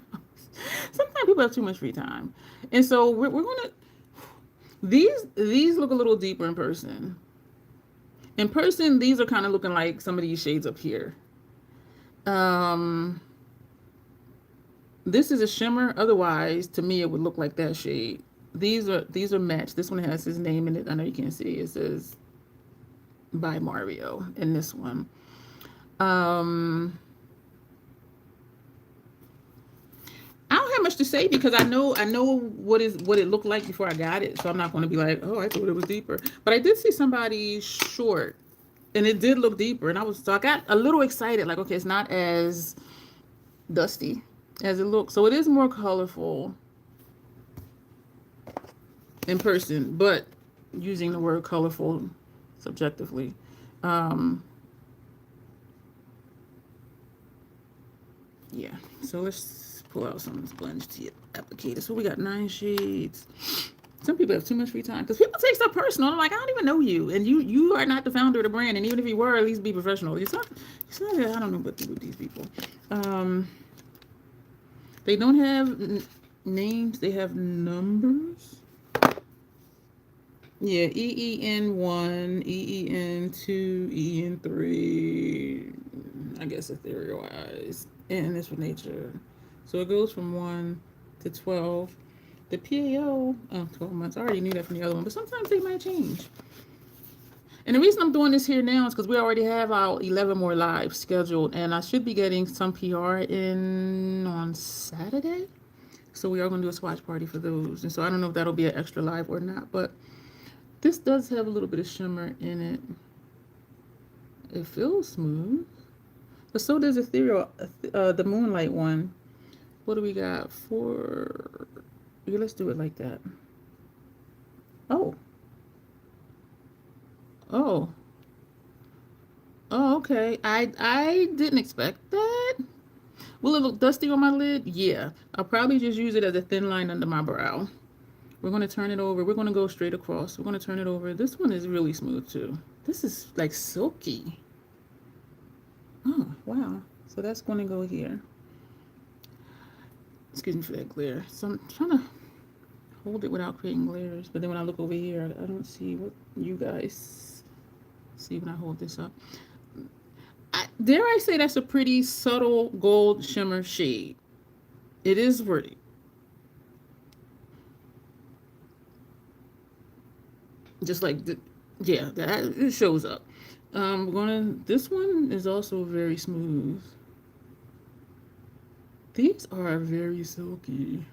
Sometimes people have too much free time. And so we're gonna these look a little deeper in person. In person, these are kind of looking like some of these shades up here. This is a shimmer. Otherwise, to me, it would look like that shade. These are matched. This one has his name in it. I know you can't see. It says by Mario in this one. I don't have much to say because I know what it looked like before I got it. So I'm not going to be like, oh, I thought it was deeper. But I did see somebody short, and it did look deeper. And I got a little excited. Like, okay, it's not as dusty as it looks. So it is more colorful in person, but using the word colorful subjectively. Yeah, so let's pull out some sponge tip applicator. So we got 9 shades. Some people have too much free time because people take stuff personal. I'm like, I don't even know you, and you are not the founder of the brand. And even if you were, at least be professional. It's not I don't know what to do with these people. They don't have names. They have numbers. Yeah, EEN1, EEN2, EEN3. I guess ethereal eyes. And this for nature. So it goes from 1 to 12. The PAO, 12 months. I already knew that from the other one, but sometimes they might change. And the reason I'm doing this here now is because we already have our 11 more lives scheduled, and I should be getting some PR in on Saturday. So we are going to do a swatch party for those. And so I don't know if that'll be an extra live or not, but this does have a little bit of shimmer in it. It feels smooth. But so does ethereal, the moonlight one. What do we got? 4. Yeah, let's do it like that. Oh. Oh. Oh, okay. I didn't expect that. Will it look dusty on my lid? Yeah. I'll probably just use it as a thin line under my brow. We're going to turn it over. We're going to go straight across. We're going to turn it over. This one is really smooth too. This is like silky. Oh, wow. So that's going to go here. Excuse me for that glare. So I'm trying to hold it without creating glares. But then when I look over here, I don't see what you guys see when I hold this up. Dare I say that's a pretty subtle gold shimmer shade. It is pretty. Just like, yeah, that it shows up. This one is also very smooth. These are very silky.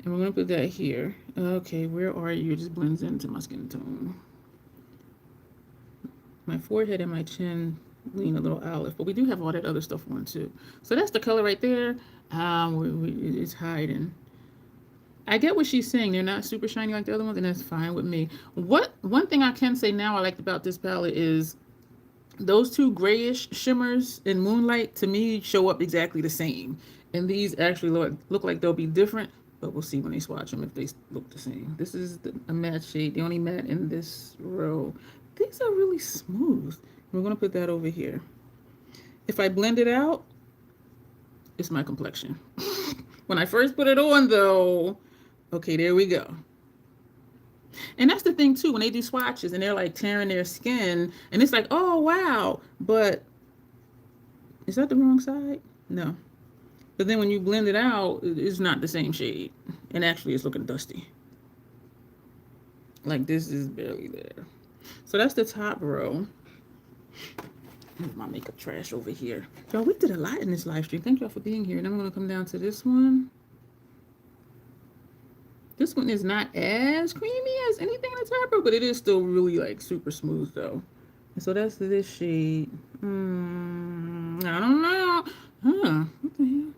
And we're going to put that here. Okay, where are you? It just blends into my skin tone. My forehead and my chin lean a little olive, but we do have all that other stuff on too. So that's the color right there. It's hiding. I get what she's saying. They're not super shiny like the other ones, and that's fine with me. One thing I can say now I liked about this palette is those two grayish shimmers in Moonlight, to me, show up exactly the same. And these actually look like they'll be different, but we'll see when they swatch them if they look the same. This is a matte shade, the only matte in this row. These are really smooth. We're going to put that over here. If I blend it out, it's my complexion. When I first put it on, though, okay, there we go. And that's the thing, too, when they do swatches and they're like tearing their skin, and it's like, oh, wow. But is that the wrong side? No. But then when you blend it out, it's not the same shade. And actually, it's looking dusty. Like, this is barely there. So that's the top row. My makeup trash over here. Y'all, we did a lot in this live stream. Thank y'all for being here. And I'm going to come down to this one. This one is not as creamy as anything in the top row, but it is still really like super smooth though. And so that's this shade. I don't know. Huh? What the hell?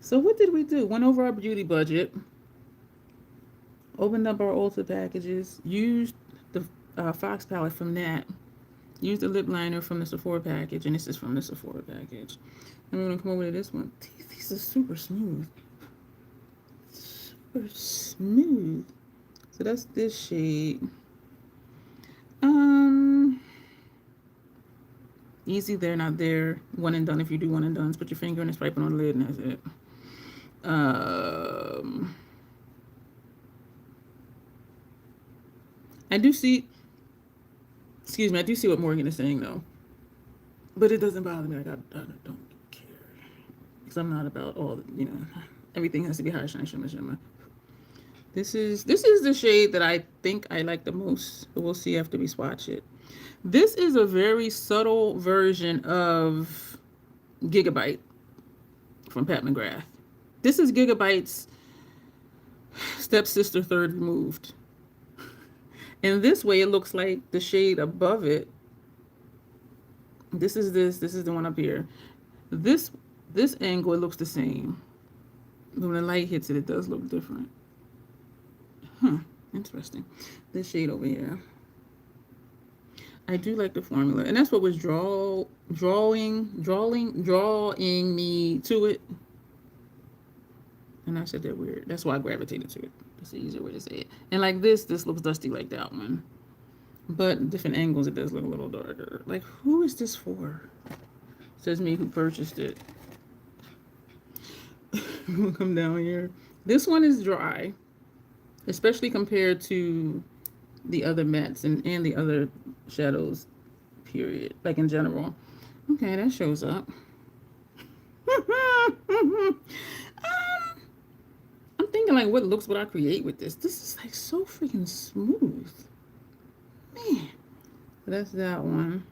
So what did we do? Went over our beauty budget. Opened up our Ulta packages. Used the Fox palette from that. Use the lip liner from the Sephora package, and this is from the Sephora package. And we're gonna come over to this one. These are super smooth. Super smooth. So that's this shade. Easy there, not there. One and done if you do one and done. Put your finger in the stripe on the lid and that's it. I do see, excuse me, I do see what Morgan is saying though. But it doesn't bother me. Like, I don't care. Because I'm not about all, everything has to be high shine, shimmer, shimmer. This is the shade that I think I like the most. But we'll see after we swatch it. This is a very subtle version of Gigabyte from Pat McGrath. This is Gigabyte's stepsister third removed. And this way it looks like the shade above it. This is the one up here. This angle, it looks the same. When the light hits it, it does look different. Interesting. This shade over here. I do like the formula, and that's what was drawing me to it. And I said that weird. That's why I gravitated to it. That's the easier way to say it. And like this looks dusty like that one. But different angles, it does look a little darker. Like, who is this for? Says me who purchased it. We'll come down here. This one is dry, especially compared to the other mattes and the other shadows, period. Like in general. Okay, that shows up. I'm thinking like, what looks would I create with this? This is like so freaking smooth. Man. That's that one.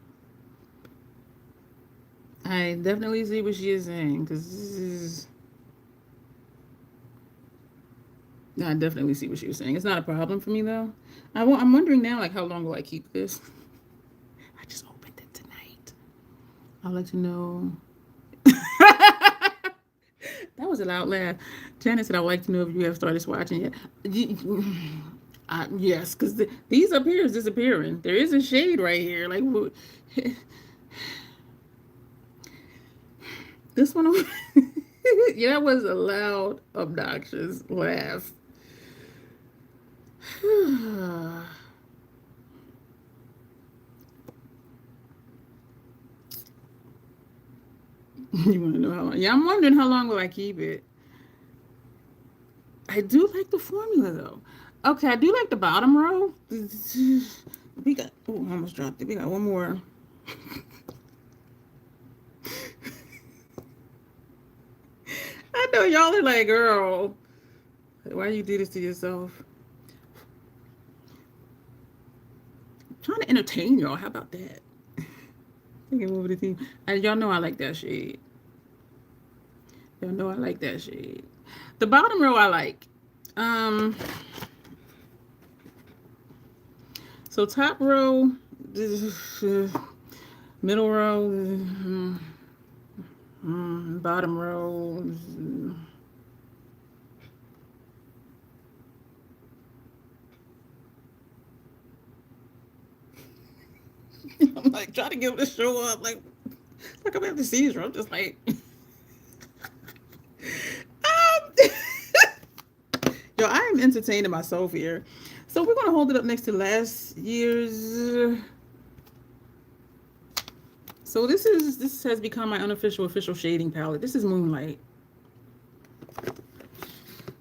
I definitely see what she is saying, because this is... I definitely see what she was saying. It's not a problem for me, though. I'm wondering now, like, how long will I keep this? I just opened it tonight. I'd like to know... That was a loud laugh. Janet said, I'd like to know if you have started swatching yet. Yes, because these up here is disappearing. There is a shade right here. Like, this one... Yeah, that was a loud, obnoxious laugh. You want to know how long? Yeah, I'm wondering how long will I keep it. I do like the formula though. Okay, I do like the bottom row. We got, oh, I almost dropped it. We got one more. I know y'all are like, girl, why you do this to yourself? I'm trying to entertain y'all. How about that? Thinking over the team. Y'all know I like that shade. Y'all know I like that shade. The bottom row I like. So top row, middle row, bottom row. I'm like trying to get them to show up, like I'm at the seizure. I'm just like, yo, I am entertaining myself here. So we're gonna hold it up next to last year's. So this has become my unofficial official shading palette. This is Moonlight.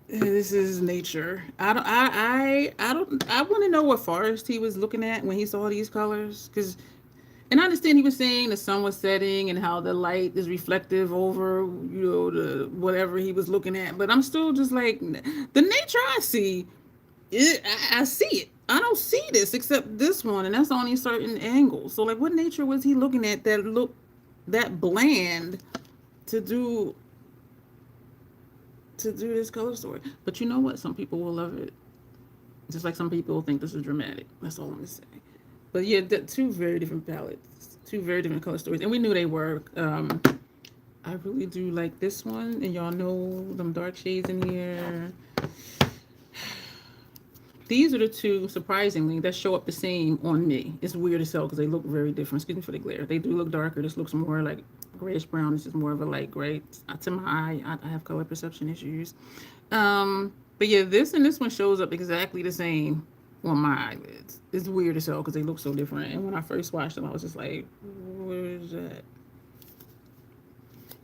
This is Nature. I want to know what forest he was looking at when he saw these colors, and I understand he was saying the sun was setting and how the light is reflective over, the whatever he was looking at. But I'm still just like, the nature I see, I see it. I don't see this except this one, and that's only certain angles. So like, what nature was he looking at that looked that bland to do this color story? But you know what? Some people will love it. Just like some people think this is dramatic. That's all I'm gonna say. But yeah, two very different palettes, two very different color stories, and we knew they were. I really do like this one, and y'all know them dark shades in here. These are the two, surprisingly, that show up the same on me. It's weird as hell because they look very different. Excuse me for the glare. They do look darker. This looks more like grayish brown. This is more of a light gray. To my eye, I have color perception issues. But yeah, this and this one shows up exactly the same on my eyelids. It's weird as hell because they look so different. And when I first watched them, I was just like, what is that?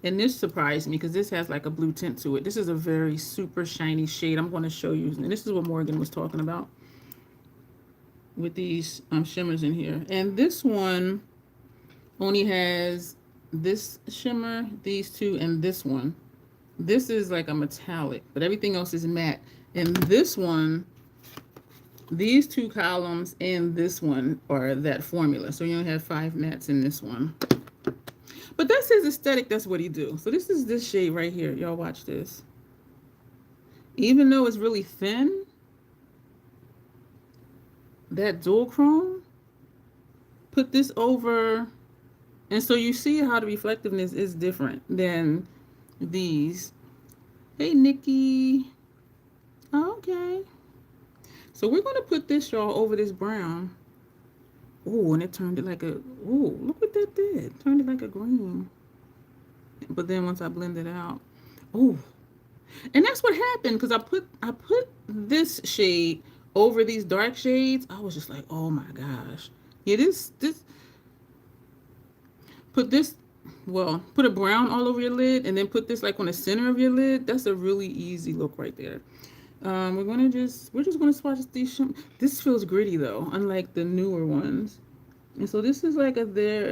And this surprised me because this has like a blue tint to it. This is a very super shiny shade. I'm going to show you. And this is what Morgan was talking about with these shimmers in here. And this one only has this shimmer, these two, and this one. This is like a metallic, but everything else is matte. And this one, these two columns and this one are that formula. So you only have 5 mattes in this one. But that's his aesthetic. That's what he do. So this is this shade right here. Y'all watch this. Even though it's really thin, that dual chrome, put this over. And so you see how the reflectiveness is different than these. Hey, Nikki. Okay. So we're going to put this, y'all, over this brown. Oh, and it turned it like a, oh, look what that did. Turned it like a green. But then once I blend it out, oh, and that's what happened because I put this shade over these dark shades. I was just like, oh my gosh. Yeah, this, put this, well, put a brown all over your lid and then put this like on the center of your lid. That's a really easy look right there. We're just gonna swatch these. This feels gritty though, unlike the newer ones. And so this is like a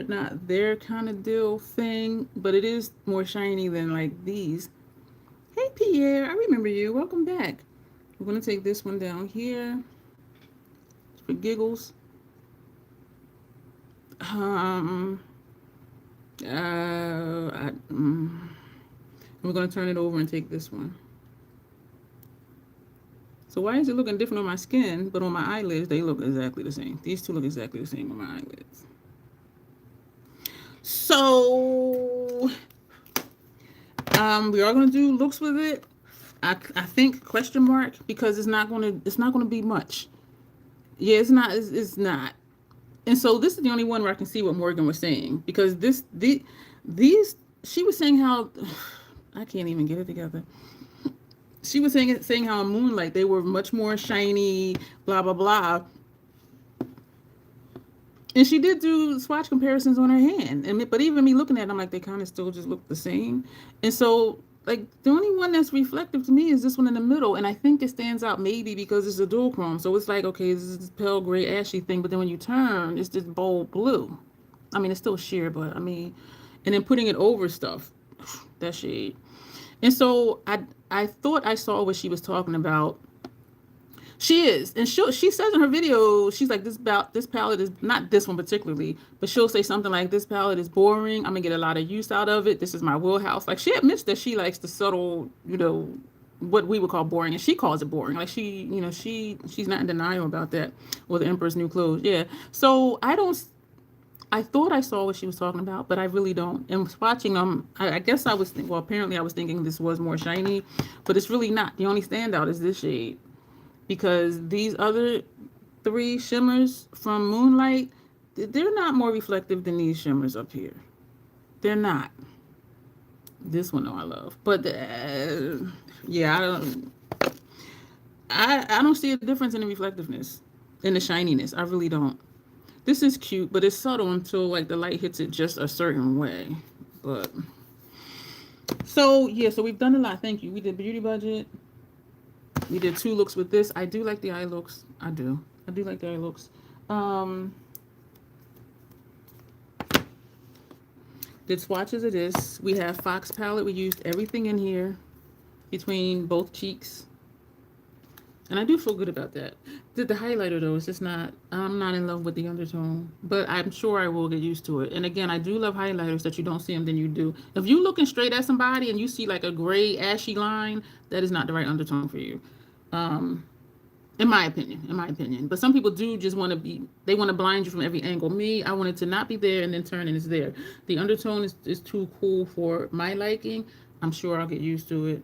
not their kind of deal thing, but it is more shiny than like these. Hey Pierre, I remember you. Welcome back. We're gonna take this one down here for giggles. We're gonna turn it over and take this one. So why is it looking different on my skin, but on my eyelids, they look exactly the same. These two look exactly the same on my eyelids. So, we are going to do looks with it. I think question mark, because it's not going to be much. Yeah, it's not. And so this is the only one where I can see what Morgan was saying, because these, she was saying how, I can't even get it together. She was saying how in Moonlight they were much more shiny, blah, blah, blah. And she did do swatch comparisons on her hand. But even me looking at them, like, they kind of still just look the same. And so, like, the only one that's reflective to me is this one in the middle. And I think it stands out maybe because it's a dual chrome. So it's like, okay, this is this pale gray ashy thing. But then when you turn, it's this bold blue. I mean, it's still sheer, but I mean, and then putting it over stuff, that shade. And so I thought I saw what she was talking about. She is. And she says in her video, she's like, this palette is, not this one particularly, but she'll say something like, this palette is boring. I'm going to get a lot of use out of it. This is my wheelhouse. Like, she admits that she likes the subtle, what we would call boring. And she calls it boring. Like, she's not in denial about that. Or the Emperor's New Clothes. Yeah. So I thought I saw what she was talking about, but I really don't. And watching them, I guess I was apparently I was thinking this was more shiny, but it's really not. The only standout is this shade, because these other 3 shimmers from Moonlight, they're not more reflective than these shimmers up here. They're not. This one, though, I love. But yeah, I don't see a difference in the reflectiveness, in the shininess. I really don't. This is cute, but it's subtle until like the light hits it just a certain way. But so yeah, so we've done a lot. Thank you. We did beauty budget. We did 2 looks with this. I do like the eye looks. I do like the eye looks. Did swatches of this. We have Fox palette. We used everything in here between both cheeks. And I do feel good about that. The highlighter, though, it's just not, I'm not in love with the undertone. But I'm sure I will get used to it. And again, I do love highlighters that you don't see them, then you do. If you're looking straight at somebody and you see like a gray, ashy line, that is not the right undertone for you. In my opinion. But some people do just want to they want to blind you from every angle. Me, I want it to not be there and then turn and it's there. The undertone is too cool for my liking. I'm sure I'll get used to it.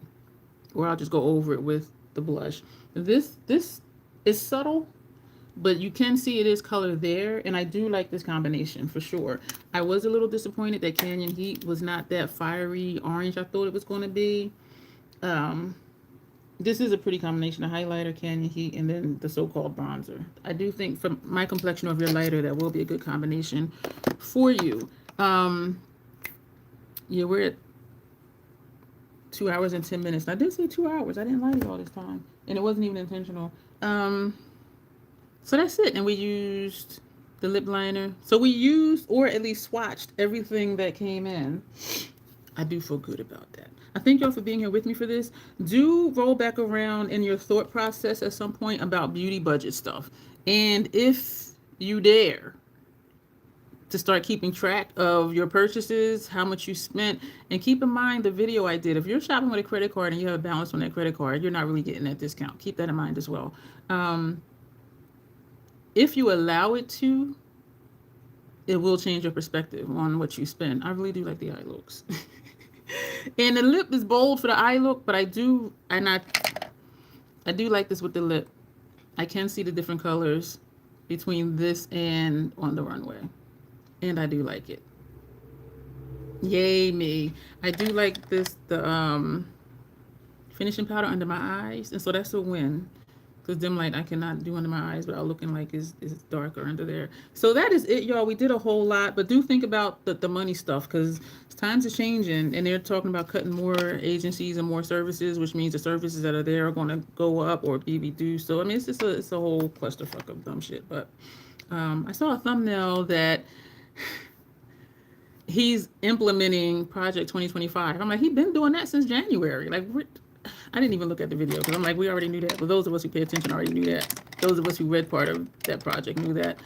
Or I'll just go over it with the blush. This It's subtle, but you can see it is color there, and I do like this combination for sure. I was a little disappointed that Canyon Heat was not that fiery orange I thought it was going to be. Um, this is a pretty combination of highlighter, Canyon Heat, and then the so-called bronzer. I do think from my complexion of your lighter, that will be a good combination for you. Yeah, we're at 2 hours and 10 minutes. I did say 2 hours. I didn't lie to you all this time, and it wasn't even intentional. So that's it. And we used the lip liner. So we used, or at least swatched, everything that came in. I do feel good about that. I thank y'all for being here with me for this. Do roll back around in your thought process at some point about beauty budget stuff. And if you dare to start keeping track of your purchases, how much you spent, and keep in mind the video I did. If you're shopping with a credit card and you have a balance on that credit card, you're not really getting that discount. Keep that in mind as well. If you allow it to, it will change your perspective on what you spend. I really do like the eye looks. And the lip is bold for the eye look, but I do like this with the lip. I can see the different colors between this and On the Runway. And I do like it. Yay me. I do like this, the finishing powder under my eyes. And so that's a win. Because dim light I cannot do under my eyes without looking like it's darker under there. So that is it, y'all. We did a whole lot, but do think about the money stuff, because times are changing, and they're talking about cutting more agencies and more services, which means the services that are there are going to go up or be reduced. So I mean, it's just it's a whole clusterfuck of dumb shit. But I saw a thumbnail that he's implementing Project 2025. I'm like, he's been doing that since January. Like, I didn't even look at the video because I'm like, we already knew that. But those of us who pay attention already knew that. Those of us who read part of that project knew that.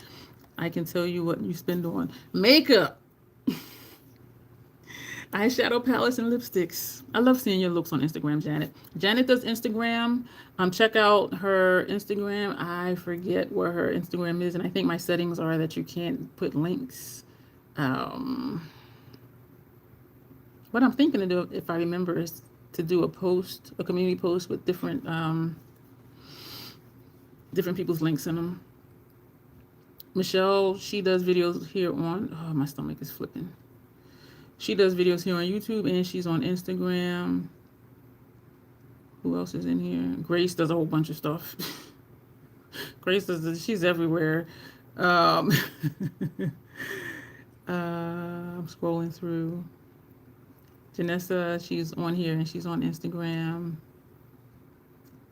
I can tell you what you spend on makeup, eyeshadow palettes, and lipsticks. I love seeing your looks on Instagram, Janet. Janet does Instagram. Check out her Instagram. I forget where her Instagram is, and I think my settings are that you can't put links. What I'm thinking to do, if I remember, is to do a post, a community post with different people's links in them. Michelle, she does videos here on, oh, my stomach is flipping. She does videos here on YouTube, and she's on Instagram. Who else is in here? Grace does a whole bunch of stuff. Grace does, she's everywhere. I'm scrolling through. Janessa, she's on here, and she's on Instagram.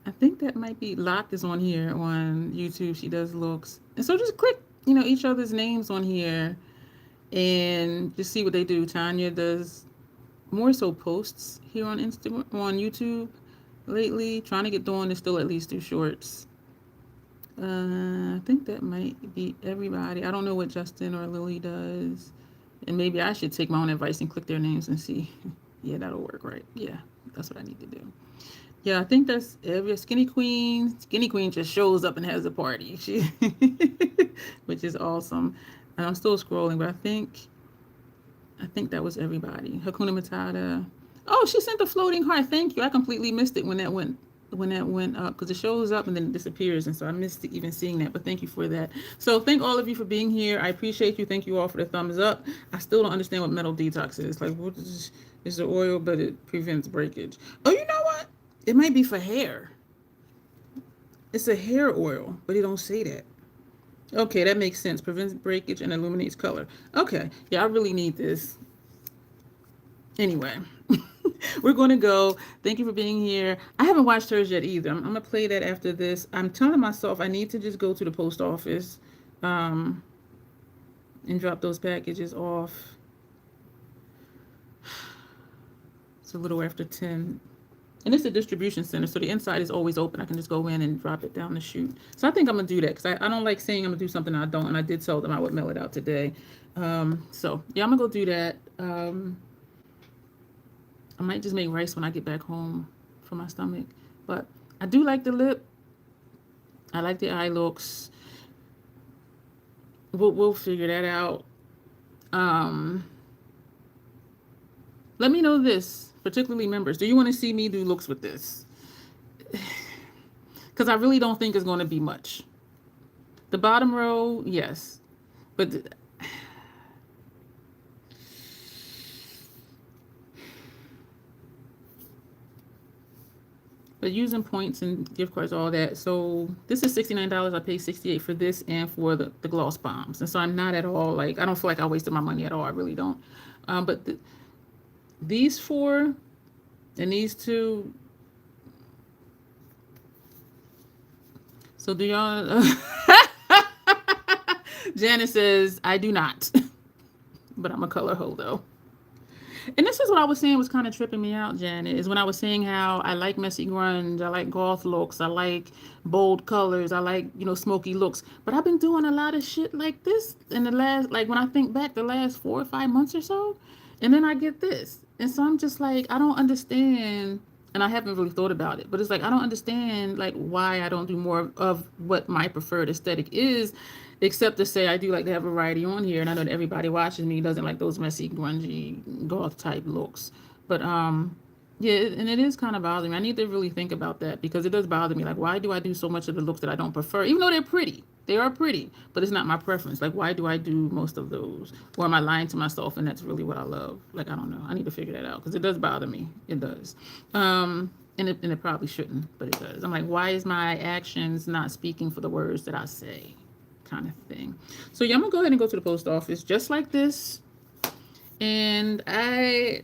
I think that might be Locke is on here on YouTube. She does looks. And so just click, each other's names on here and just see what they do. Tanya does more so posts here on Instagram, on YouTube lately. Trying to get Dawn to still at least do shorts. I think that might be everybody. I don't know what Justin or Lily does. And maybe I should take my own advice and click their names and see. Yeah, that'll work, right? Yeah, that's what I need to do. Yeah, I think that's every Skinny Queen. Skinny Queen just shows up and has a party. She, which is awesome. And I'm still scrolling, but I think that was everybody. Hakuna Matata. Oh, she sent the floating heart. Thank you. I completely missed it when that went up, because it shows up and then it disappears, and so I missed even seeing that, but thank you for that. So thank all of you for being here. I appreciate you. Thank you all for the thumbs up. I still don't understand what metal detox is. Like, what is it's the oil, but it prevents breakage. Oh, you know what? It might be for hair. It's a hair oil, but it don't say that. Okay, that makes sense. Prevents breakage and illuminates color. Okay, yeah, I really need this. Anyway, we're going to go. Thank you for being here. I haven't watched hers yet either. I'm going to play that after this. I'm telling myself I need to just go to the post office and drop those packages off. It's a little after 10. And it's a distribution center, so the inside is always open. I can just go in and drop it down the chute. So I think I'm going to do that, because I don't like saying I'm going to do something I don't. And I did tell them I would mail it out today. So, yeah, I'm going to go do that. I might just make rice when I get back home for my stomach. But I do like the lip. I like the eye looks. We'll figure that out. Let me know this, particularly members. Do you want to see me do looks with this? because I really don't think it's going to be much. The bottom row, yes, but using points and gift cards, all that. So this is $69. I paid $68 for this and for the gloss bombs. And so I'm not at all like, I don't feel like I wasted my money at all. I really don't. But these four and these two. So do y'all? Janet says, I do not. But I'm a color hoe though. And this is what I was saying was kind of tripping me out, Janet, is when I was saying how I like messy grunge, I like goth looks, I like bold colors, I like, smoky looks. But I've been doing a lot of shit like this in the last, like when I think back the last 4 or 5 months or so, and then I get this. And so I'm just like, I don't understand, and I haven't really thought about it, but it's like, I don't understand like why I don't do more of what my preferred aesthetic is, except to say I do like to have variety on here, and I know that everybody watching me doesn't like those messy, grungy, goth type looks. But yeah, and it is kind of bothering me. I need to really think about that because it does bother me. Like, why do I do so much of the looks that I don't prefer, even though they're pretty? They are pretty, but it's not my preference. Like, why do I do most of those? Or am I lying to myself and that's really what I love? Like, I don't know. I need to figure that out because it does bother me. It does. And it probably shouldn't, but it does. I'm like, why is my actions not speaking for the words that I say? Kind of thing. So yeah, I'm gonna go ahead and go to the post office just like this. And I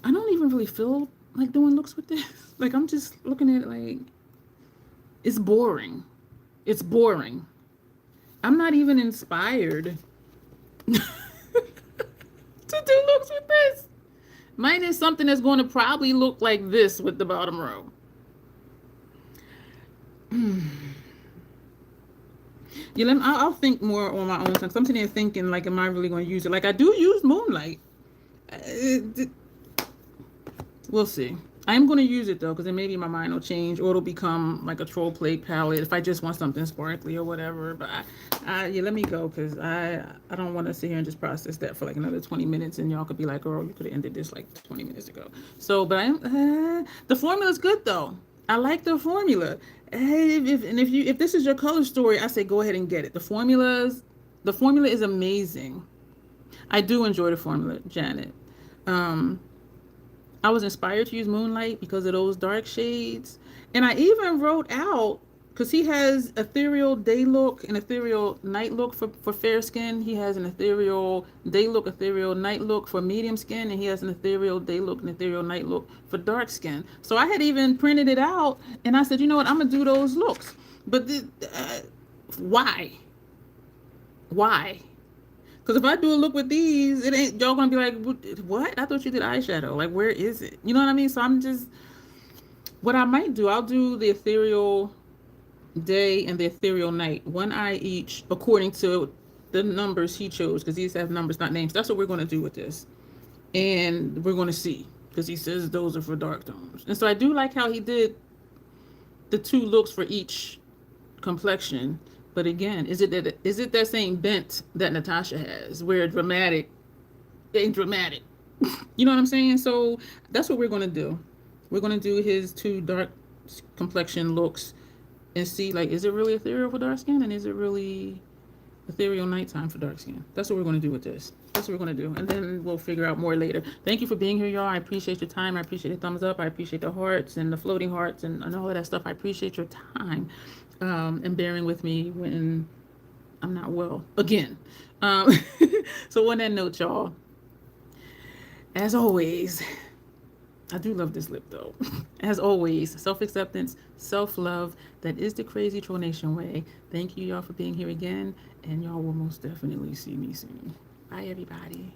don't even really feel like doing looks with this. Like, I'm just looking at it like, it's boring. It's boring. I'm not even inspired to do looks with this. Mine is something that's going to probably look like this with the bottom row. Yeah, I'll think more on my own time. I'm sitting there thinking, like, am I really going to use it? Like, I do use Moonlight. We'll see. I'm going to use it, though, because then maybe my mind will change, or it'll become like a troll plate palette if I just want something sparkly or whatever. But yeah, let me go, because I don't want to sit here and just process that for like another 20 minutes, and y'all could be like, girl, you could have ended this like 20 minutes ago. So, but the formula's good, though. I like the formula. Hey, if this is your color story, I say go ahead and get it. The formula is amazing. I do enjoy the formula, Janet. I was inspired to use Moonlight because of those dark shades. And I even wrote out, because he has ethereal day look and ethereal night look for fair skin. He has an ethereal day look, ethereal night look for medium skin. And he has an ethereal day look and ethereal night look for dark skin. So I had even printed it out. And I said, you know what? I'm going to do those looks. But why? Why? Because if I do a look with these, it ain't, y'all gonna be like, what? I thought you did eyeshadow. Like, where is it? You know what I mean? So I'm just, what I might do, I'll do the ethereal day and the ethereal night, one eye each, according to the numbers he chose, because these have numbers, not names. That's what we're going to do with this. And we're going to see, because he says those are for dark tones. And so I do like how he did the 2 looks for each complexion. But again, is it that same bent that Natasha has, where dramatic ain't dramatic? You know what I'm saying? So that's what we're going to do. We're going to do his 2 dark complexion looks and see, like, is it really ethereal for dark skin, and is it really ethereal nighttime for dark skin? That's what we're going to do with this. That's what we're going to do. And then we'll figure out more later. Thank you for being here, y'all. I appreciate your time. I appreciate the thumbs up. I appreciate the hearts and the floating hearts and all of that stuff. I appreciate your time. And bearing with me when I'm not well again. So on that note, y'all, as always, I do love this lip though. As always, self-acceptance, self-love, that is the Crazy Troll Nation way. Thank you, y'all, for being here again, and y'all will most definitely see me soon. Bye, everybody.